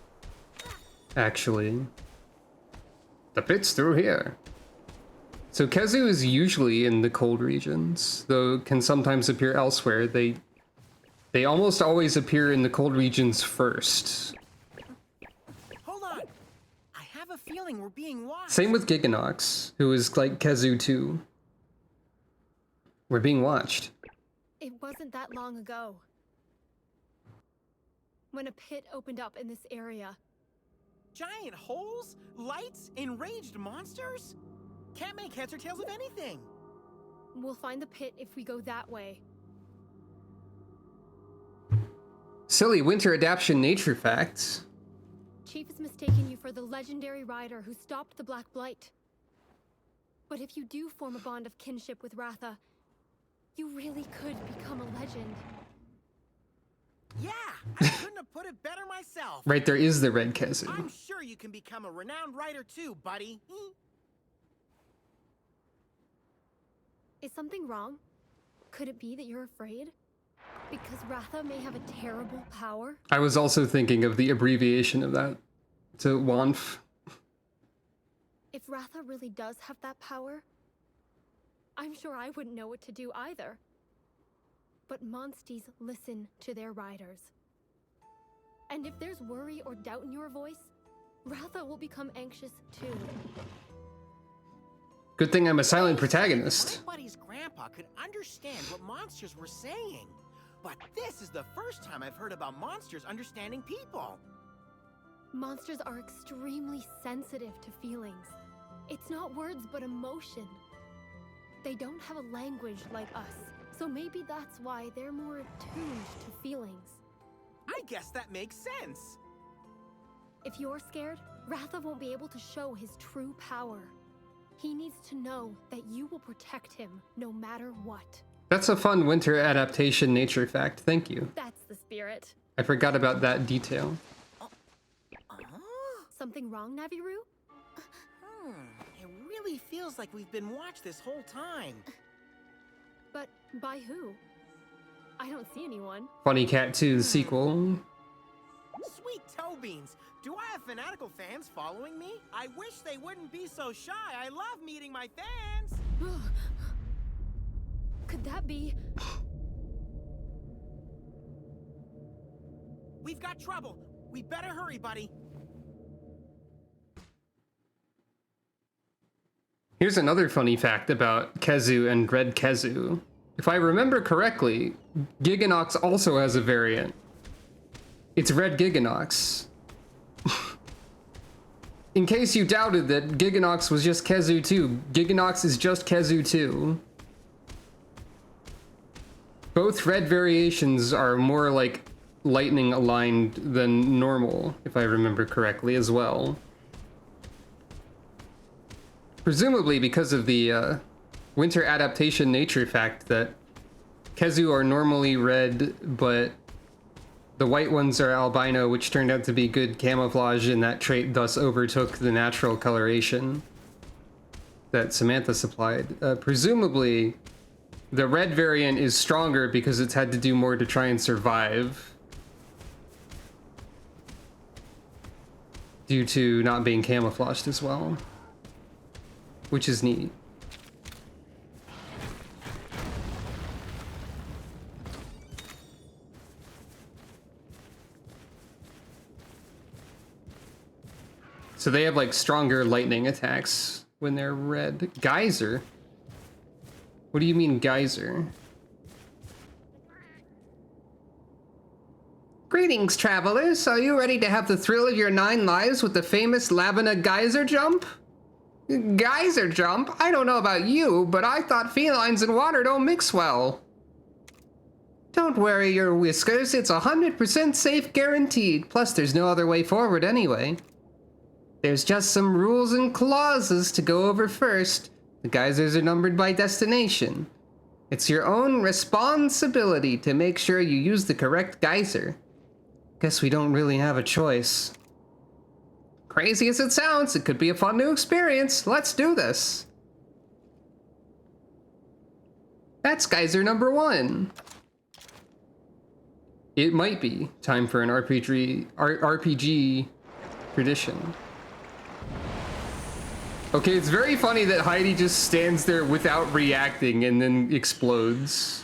Actually. The pit's through here. So Kezu is usually in the cold regions, though can sometimes appear elsewhere. They almost always appear in the cold regions first. Hold on. I have a feeling we're being watched. Same with Giganox, who is like Kezu too. We're being watched. It wasn't that long ago when a pit opened up in this area. Giant holes? Lights? Enraged monsters? Can't make heads or tails of anything. We'll find the pit if we go that way. Silly winter adaptation nature facts. Chief is mistaken you for the legendary rider who stopped the Black Blight. But if you do form a bond of kinship with Ratha, you really could become a legend. Yeah, I couldn't have put it better myself. Right, there is the red Kezu. I'm sure you can become a renowned writer too, buddy. Is something wrong? Could it be that you're afraid? Because Ratha may have a terrible power? I was also thinking of the abbreviation of that to WANF. If Ratha really does have that power, I'm sure I wouldn't know what to do either. But monsties listen to their riders. And if there's worry or doubt in your voice, Ratha will become anxious too. Good thing I'm a silent protagonist. My buddy's grandpa could understand what monsters were saying. But this is the first time I've heard about monsters understanding people. Monsters are extremely sensitive to feelings. It's not words, but emotion. They don't have a language like us, so maybe that's why they're more attuned to feelings. I guess that makes sense. If you're scared, Ratha won't be able to show his true power. He needs to know that you will protect him no matter what. That's a fun winter adaptation nature fact. Thank you. That's the spirit. I forgot about that detail. Something wrong, Naviru? It really feels like we've been watched this whole time. But by who? I don't see anyone. Funny Cat 2, the sequel. Sweet toe beans. Do I have fanatical fans following me? I wish they wouldn't be so shy. I love meeting my fans. Could that be? We've got trouble. We better hurry, buddy. Here's another funny fact about Kezu and Red Kezu. if I remember correctly, Giganox also has a variant. It's Red Giganox. In case you doubted that Giganox was just Khezu 2, Giganox is just Khezu 2. Both red variations are more like lightning aligned than normal, if I remember correctly, as well. Presumably because of the winter adaptation nature fact that Khezu are normally red, but the white ones are albino, which turned out to be good camouflage, and that trait thus overtook the natural coloration that Samantha supplied. Presumably, the red variant is stronger because it's had to do more to try and survive due to not being camouflaged as well, which is neat. So they have like stronger lightning attacks when they're red. Geyser? What do you mean geyser? Greetings, travelers. Are you ready to have the thrill of your 9 lives with the famous Lavina Geyser Jump? Geyser Jump? I don't know about you, but I thought felines and water don't mix well. Don't worry your whiskers, it's 100% safe guaranteed. Plus, there's no other way forward anyway. There's just some rules and clauses to go over first. The geysers are numbered by destination. It's your own responsibility to make sure you use the correct geyser. Guess we don't really have a choice. Crazy as it sounds, it could be a fun new experience. Let's do this. That's geyser number 1. It might be time for an RPG tradition. Okay, it's very funny that Heidi just stands there without reacting and then explodes.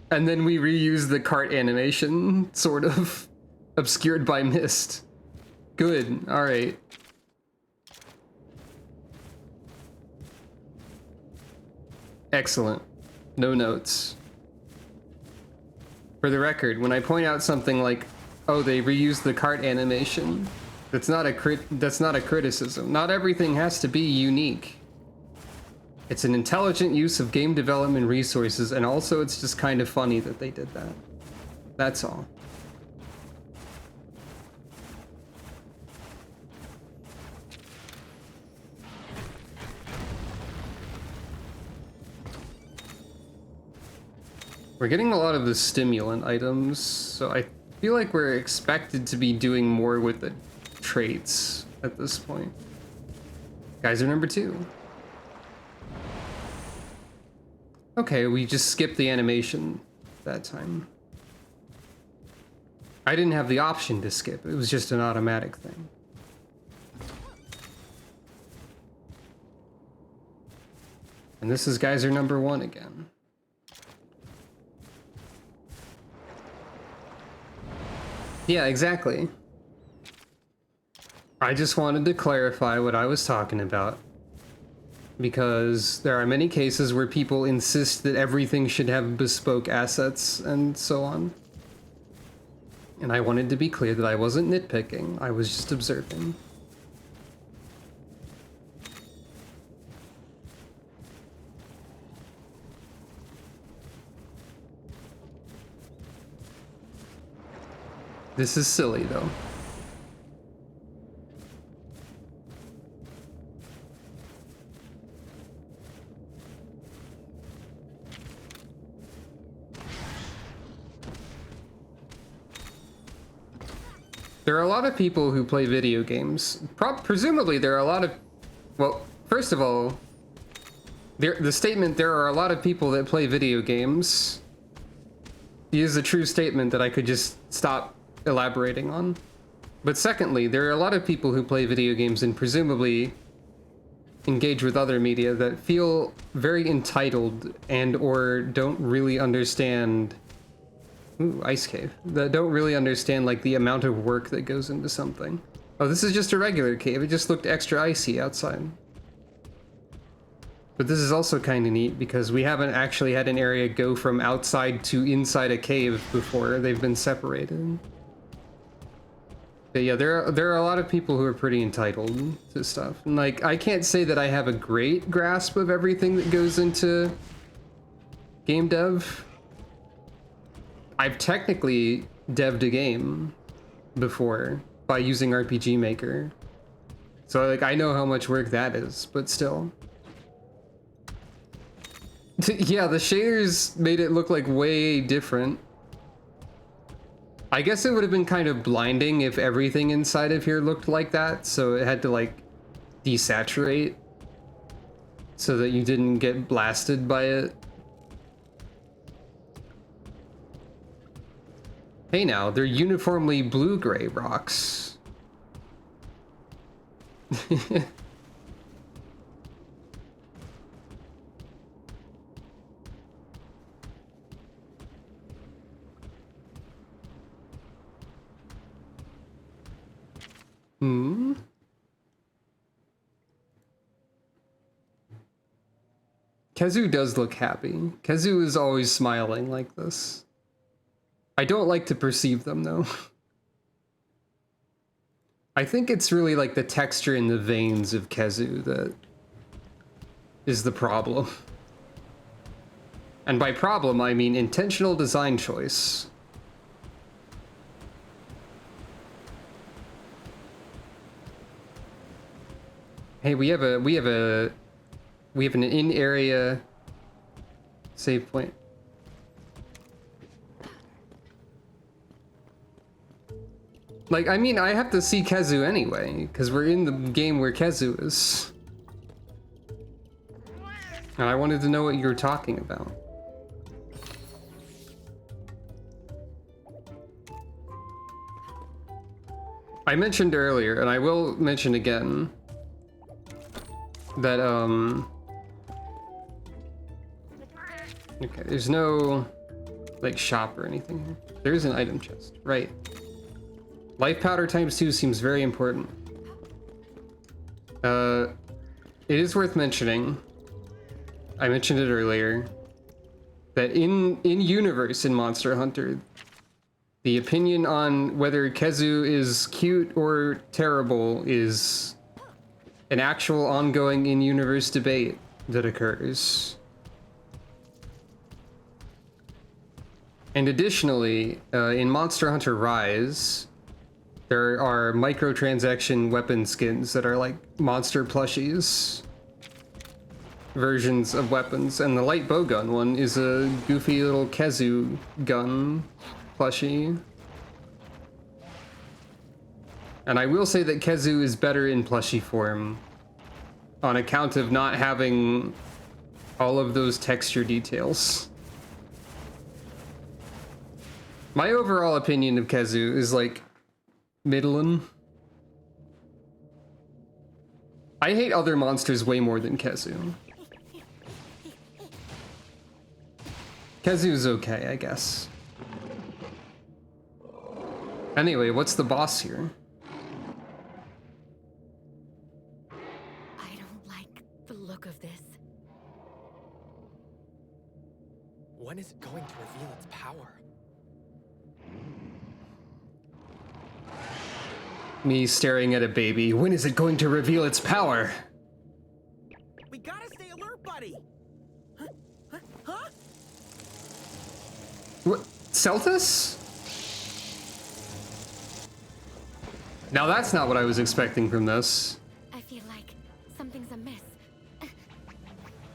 And then we reuse the cart animation, sort of obscured by mist. Good, all right. Excellent. No notes. For the record, when I point out something like, oh, they reused the cart animation, that's not a criticism. Not everything has to be unique. It's an intelligent use of game development resources, and also it's just kind of funny that they did that. That's all. We're getting a lot of the stimulant items, so I feel like we're expected to be doing more with the traits at this point. Geyser number 2. Okay, we just skipped the animation that time. I didn't have the option to skip, it was just an automatic thing. And this is geyser number 1 again. Yeah, exactly. I just wanted to clarify what I was talking about, because there are many cases where people insist that everything should have bespoke assets and so on. And I wanted to be clear that I wasn't nitpicking, I was just observing. This is silly, though. There are a lot of people who play video games. Presumably there are a lot of... Well, first of all, the statement, there are a lot of people that play video games, is a true statement that I could just stop elaborating on. But secondly, there are a lot of people who play video games and presumably engage with other media that feel very entitled and or don't really understand... Ooh, ice cave. That don't really understand like the amount of work that goes into something. Oh, this is just a regular cave. It just looked extra icy outside. But this is also kind of neat because we haven't actually had an area go from outside to inside a cave before. They've been separated. But yeah, there are a lot of people who are pretty entitled to stuff. And like, I can't say that I have a great grasp of everything that goes into game dev. I've technically dev'd a game before by using RPG Maker. So like, I know how much work that is, but still. Yeah, the shaders made it look like way different. I guess it would have been kind of blinding if everything inside of here looked like that, so it had to like desaturate so that you didn't get blasted by it. Hey now, they're uniformly blue-gray rocks. Hmm. Khezu does look happy. Khezu is always smiling like this. I don't like to perceive them though. I think it's really like the texture in the veins of Khezu that is the problem. And by problem, I mean intentional design choice. Hey, we have an in-area save point. Like, I mean, I have to see Khezu anyway, because we're in the game where Khezu is. And I wanted to know what you were talking about. I mentioned earlier, and I will mention again, that, okay, there's no, like, shop or anything here. There is an item chest, right. Life powder ×2 seems very important. It is worth mentioning, I mentioned it earlier, that in universe in Monster Hunter, the opinion on whether Khezu is cute or terrible is an actual ongoing in-universe debate that occurs. And additionally, in Monster Hunter Rise, there are microtransaction weapon skins that are like monster plushies versions of weapons, and the light bowgun one is a goofy little Khezu gun plushie. And I will say that Khezu is better in plushie form on account of not having all of those texture details. My overall opinion of Khezu is like middling. I hate other monsters way more than Khezu. Khezu is okay, I guess. Anyway, what's the boss here? Of this. When is it going to reveal its power? Me staring at a baby. When is it going to reveal its power? We gotta stay alert, buddy. Huh? What? Selthus? Now that's not what I was expecting from this. I feel like something's amiss.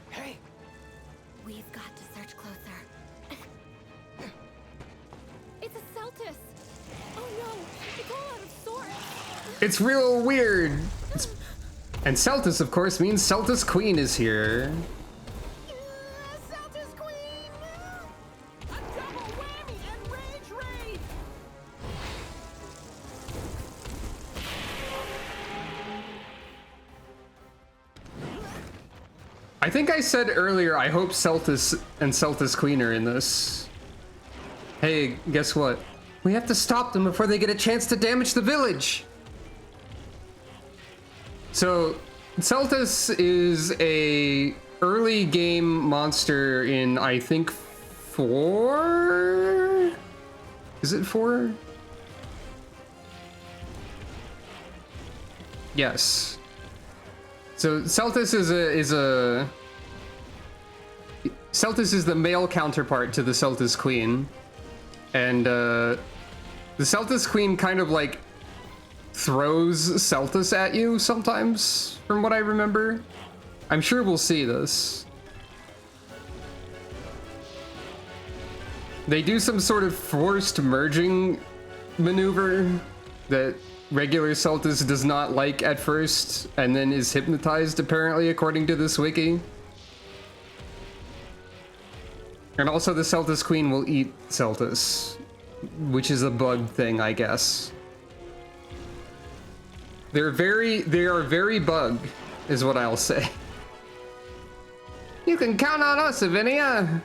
Hey! We've got to search closer. It's a Celtis! Oh no! It's all out of sorts! It's real weird. And Selthus, of course, means Selthus Queen is here. Celtis Queen! A double whammy and rage raid! I think I said earlier, I hope Selthus and Selthus Queen are in this. Hey, guess what? We have to stop them before they get a chance to damage the village. So, Selthus is a early game monster in, I think, 4? Is it 4? Yes. So Celtis Celtis is the male counterpart to the Celtis Queen. And the Celtis Queen kind of like throws Celtis at you sometimes, from what I remember. I'm sure we'll see this. They do some sort of forced merging maneuver that regular Celtis does not like at first, and then is hypnotized, apparently, according to this wiki. And also the Celtis Queen will eat Celtis, which is a bug thing, I guess. They are very bug, is what I'll say. You can count on us, Avinia!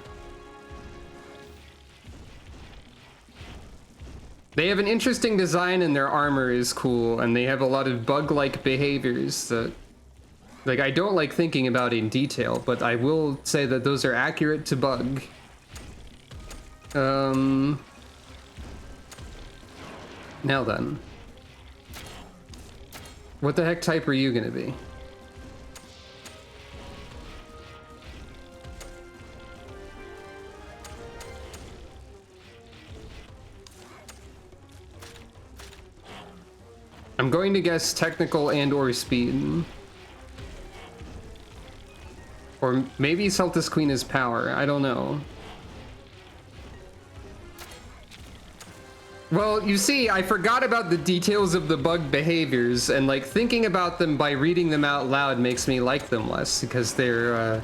They have an interesting design and their armor is cool, and they have a lot of bug-like behaviors that, like, I don't like thinking about in detail, but I will say that those are accurate to bug. Now then. What the heck type are you gonna be? I'm going to guess technical and or speed. Or maybe Celtis Queen is power, I don't know. Well, you see, I forgot about the details of the bug behaviors, and like thinking about them by reading them out loud makes me like them less, because they're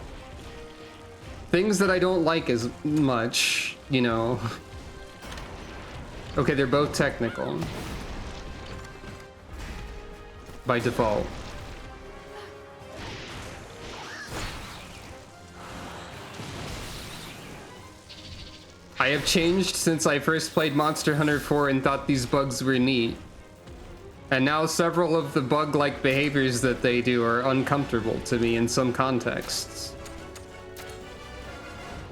things that I don't like as much, you know. Okay, they're both technical. By default. I have changed since I first played Monster Hunter 4 and thought these bugs were neat. And now several of the bug-like behaviors that they do are uncomfortable to me in some contexts.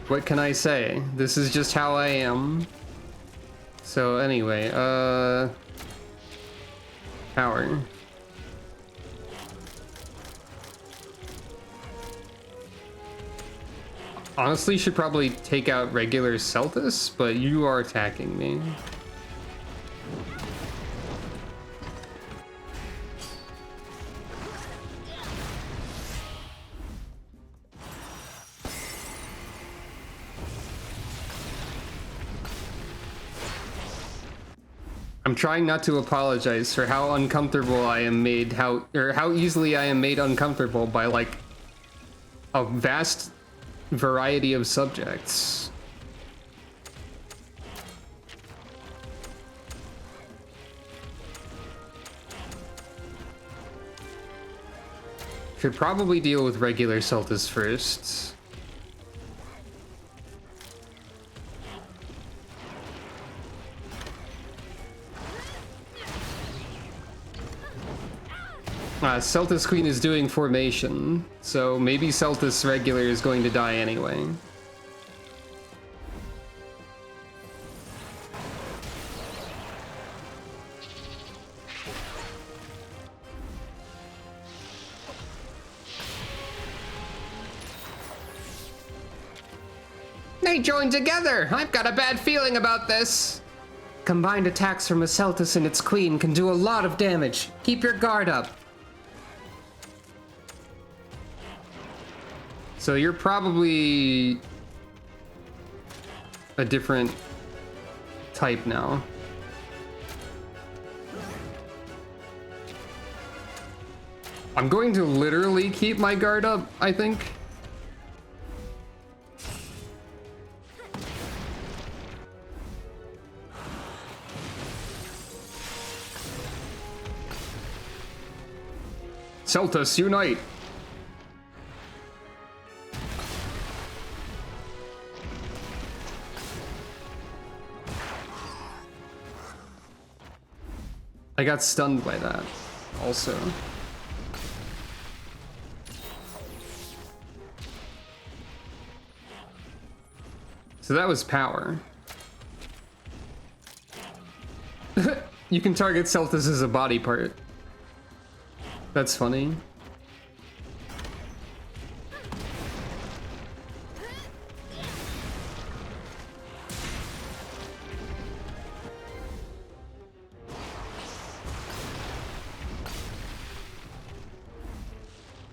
What can I say? This is just how I am. So anyway, power. Honestly, should probably take out regular Celtis, but you are attacking me. I'm trying not to apologize for how uncomfortable I am made, how easily I am made uncomfortable by like a vast variety of subjects. Should probably deal with regular Celtis first. Celtis Queen is doing formation, so maybe Celtis regular is going to die anyway. They joined together! I've got a bad feeling about this! Combined attacks from a Celtis and its queen can do a lot of damage. Keep your guard up. So you're probably a different type now. I'm going to literally keep my guard up, I think. Celtis, unite! I got stunned by that, also. So that was power. You can target Seltas as a body part. That's funny.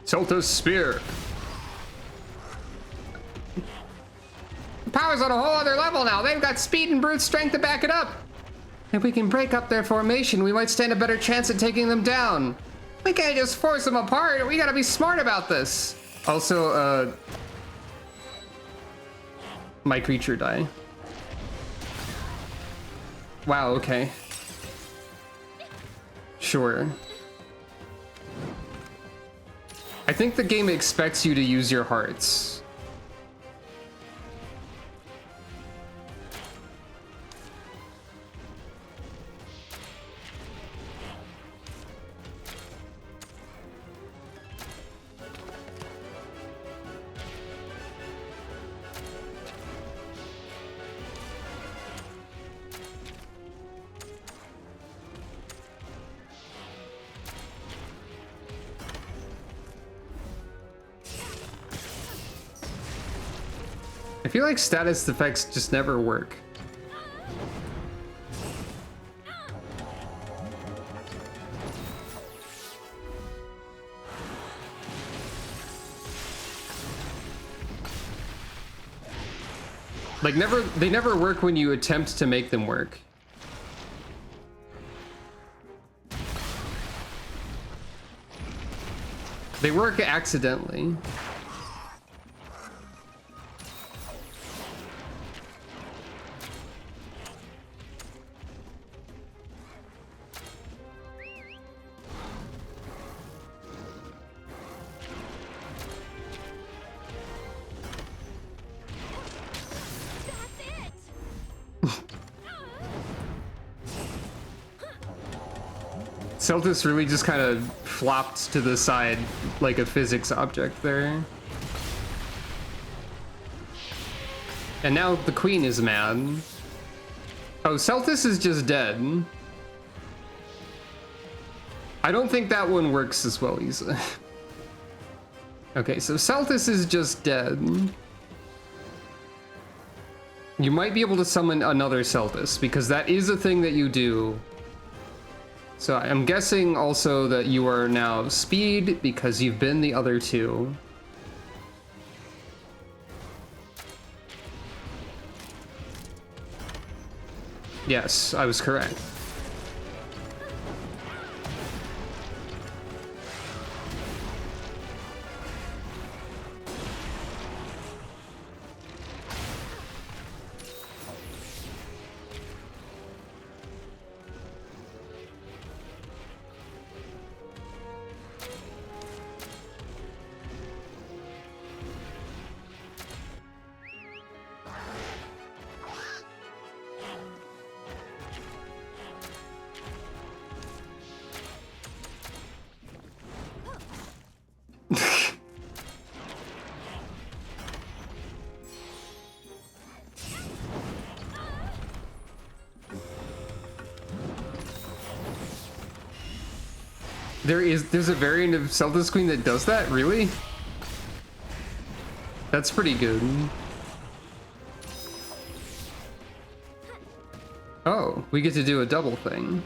Selta's spear. Power's on a whole other level now. They've got speed and brute strength to back it up. If we can break up their formation, we might stand a better chance at taking them down. We can't just force them apart. We gotta be smart about this. Also, my creature die. Wow, okay. Sure. I think the game expects you to use your hearts. I feel like status effects just never work. Like they never work when you attempt to make them work. They work accidentally. Seltas really just kind of flopped to the side like a physics object there. And now the queen is mad. Oh, Seltas is just dead. I don't think that one works as well, Isa. Okay, so Seltas is just dead. You might be able to summon another Seltas, because that is a thing that you do. So I'm guessing also that you are now speed because you've been the other two. Yes, I was correct. There's a variant of Seltas Queen that does that? Really? That's pretty good. Oh, we get to do a double thing.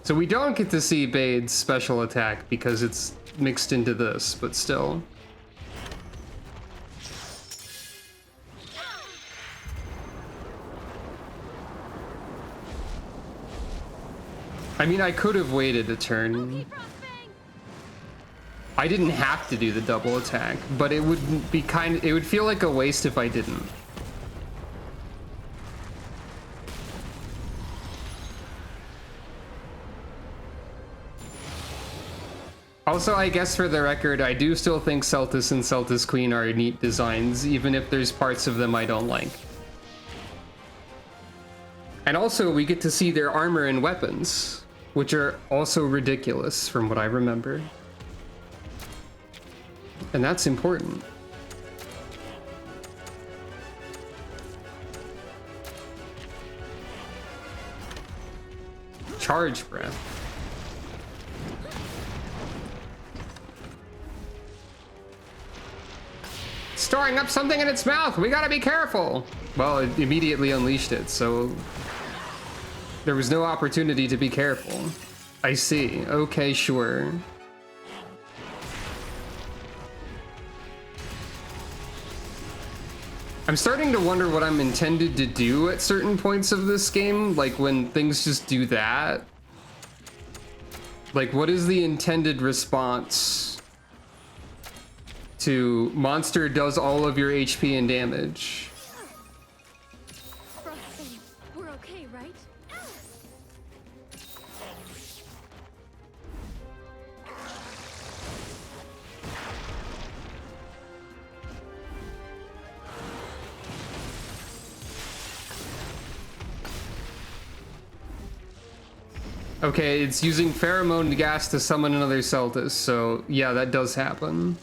So we don't get to see Bade's special attack because it's mixed into this, but still. I mean, I could have waited a turn. I didn't have to do the double attack, but it would be it would feel like a waste if I didn't. Also, I guess for the record, I do still think Seltas and Seltas Queen are neat designs, even if there's parts of them I don't like. And also, we get to see their armor and weapons, which are also ridiculous from what I remember. And that's important. charge breath. Storing up something in its mouth. We gotta be careful. Well, it immediately unleashed it, so there was no opportunity to be careful. I see. Okay, sure. I'm starting to wonder what I'm intended to do at certain points of this game, like when things just do that. Like, what is the intended response to monster does all of your HP and damage? Frostfang, we're okay, right? Okay, it's using pheromone gas to summon another Celtis, so yeah, that does happen.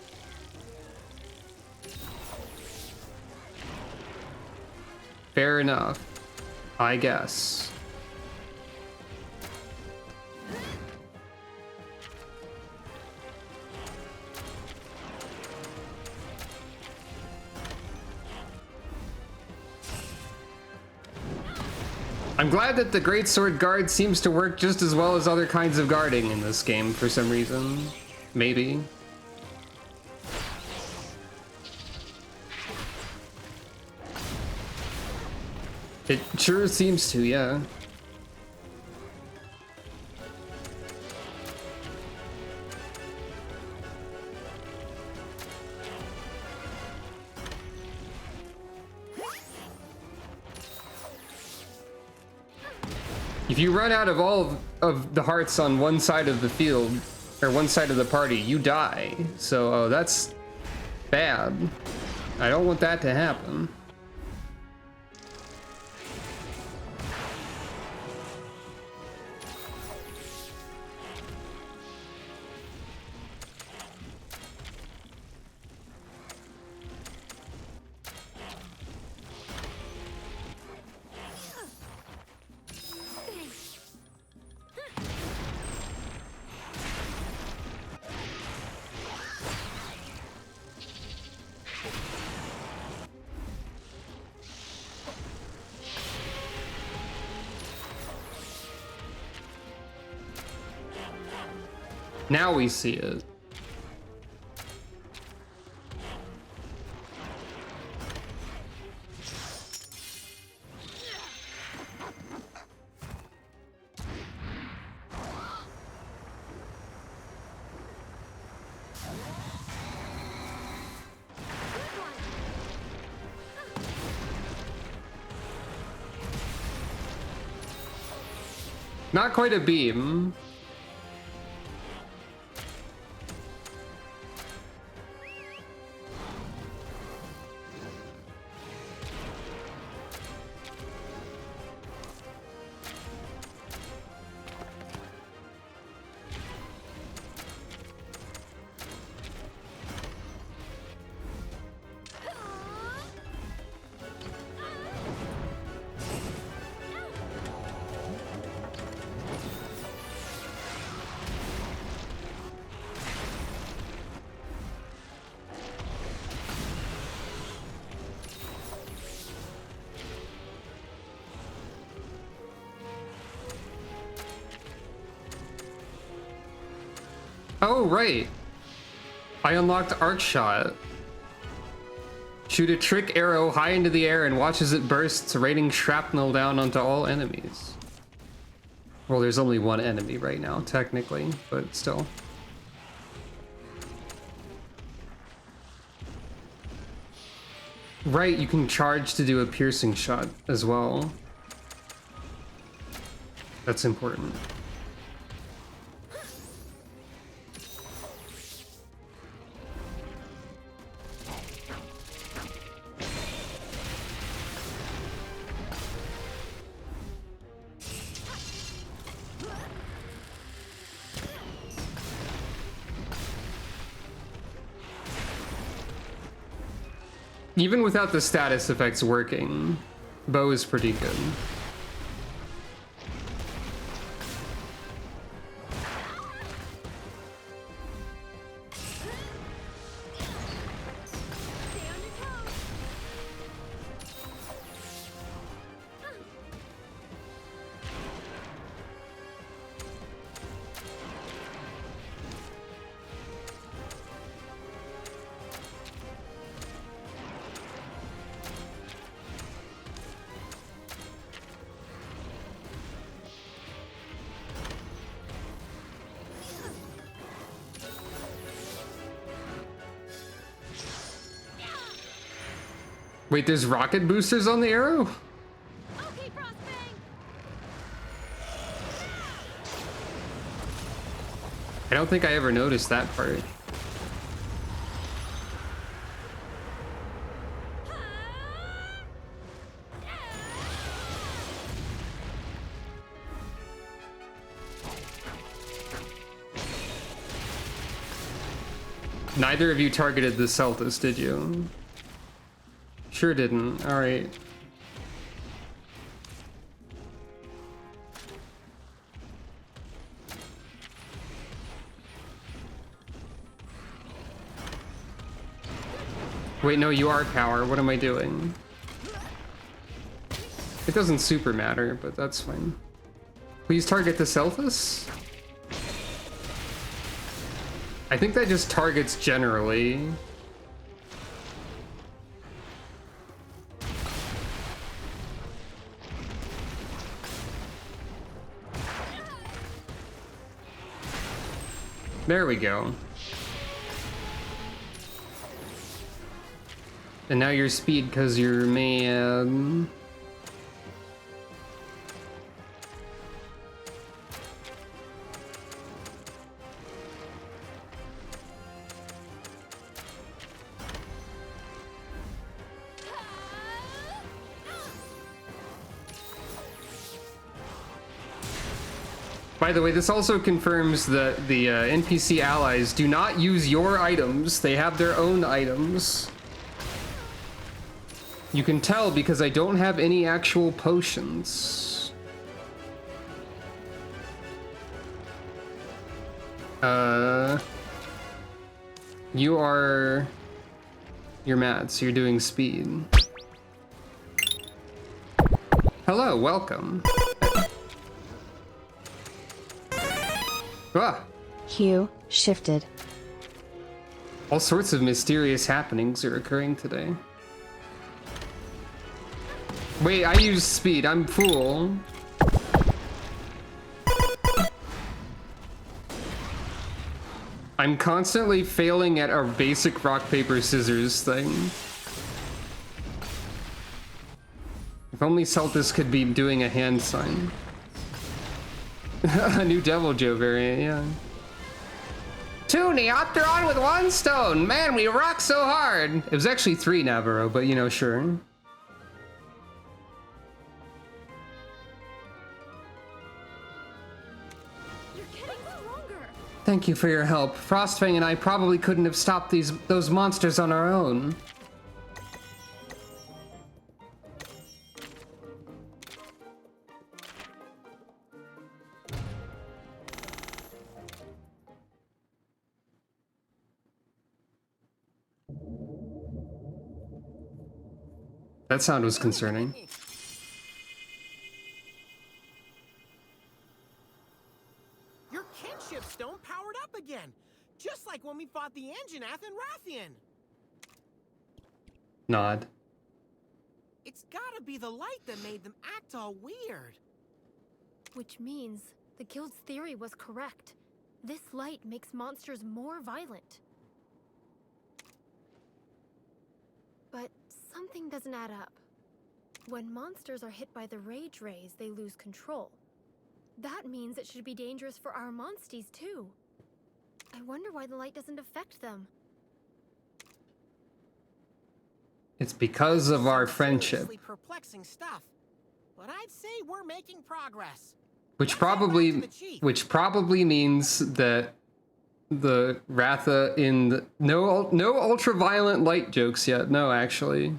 Fair enough, I guess. I'm glad that the Greatsword Guard seems to work just as well as other kinds of guarding in this game for some reason. Maybe. It sure seems to, yeah. If you run out of all of the hearts on one side of the field, or one side of the party, you die. So that's bad. I don't want that to happen. Now we see it. Not quite a beam. Oh, right. I unlocked Arc Shot. Shoot a trick arrow high into the air and watch as it bursts, raining shrapnel down onto all enemies. Well, there's only one enemy right now, technically, but still. Right, you can charge to do a piercing shot as well. That's important. Even without the status effects working, Bow is pretty good. Wait, there's rocket boosters on the arrow? Okay, Frostfang! I don't think I ever noticed that part. Neither of you targeted the Celtis, did you? Sure didn't. All right. Wait, no, you are power. What am I doing? It doesn't super matter, but that's fine. Please target the Celtis? I think that just targets generally. There we go. And now you're speed because you're mad. By the way, this also confirms that the NPC allies do not use your items. They have their own items. You can tell because I don't have any actual potions. You're mad, so you're doing speed. Hello, welcome. Ah! Hugh shifted. All sorts of mysterious happenings are occurring today. Wait, I use speed. I'm fool. I'm constantly failing at our basic rock, paper, scissors thing. If only Celtis could be doing a hand sign. A new Devil Joe variant, yeah. 2 Neopteron with 1 stone. Man, we rock so hard. It was actually 3 Navarro, but you know, sure. You're getting stronger! Thank you for your help. Frostfang and I probably couldn't have stopped those monsters on our own. That sound was concerning. Your kinship stone powered up again, just like when we fought the Anjanath and Rathian. Nod. It's gotta be the light that made them act all weird. Which means the guild's theory was correct. This light makes monsters more violent. But something doesn't add up. When monsters are hit by the rage rays, they lose control. That means it should be dangerous for our monsties too. I wonder why the light doesn't affect them. It's because of our friendship. Seriously perplexing stuff. But I'd say we're making progress. Which probably means that the Ratha in the no ultraviolet light jokes yet. No, actually.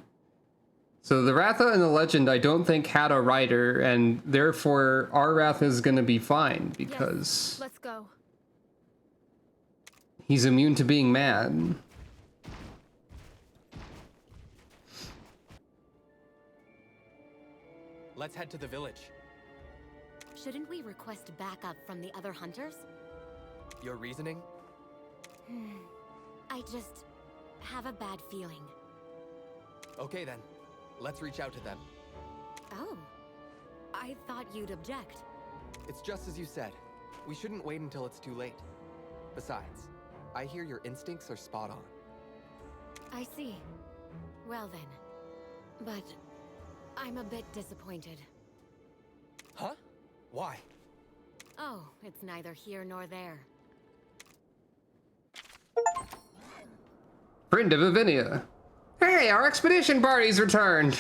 So the Ratha in the legend I don't think had a rider, and therefore our Ratha is gonna be fine because Yes, let's go. he's immune to being mad. Let's head to the village. Shouldn't we request backup from the other hunters? Your reasoning? I just have a bad feeling. Okay then. Let's reach out to them. Oh. I thought you'd object. It's just as you said. We shouldn't wait until it's too late. Besides, I hear your instincts are spot on. I see. Well then, But I'm a bit disappointed. Huh? Why? Oh, it's neither here nor there. Friend of Avinia. Hey, our expedition party's returned.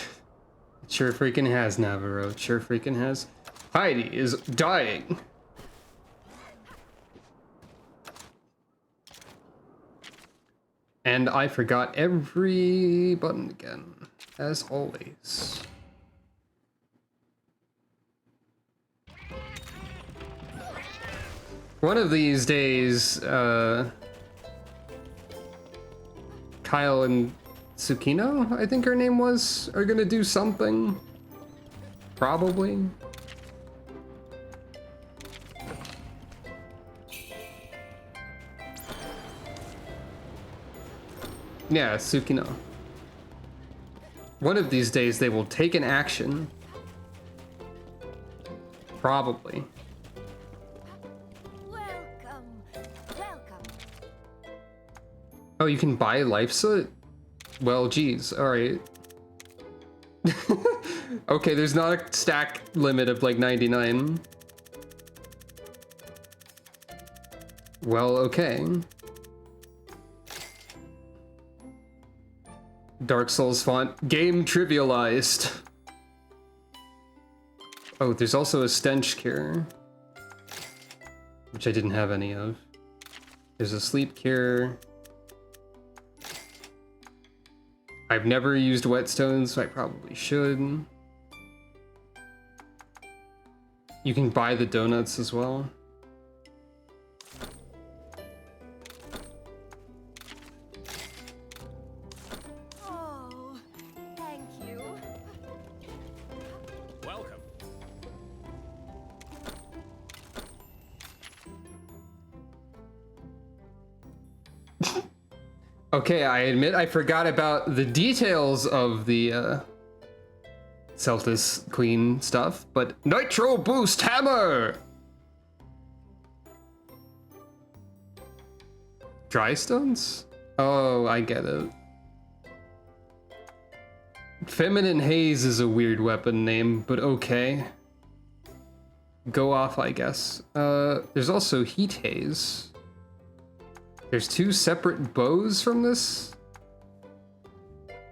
It sure freaking has, Navarro. It sure freaking has. Heidi is dying. And I forgot every button again, as always. One of these days, Kyle and Tsukino, I think her name was, are gonna do something. Probably. Yeah, Tsukino. One of these days they will take an action. Probably. Welcome. Welcome. Oh, you can buy life soot? Well, geez, alright. Okay, there's not a stack limit of like 99. Well, okay. Dark Souls font. Game trivialized. Oh, there's also a stench cure, which I didn't have any of. There's a sleep cure. I've never used whetstones, so I probably should. You can buy the donuts as well. Oh, thank you. Welcome. Okay, I admit I forgot about the details of the Celtis Queen stuff, but Nitro Boost Hammer! Dry stones? Oh, I get it. Feminine Haze is a weird weapon name, but okay. Go off, I guess. There's also Heat Haze. There's two separate bows from this.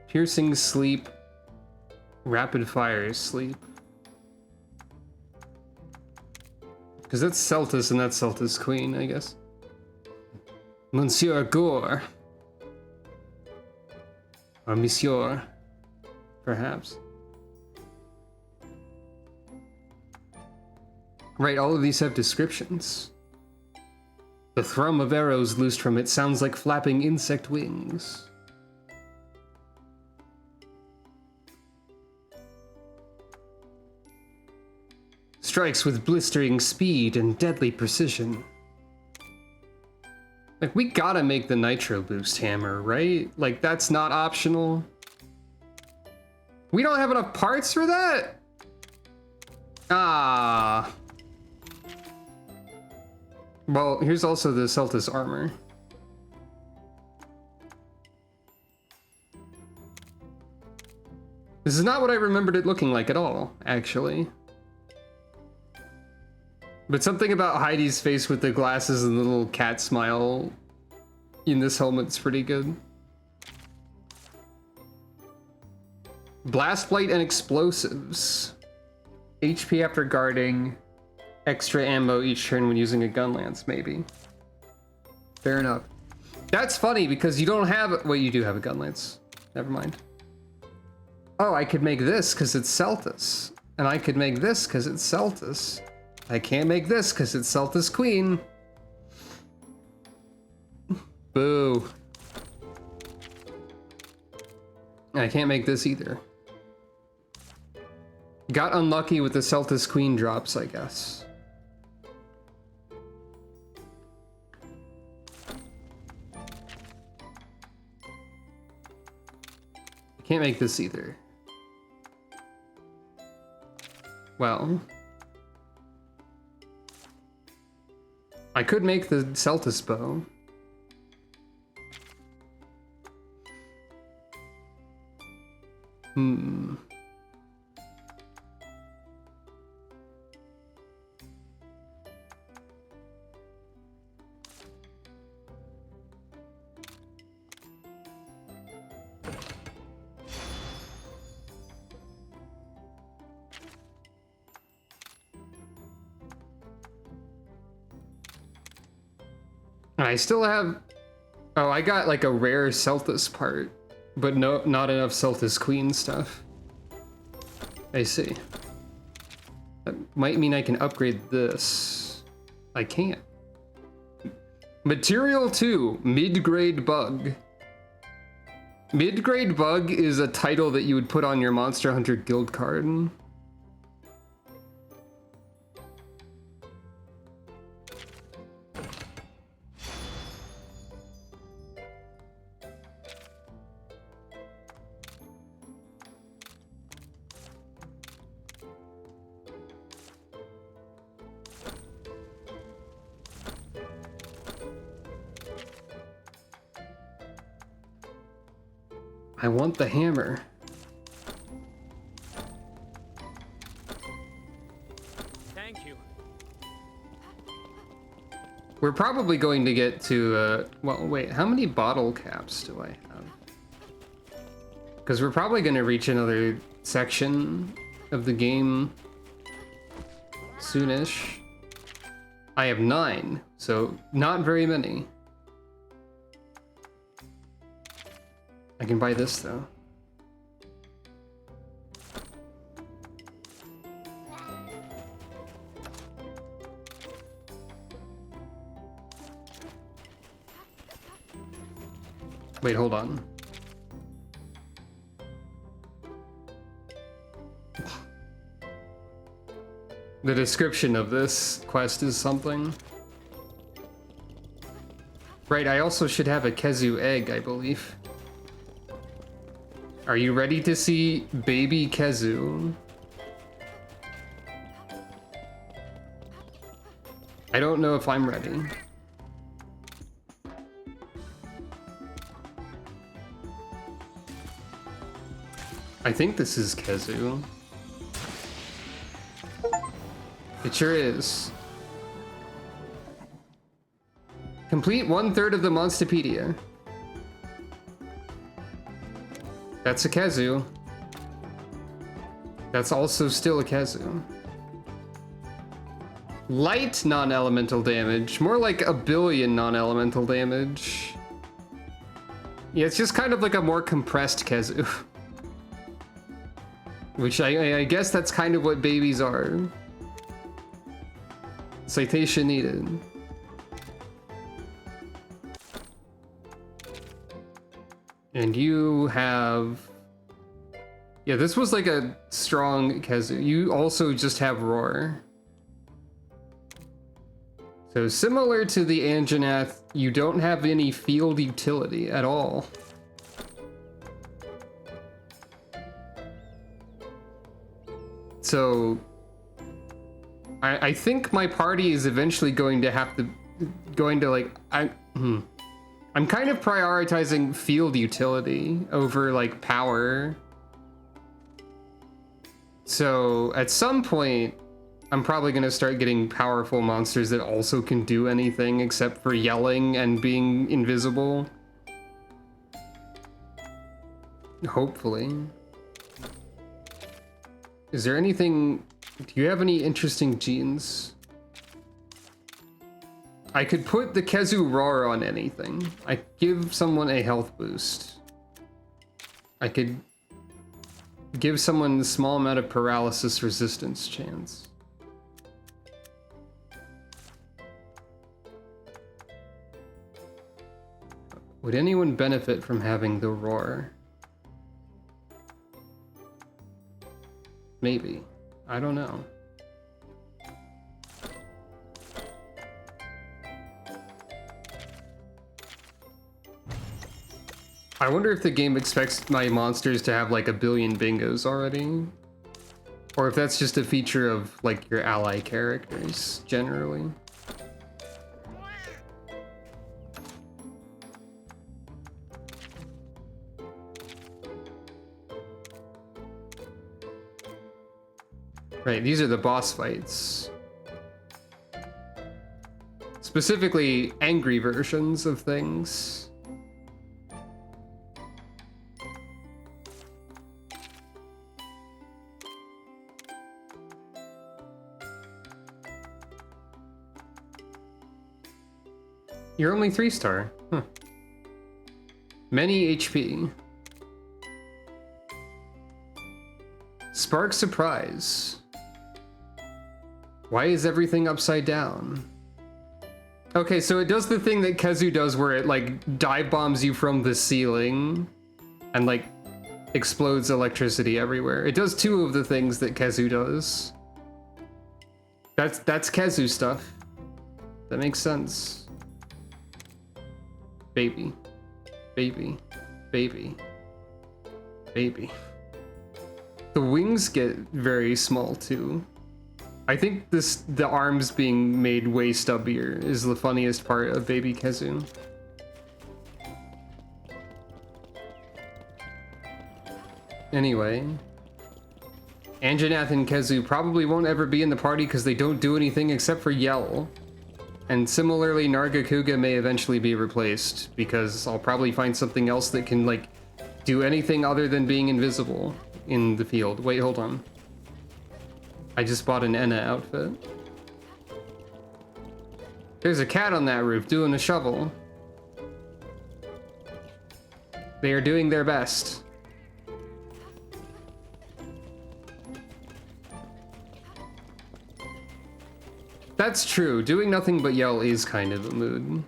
Piercing Sleep. Rapid Fire Sleep. Because that's Celtis and that's Celtis Queen, I guess. Monsieur Gore. Or Monsieur, perhaps. Right, all of these have descriptions. The thrum of arrows loosed from it sounds like flapping insect wings. Strikes with blistering speed and deadly precision. Like, we gotta make the Nitro Boost hammer, right? Like, that's not optional. We don't have enough parts for that? Ah. Well, here's also the Celtis armor. This is not what I remembered it looking like at all, actually. But something about Heidi's face with the glasses and the little cat smile in this helmet's pretty good. Blast Blight and explosives. HP after guarding. Extra ammo each turn when using a gun lance, maybe. Fair enough. That's funny because you don't have... Well, you do have a gun lance. Never mind. Oh, I could make this because it's Celtis. And I could make this because it's Celtis. I can't make this because it's Celtis Queen. Boo. And I can't make this either. Got unlucky with the Celtis Queen drops, I guess. Can't make this either. Well, I could make the Celtis bow. Hmm. I still have... Oh, I got like a rare Celthus part, but no, not enough Celthus Queen stuff. I see. That might mean I can upgrade this. I can't. Material 2, Mid-Grade Bug. Mid-Grade Bug is a title that you would put on your Monster Hunter Guild card. I want the hammer. Thank you. We're probably going to get to, well, wait, how many bottle caps do I have? Because we're probably going to reach another section of the game soonish. I have 9, so not very many. I can buy this though. Wait, hold on. The description of this quest is something. Right, I also should have a Kezu egg, I believe. Are you ready to see baby Kezu? I don't know if I'm ready. I think this is Kezu. It sure is. Complete 1/3 of the Monsterpedia. That's a Kezu. That's also still a Kezu. Light non-elemental damage. More like a billion non-elemental damage. Yeah, it's just kind of like a more compressed Kezu. Which I guess that's kind of what babies are. Citation needed. And you have... Yeah, this was like a strong Kezu. You also just have Roar. So similar to the Anjanath, you don't have any field utility at all. So I think my party is eventually going to have to... I'm kind of prioritizing field utility over like power. So at some point, I'm probably gonna start getting powerful monsters that also can do anything except for yelling and being invisible. Hopefully. Is there anything... Do you have any interesting genes? I could put the Kezu Roar on anything. I give someone a health boost. I could give someone a small amount of paralysis resistance chance. Would anyone benefit from having the Roar? Maybe. I don't know. I wonder if the game expects my monsters to have like a billion bingos already. Or if that's just a feature of like your ally characters generally. Right, these are the boss fights. Specifically, angry versions of things. You're only 3-star. Huh. Many HP. Spark surprise. Why is everything upside down? Okay, so it does the thing that Kezu does where it like dive bombs you from the ceiling and like explodes electricity everywhere. It does 2 of the things that Kezu does. That's Kezu stuff. That makes sense. Baby. Baby. Baby. Baby. The wings get very small too. I think the arms being made way stubbier is the funniest part of Baby Kezu. Anyway, Anjanath and Kezu probably won't ever be in the party because they don't do anything except for yell. And similarly, Nargacuga may eventually be replaced because I'll probably find something else that can like do anything other than being invisible in the field. Wait, hold on. I just bought an Enna outfit. There's a cat on that roof doing a shovel. They are doing their best. That's true. Doing nothing but yell is kind of a mood.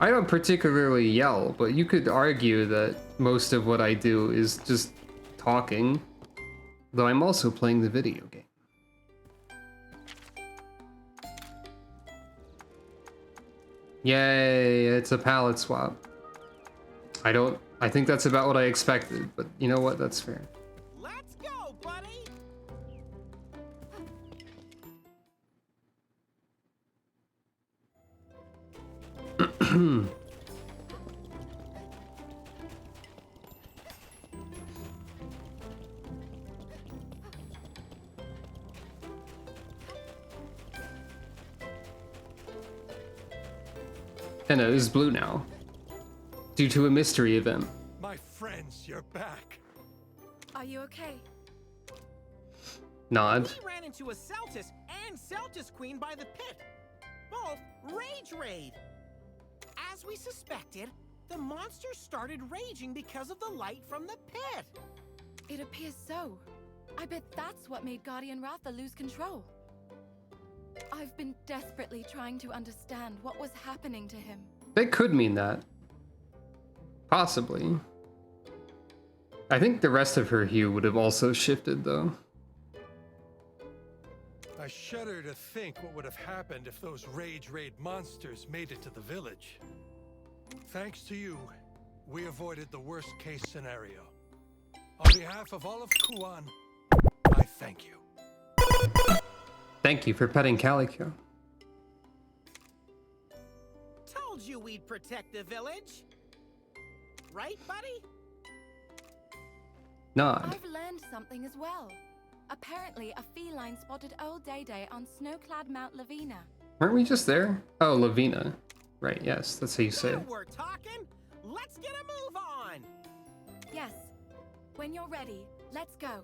I don't particularly yell, but you could argue that most of what I do is just talking. Though I'm also playing the video game. Yay, it's a palette swap. I think that's about what I expected, but you know what, that's fair. Let's go, buddy! Enna is blue now, due to a mystery event. My friends, you're back. Are you okay? Nod. We ran into a Celtis and Celtis Queen by the pit. Both rage raid. As we suspected, the monster started raging because of the light from the pit. It appears so. I bet that's what made Guardian Ratha lose control. I've been desperately trying to understand what was happening to him. That could mean that. Possibly. I think the rest of her hue would have also shifted, though. I shudder to think what would have happened if those rage raid monsters made it to the village. Thanks to you, we avoided the worst case scenario. On behalf of all of Kuan, I thank you. Thank you for petting Calico. Told you we'd protect the village. Right, buddy? Nod. I've learned something as well. Apparently, a feline spotted old Day-Day on snow-clad Mount Lavina. Weren't we just there? Oh, Lavina. Right, yes, that's how you say Now it. we're talking. Let's get a move on. Yes. When you're ready, let's go.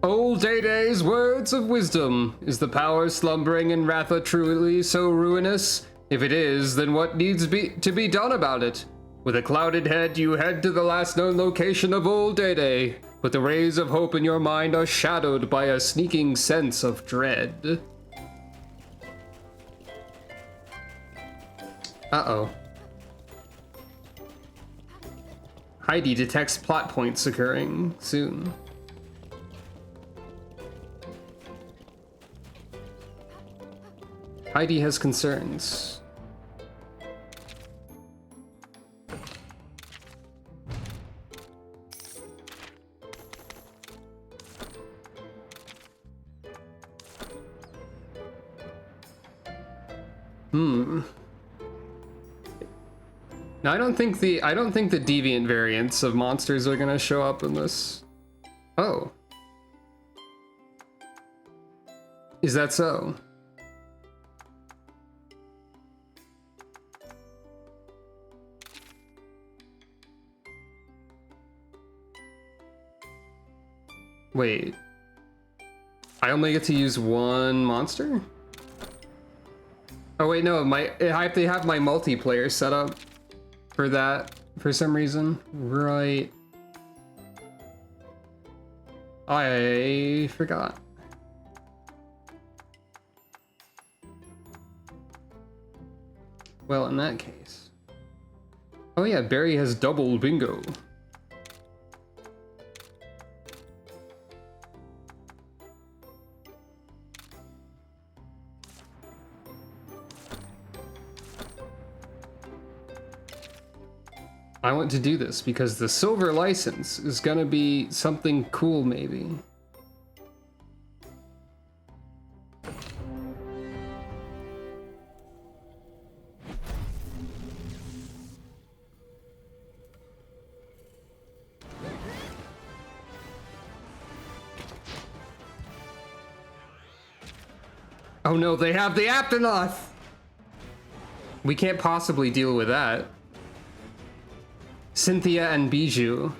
Old Day-Day's words of wisdom. Is the power slumbering in Ratha truly so ruinous? If it is, then what needs to be done about it? With a clouded head, you head to the last known location of Old Day-Day, but the rays of hope in your mind are shadowed by a sneaking sense of dread. Uh-oh. Heidi detects plot points occurring soon. Heidi has concerns. No, I don't think the deviant variants of monsters are gonna show up in this. Oh. Is that so? Wait. I only get to use one monster? Oh wait, no, I have to have my multiplayer set up for that for some reason. Right. I forgot. Well, in that case. Oh yeah, Barry has double bingo. I want to do this because the silver license is gonna be something cool, maybe. Oh no, they have the Aptonoth! We can't possibly deal with that. Cynthia and Bijou.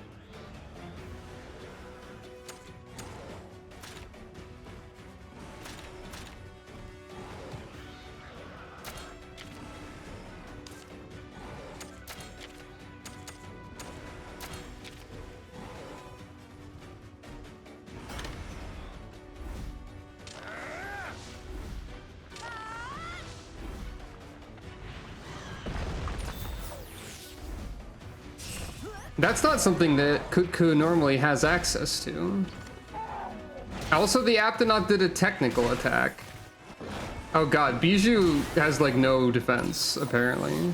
That's not something that Kutku normally has access to. Also, the Aptonoth did a technical attack. Oh god, Bijou has like no defense, apparently.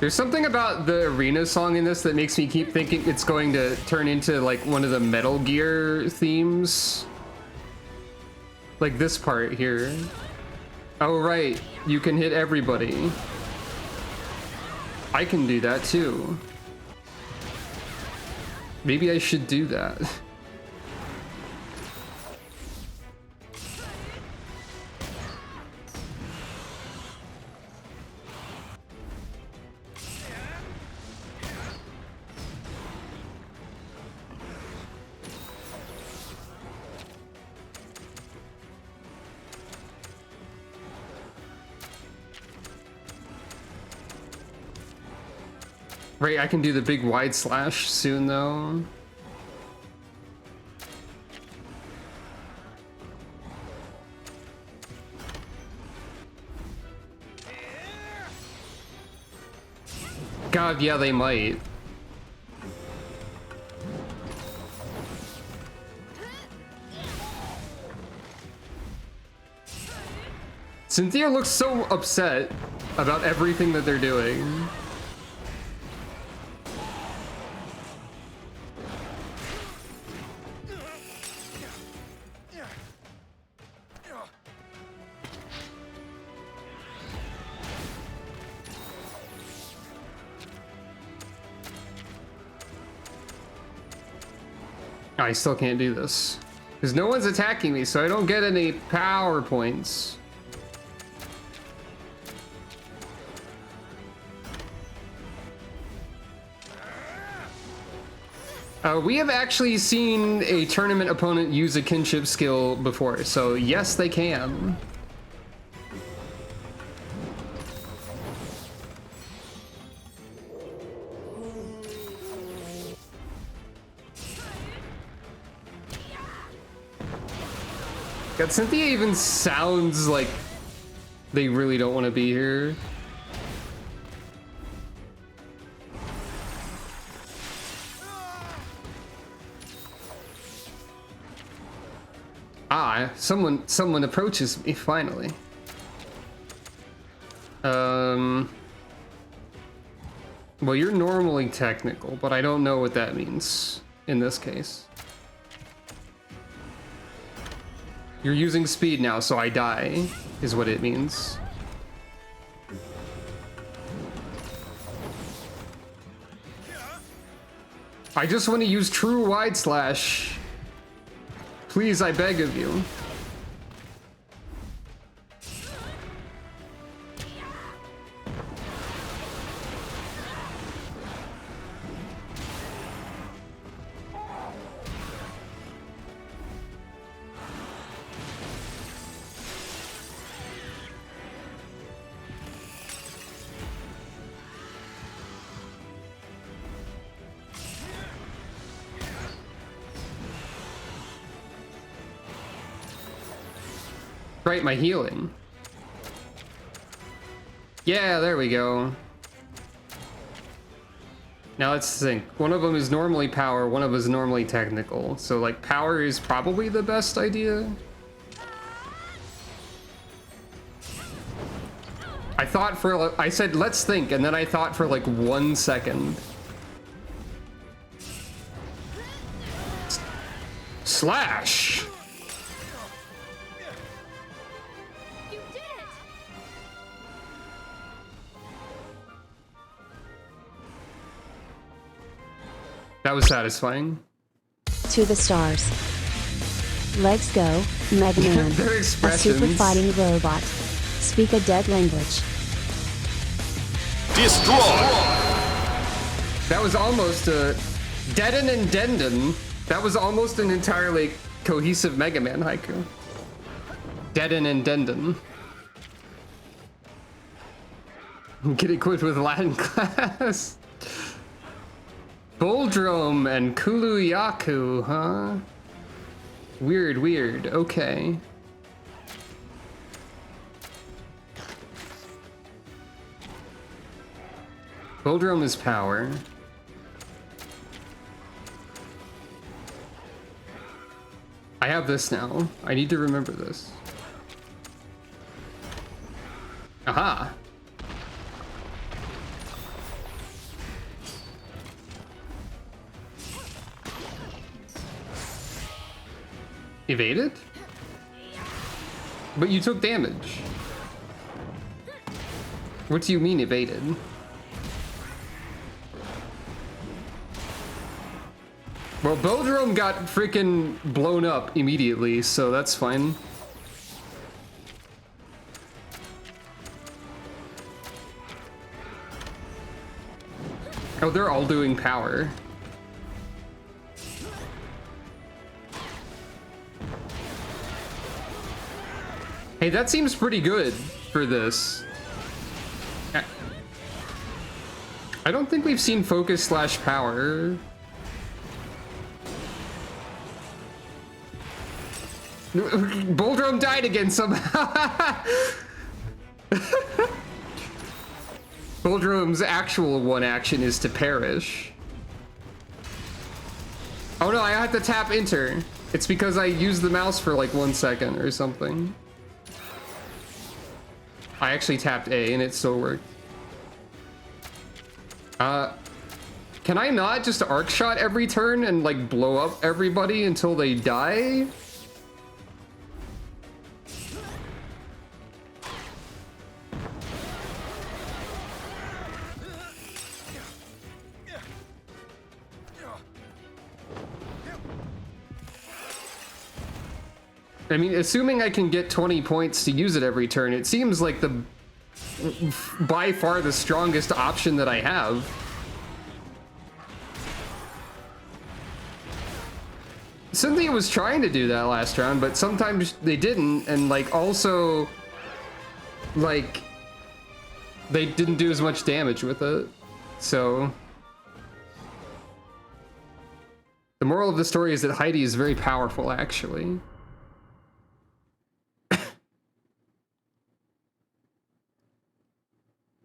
There's something about the arena song in this that makes me keep thinking it's going to turn into like one of the Metal Gear themes. Like this part here. Oh right, you can hit everybody. I can do that too. Maybe I should do that. Right, I can do the big wide slash soon though. God, yeah, they might. Cynthia looks so upset about everything that they're doing. I still can't do this. Because no one's attacking me, so I don't get any power points. We have actually seen a tournament opponent use a kinship skill before, so yes, they can. God, Cynthia even sounds like they really don't want to be here. Ah, someone approaches me finally. Well, you're normally technical, but I don't know what that means in this case. You're using speed now, so I die, is what it means. I just want to use true wide slash. Please, I beg of you. Right, my healing. Yeah, there we go. Now let's think. One of them is normally power, one of them is normally technical. So like power is probably the best idea. I thought for, I said let's think, and then I thought for like 1 second. Slash! That was satisfying. To the stars. Let's go, Mega Man. Their A expressions. super fighting robot. Speak a dead language. Destroy! That was almost a Deaden and Denden. That was almost an entirely cohesive Mega Man haiku. Deaden and Denden. Get equipped with Latin class. Boldrome and Kuluyaku, huh? Weird, weird. Okay. Boldrome is power. I have this now. I need to remember this. Aha! Evaded? But you took damage. What do you mean evaded? Well, Boldrome got freaking blown up immediately, so that's fine. Oh, they're all doing power. Hey, that seems pretty good for this. I don't think we've seen focus slash power. Boldrome died again somehow. Boldrome's actual one action is to perish. Oh no, I have to tap enter. It's because I used the mouse for like 1 second or something. I actually tapped A and it still worked. Can I not just arc shot every turn and like blow up everybody until they die? I mean, assuming I can get 20 points to use it every turn, it seems like the by far the strongest option that I have. Cynthia was trying to do that last round, but sometimes they didn't, and like also like they didn't do as much damage with it. So the moral of the story is that Heidi is very powerful, actually.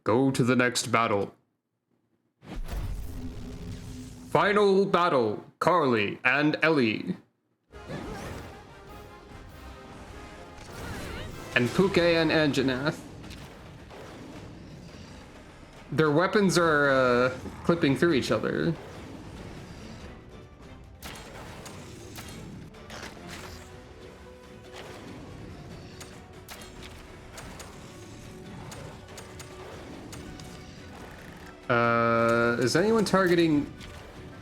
Go to the next battle. Final battle, Carly and Ellie. And Puke and Anjanath. Their weapons are clipping through each other. Is anyone targeting?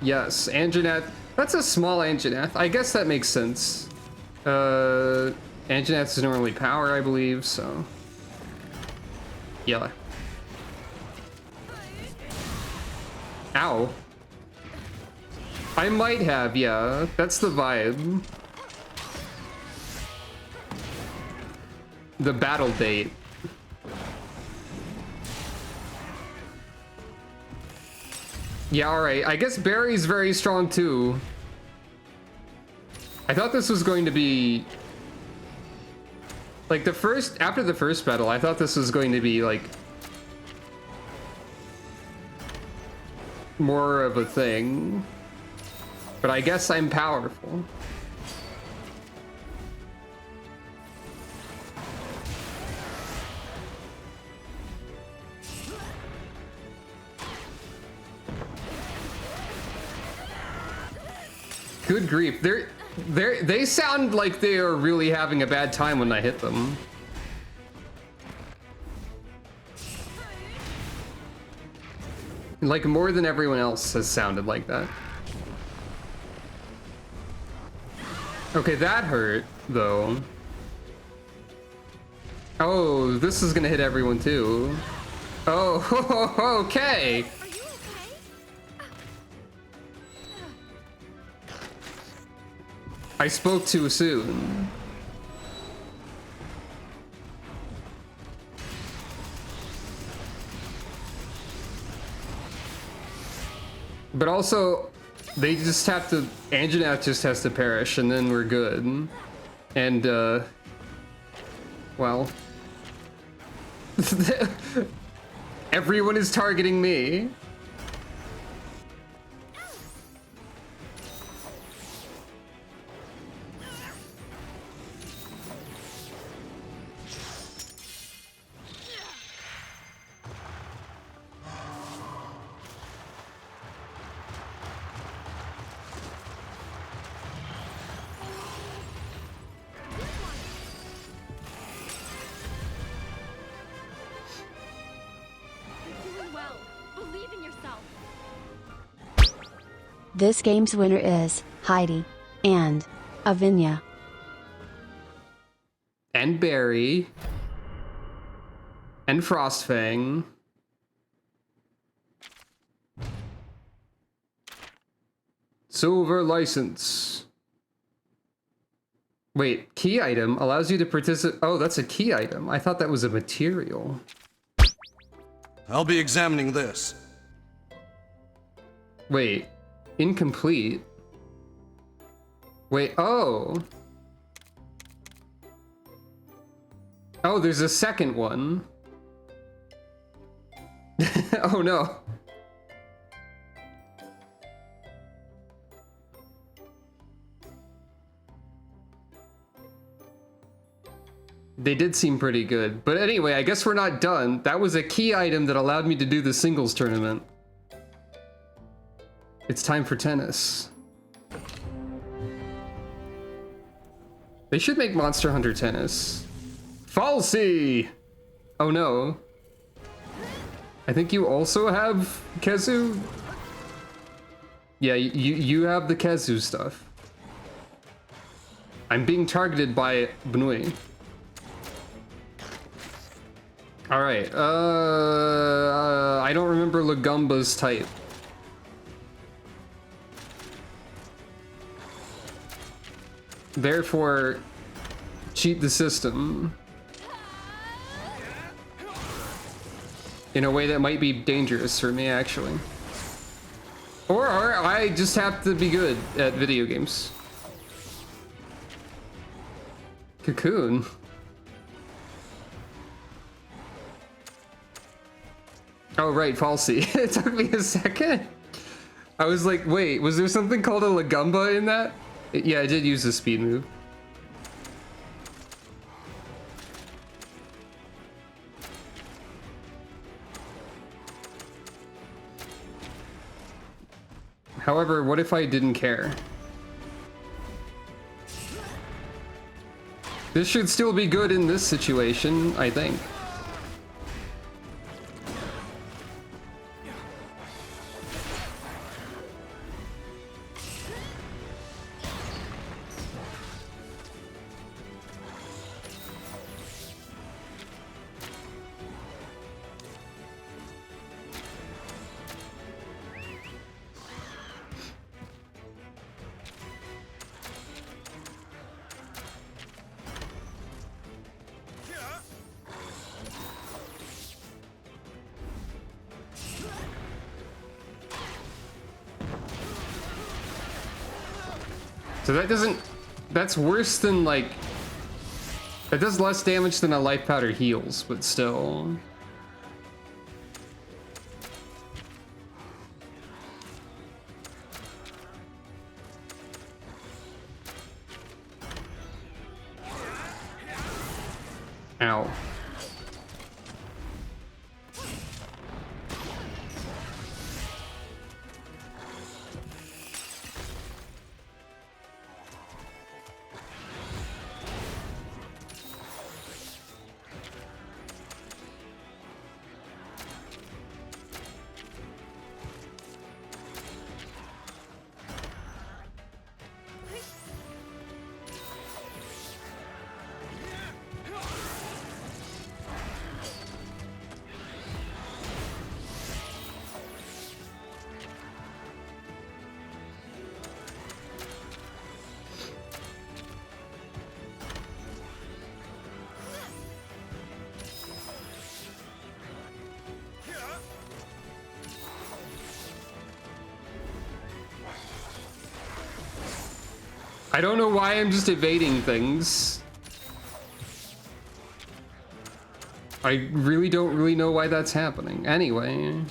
Yes, Anjanath. That's a small Anjanath. I guess that makes sense. Anjanath is normally power, I believe, so. Yeah. Ow. I might have, yeah. That's the vibe. The battle date. Yeah, alright. I guess Barry's very strong too. I thought this was going to be... like after the first battle, I thought this was going to be like... more of a thing. But I guess I'm powerful. Good grief. They sound like they are really having a bad time when I hit them. Like more than everyone else has sounded like that. Okay, that hurt, though. Oh, this is gonna hit everyone too. Oh, okay. I spoke too soon. But also, they just have to... Anjanath just has to perish, and then we're good. And, well... everyone is targeting me. This game's winner is Heidi and Avinia. And Barry. And Frostfang. Silver license. Wait, key item allows you to participate. Oh, that's a key item. I thought that was a material. I'll be examining this. Wait, incomplete. Wait, oh. Oh, there's a second one. Oh no. They did seem pretty good. But anyway, I guess we're not done. That was a key item that allowed me to do the singles tournament. It's time for tennis. They should make Monster Hunter Tennis. Falsey! Oh no. I think you also have Kezu? Yeah, you have the Kezu stuff. I'm being targeted by Bnui. Alright, I don't remember Lagumba's type. Therefore, cheat the system. In a way that might be dangerous for me, actually. Or I just have to be good at video games. Cocoon. Oh, right, Falsey. It took me a second. I was like, wait, was there something called a Lagumba in that? Yeah, I did use the speed move. However, what if I didn't care? This should still be good in this situation, I think. So that doesn't... That's worse than, like... That does less damage than a life powder heals, but still... Ow. I don't know why I'm just evading things. I really don't know why that's happening. Anyway.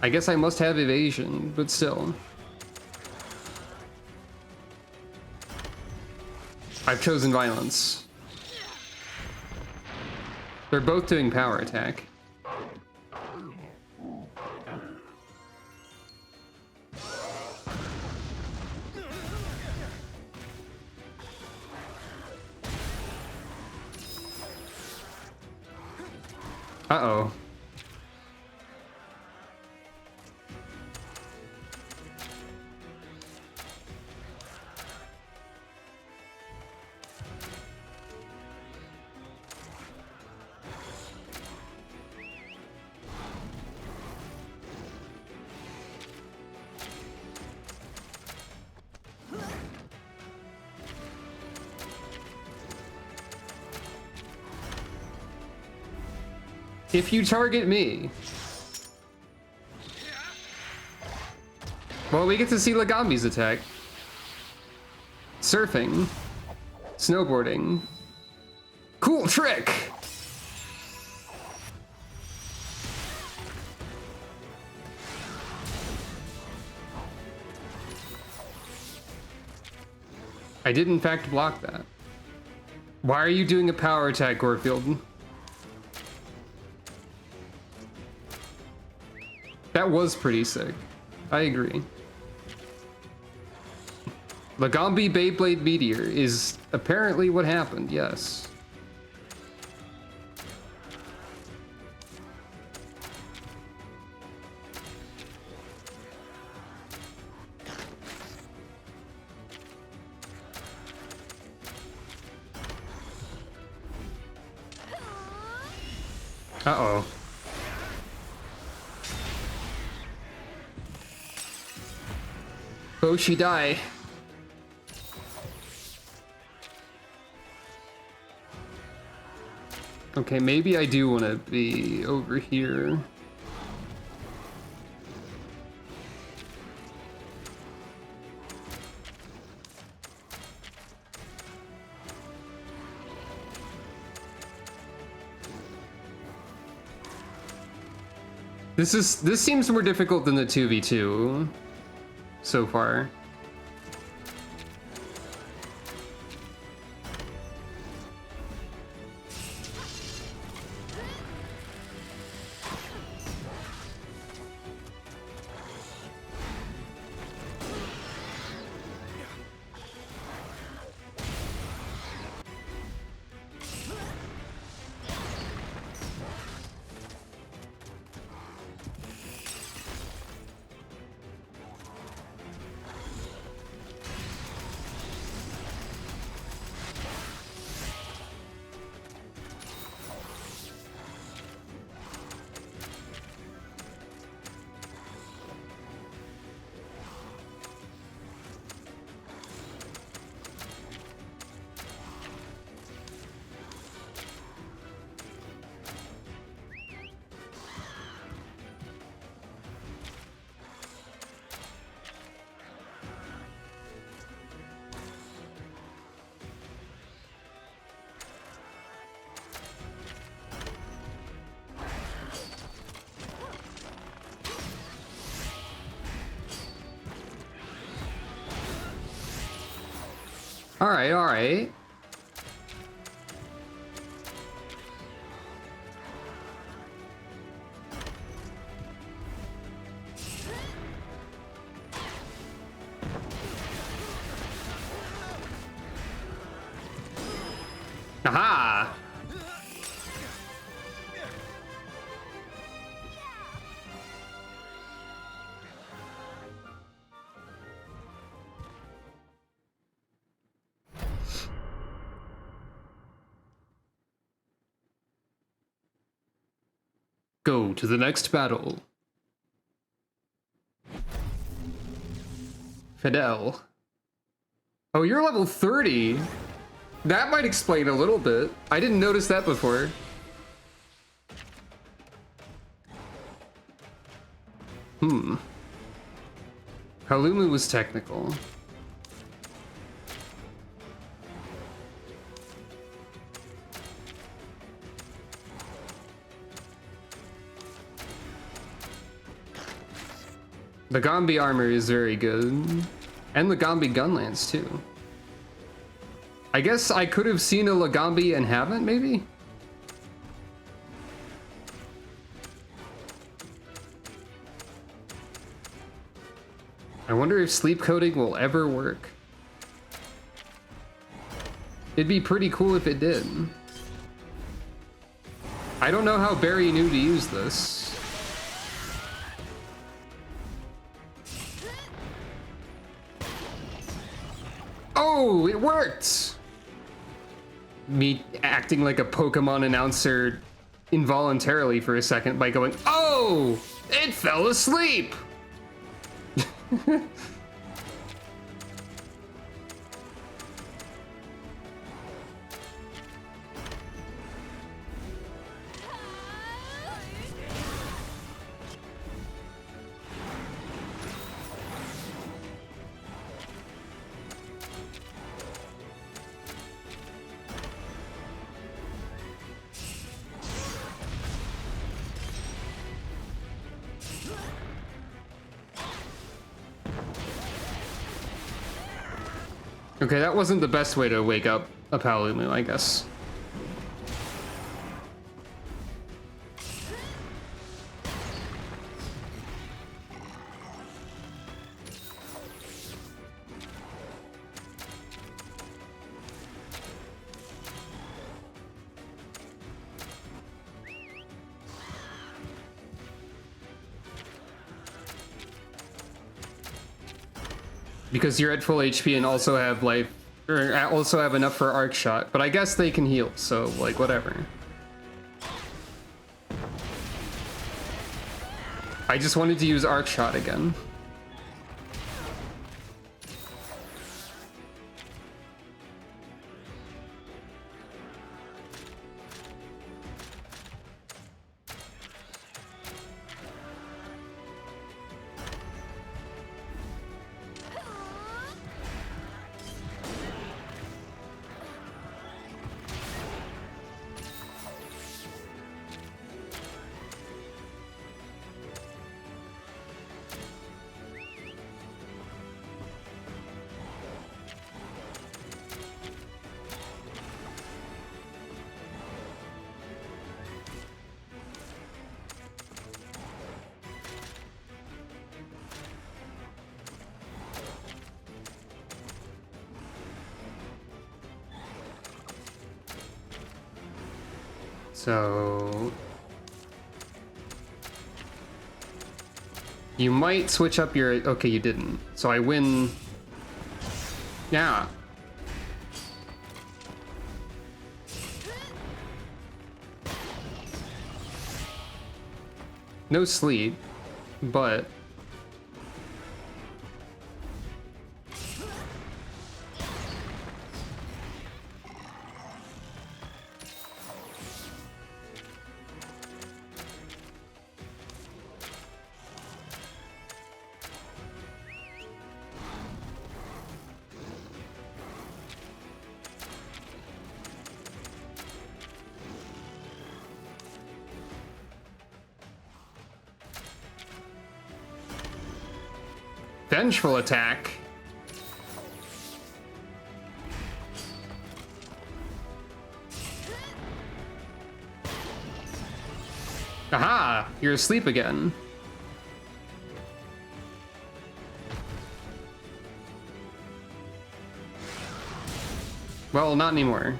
I guess I must have evasion, but still. I've chosen violence. They're both doing power attack. Uh-oh. If you target me. Well, we get to see Lagambi's attack. Surfing. Snowboarding. Cool trick! I did in fact block that. Why are you doing a power attack, Gorefield? That was pretty sick. I agree. Lagambi Beyblade Meteor is apparently what happened, yes. Uh-oh. Oh, she die. Okay, maybe I do want to be over here. This seems more difficult than the 2v2 so far. Alright, alright. Aha! Go to the next battle. Fidel. Oh, you're level 30. That might explain a little bit. I didn't notice that before. Haluma was technical. The Gambi armor is very good. And the Gambi gunlance too. I guess I could have seen a Lagambi and haven't, maybe? I wonder if sleep coding will ever work. It'd be pretty cool if it did. I don't know how Barry knew to use this. Oh, it worked! Me acting like a Pokemon announcer involuntarily for a second by going, oh, it fell asleep! Okay, that wasn't the best way to wake up a Palumu, I guess. Because you're at full HP and also have life, or also have enough for arc shot, but I guess they can heal, so like whatever. I just wanted to use arc shot again. So you might switch up your, okay, you didn't. So I win. Yeah. No sleep, but vengeful attack. Ah, you're asleep again. Well, not anymore.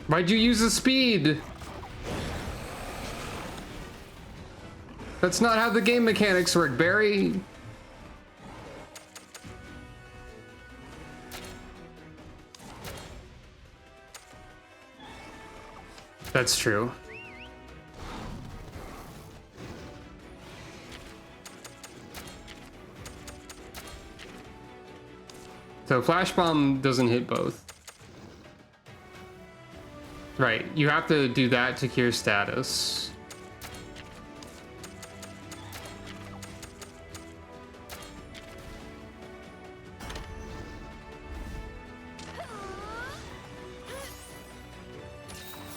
Why'd you use the speed? That's not how the game mechanics work, Barry. That's true. So Flash Bomb doesn't hit both. Right, you have to do that to cure status.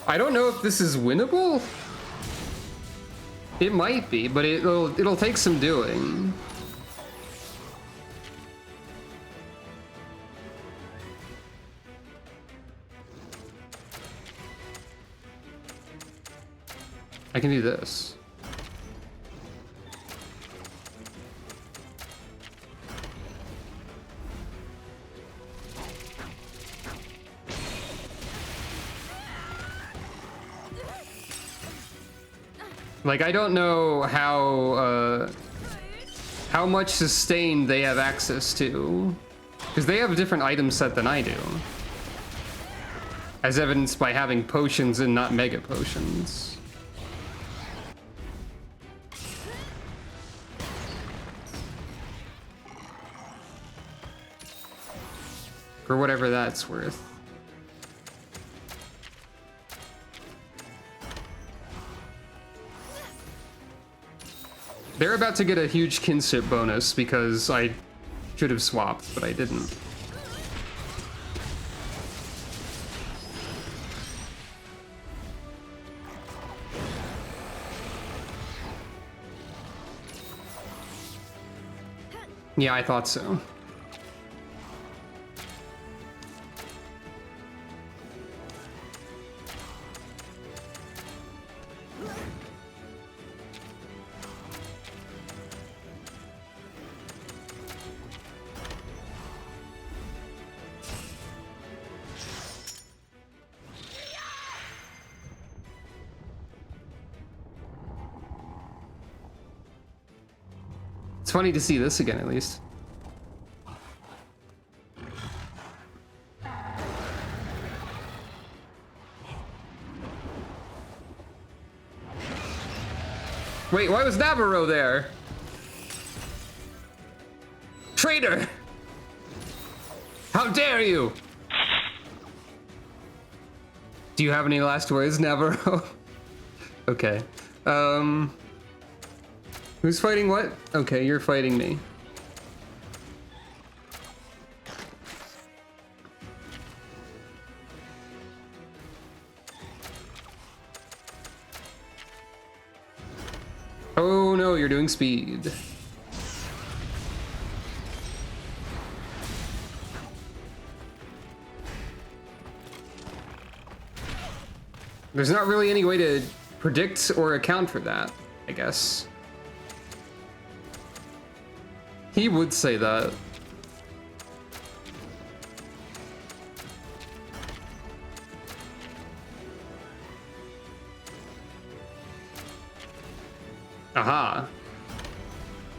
I don't know if this is winnable. It might be, but it'll take some doing. I can do this. Like, I don't know how much sustain they have access to, because they have a different item set than I do, as evidenced by having potions and not mega potions. For whatever that's worth. They're about to get a huge kinship bonus because I should have swapped, but I didn't. Yeah, I thought so. It's funny to see this again, at least. Wait, why was Navarro there? Traitor! How dare you! Do you have any last words, Navarro? Okay. Who's fighting what? Okay, you're fighting me. Oh no, you're doing speed. There's not really any way to predict or account for that, I guess. He would say that. Aha.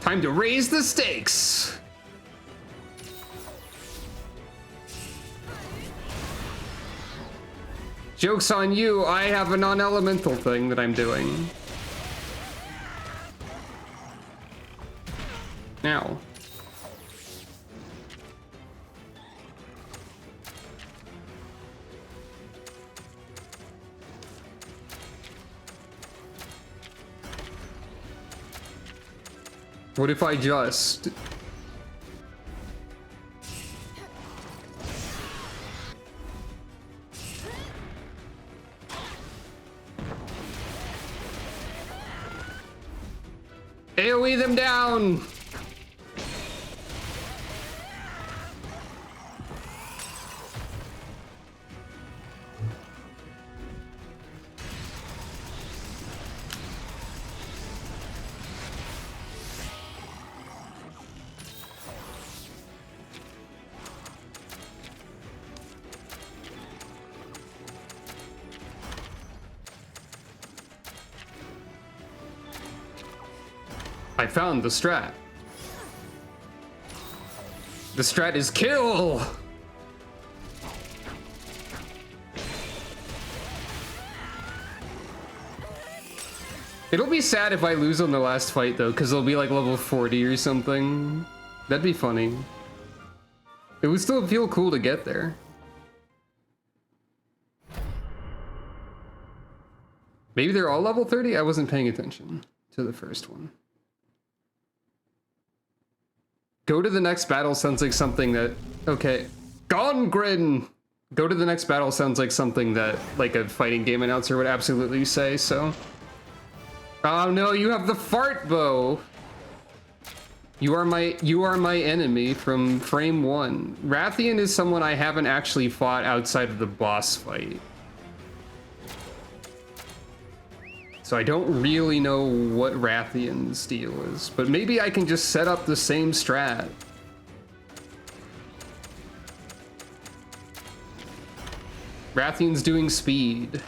Time to raise the stakes. Joke's on you, I have a non-elemental thing that I'm doing. Now. What if I just... AoE them down! I found the strat. The strat is kill! It'll be sad if I lose on the last fight though, because it'll be like level 40 or something. That'd be funny. It would still feel cool to get there. Maybe they're all level 30? I wasn't paying attention to the first one. Go to the next battle sounds like something that... Okay. Gongrin! Go to the next battle sounds like something that, like, a fighting game announcer would absolutely say, so... Oh no, you have the fart bow! You are my enemy from frame 1. Rathian is someone I haven't actually fought outside of the boss fight. So I don't really know what Rathian's deal is, but maybe I can just set up the same strat. Rathian's doing speed.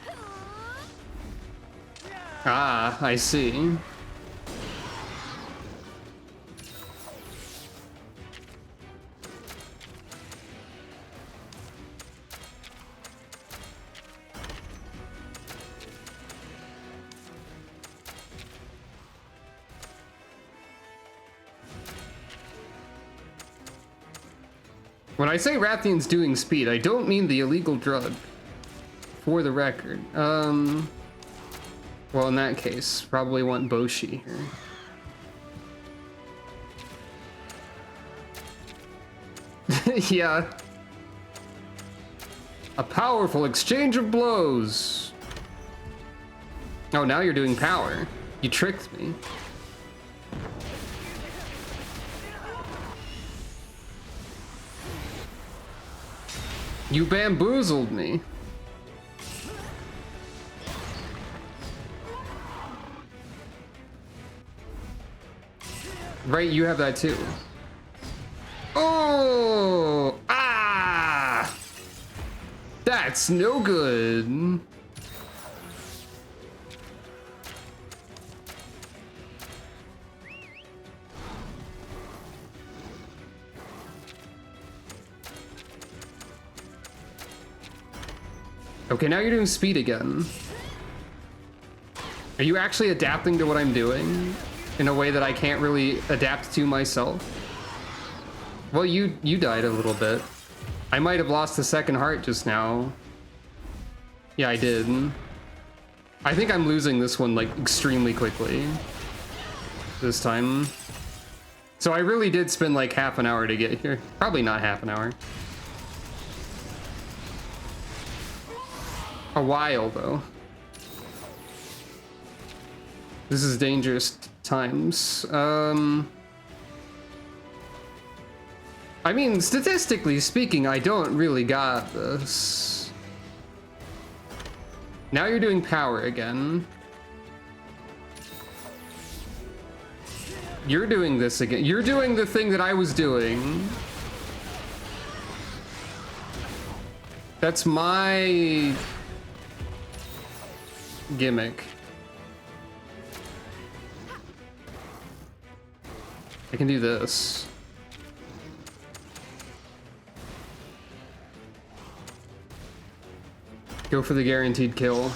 Ah, I see. When I say Rathian's doing speed, I don't mean the illegal drug. For the record. Well, in that case, probably want Boshi here. Yeah. A powerful exchange of blows. Oh, now you're doing power. You tricked me. You bamboozled me. Right, you have that too. Oh! Ah! That's no good. Okay, now you're doing speed again. Are you actually adapting to what I'm doing in a way that I can't really adapt to myself? Well, you died a little bit. I might have lost the second heart just now. Yeah, I did. I think I'm losing this one like extremely quickly this time. So I really did spend like half an hour to get here. Probably not half an hour. A while, though. This is dangerous times. I mean, statistically speaking, I don't really got this. Now you're doing power again. You're doing this again. You're doing the thing that I was doing. That's my gimmick. I can do this. Go for the guaranteed kill.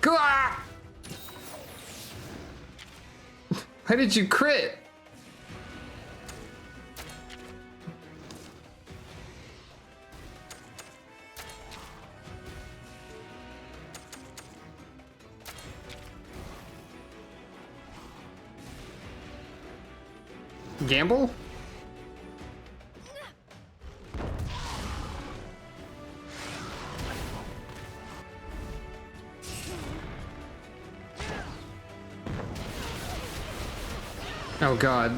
Gah! Why did you crit? Gamble? Oh god.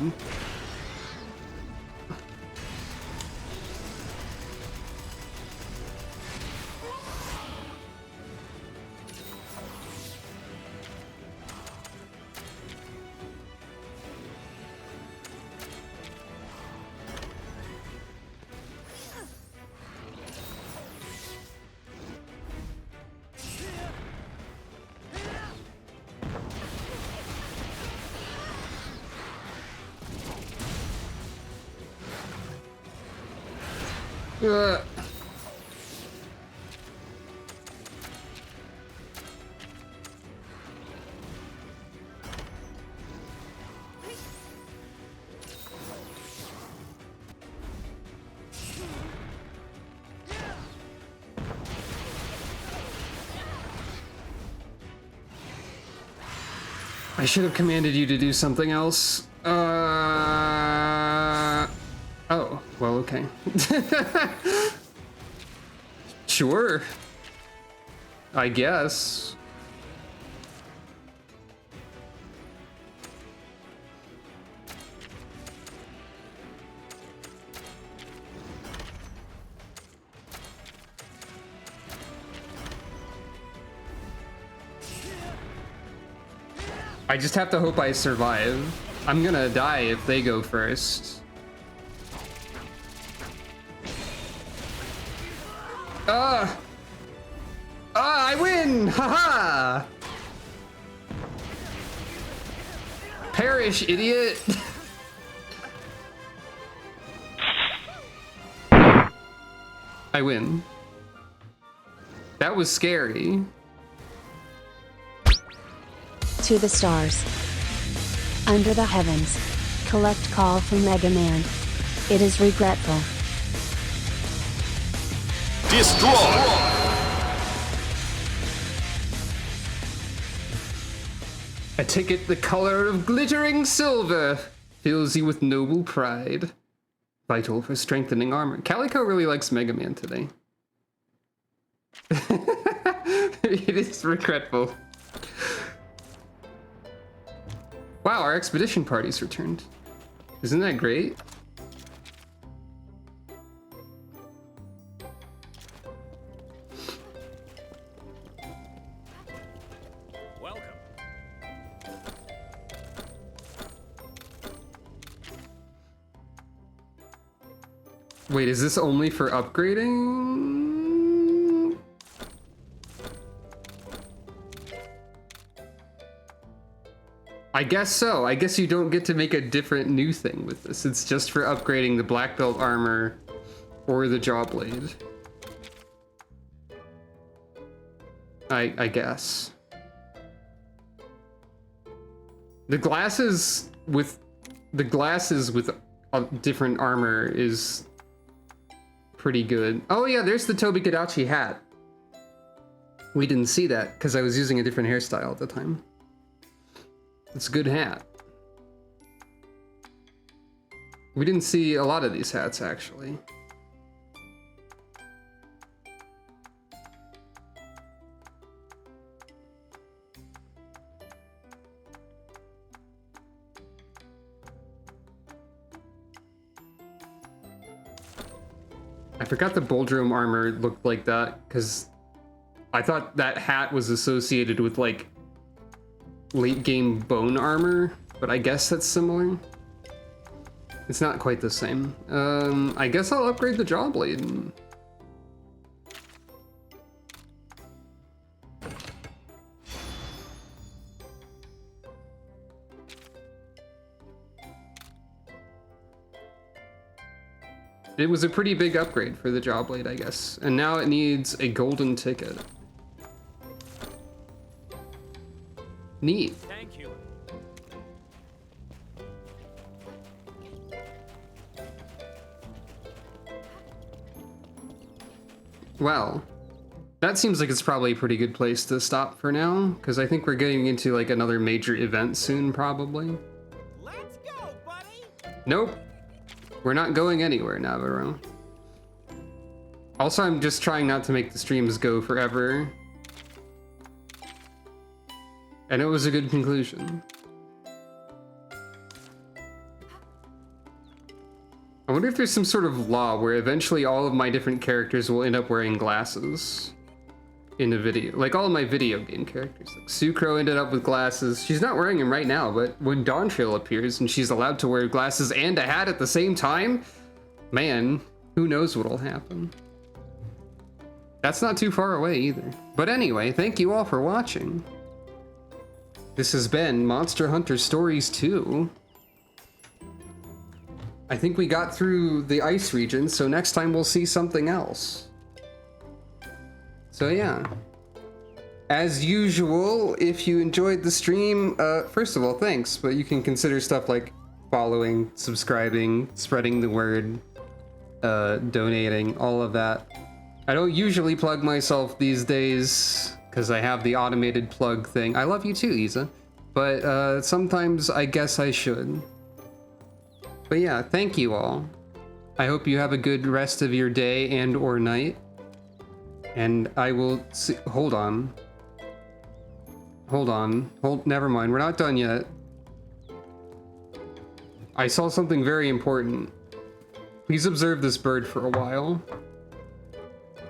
I should have commanded you to do something else. Oh, well, okay. Sure. I guess. I just have to hope I survive. I'm gonna die if they go first. I win! Haha! Perish, idiot! I win. That was scary. To the stars. Under the heavens. Collect call from Mega Man. It is regretful. Destroy! A ticket the color of glittering silver fills you with noble pride. Vital for strengthening armor. Calico really likes Mega Man today. It is regretful. Wow, our expedition party's returned. Isn't that great? Welcome. Wait, is this only for upgrading? I guess so. I guess you don't get to make a different new thing with this. It's just for upgrading the black belt armor or the jaw blade. I guess. The glasses with different armor is pretty good. Oh yeah, there's the Tobi-Kadachi hat. We didn't see that because I was using a different hairstyle at the time. It's a good hat. We didn't see a lot of these hats, actually. I forgot the Boldrome armor looked like that, because I thought that hat was associated with, like, late game bone armor, but I guess that's similar. It's not quite the same. I guess I'll upgrade the jaw blade. It was a pretty big upgrade for the jaw blade, I guess. And now it needs a golden ticket. Neat. Thank you. Well, that seems like it's probably a pretty good place to stop for now, because I think we're getting into like another major event soon, probably. Let's go, buddy! Nope. We're not going anywhere, Navarro. Also, I'm just trying not to make the streams go forever. And it was a good conclusion. I wonder if there's some sort of law where eventually all of my different characters will end up wearing glasses in a video. Like all of my video game characters. Like Sucro ended up with glasses. She's not wearing them right now, but when Dawntrail appears and she's allowed to wear glasses and a hat at the same time, man, who knows what'll happen. That's not too far away either. But anyway, thank you all for watching. This has been Monster Hunter Stories 2. I think we got through the ice region, so next time we'll see something else. So yeah. As usual, if you enjoyed the stream, first of all, thanks, but you can consider stuff like following, subscribing, spreading the word, donating, all of that. I don't usually plug myself these days, because I have the automated plug thing. I love you too, Isa. But sometimes I guess I should. But yeah, thank you all. I hope you have a good rest of your day and or night. And I will see, hold on. Never mind, we're not done yet. I saw something very important. Please observe this bird for a while.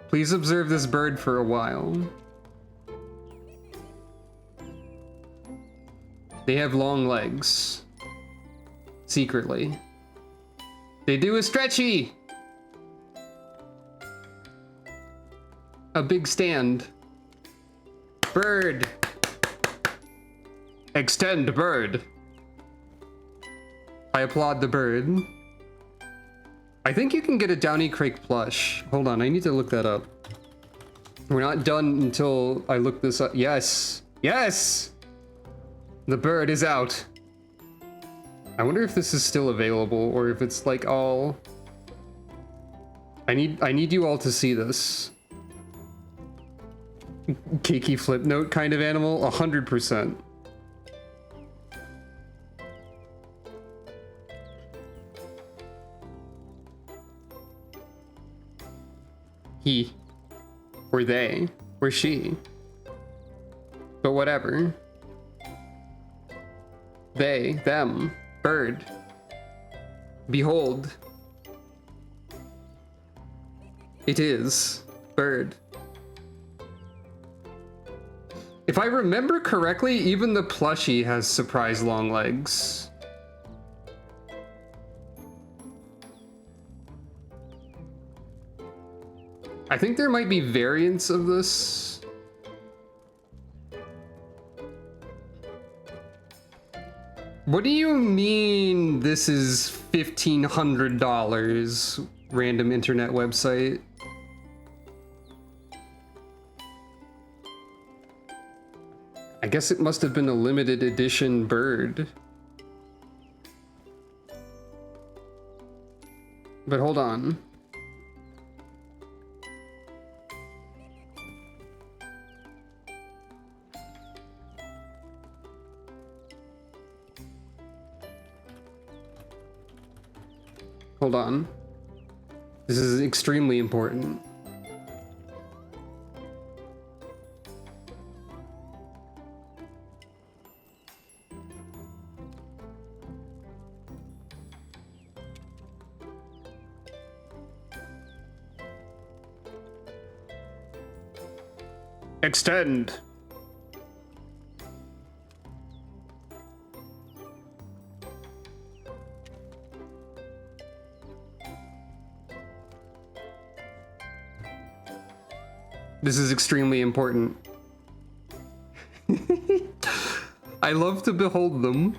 Please observe this bird for a while. They have long legs. Secretly. They do a stretchy! A big stand. Bird. Extend bird. I applaud the bird. I think you can get a Downy Crake plush. Hold on, I need to look that up. We're not done until I look this up. Yes! Yes! The bird is out. I wonder if this is still available or if it's like all... I need you all to see this. Cakey flip note kind of animal, 100%. He, or they, or she. But whatever. They, them, bird. Behold. It is bird. If I remember correctly, even the plushie has surprise long legs. I think there might be variants of this. What do you mean this is $1,500? Random internet website. I guess it must have been a limited edition bird. But hold on. Hold on. This is extremely important. Extend. This is extremely important. I love to behold them.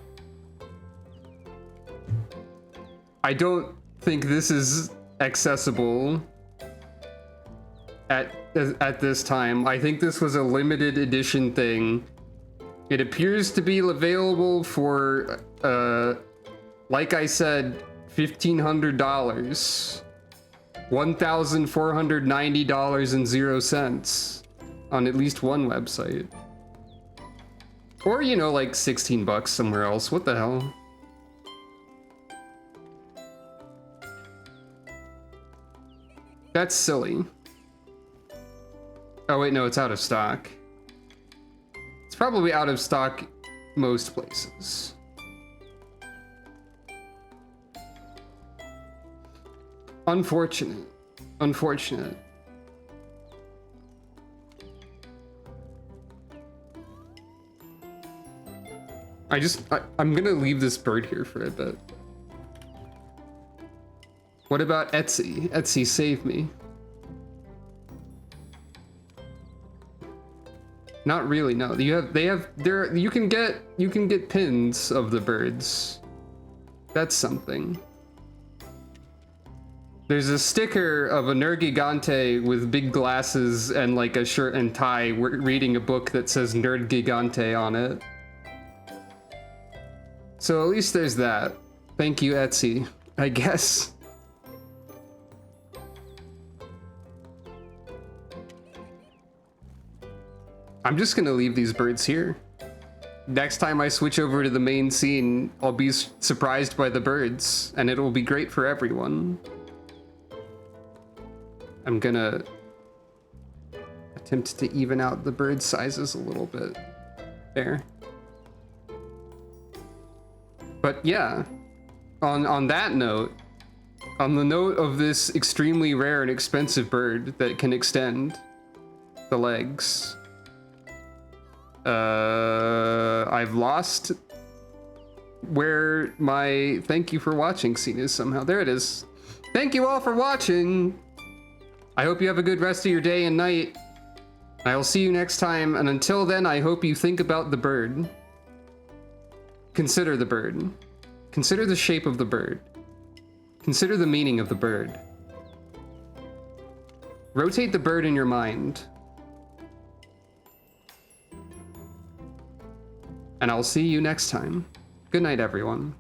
I don't think this is accessible at this time. I think this was a limited edition thing It appears to be available for, like I said, $1,500. $1,490.00 on at least one website. Or, you know, like 16 bucks somewhere else. What the hell? That's silly. Oh wait, no, it's out of stock. It's probably out of stock most places. Unfortunate. Unfortunate. I'm gonna leave this bird here for a bit. What about Etsy? Etsy, save me. Not really, no. You can get pins of the birds. That's something. There's a sticker of a Nerd with big glasses and like a shirt and tie reading a book that says Nerd Gigante on it. So at least there's that. Thank you, Etsy, I guess. I'm just gonna leave these birds here. Next time I switch over to the main scene, I'll be surprised by the birds, and it'll be great for everyone. I'm gonna attempt to even out the bird sizes a little bit. There. But yeah, on that note, on the note of this extremely rare and expensive bird that can extend the legs, I've lost where my thank you for watching scene is somehow. There it is. Thank you all for watching. I hope you have a good rest of your day and night. I will see you next time, and until then, I hope you think about the bird. Consider the bird. Consider the shape of the bird. Consider the meaning of the bird. Rotate the bird in your mind. And I'll see you next time. Good night, everyone.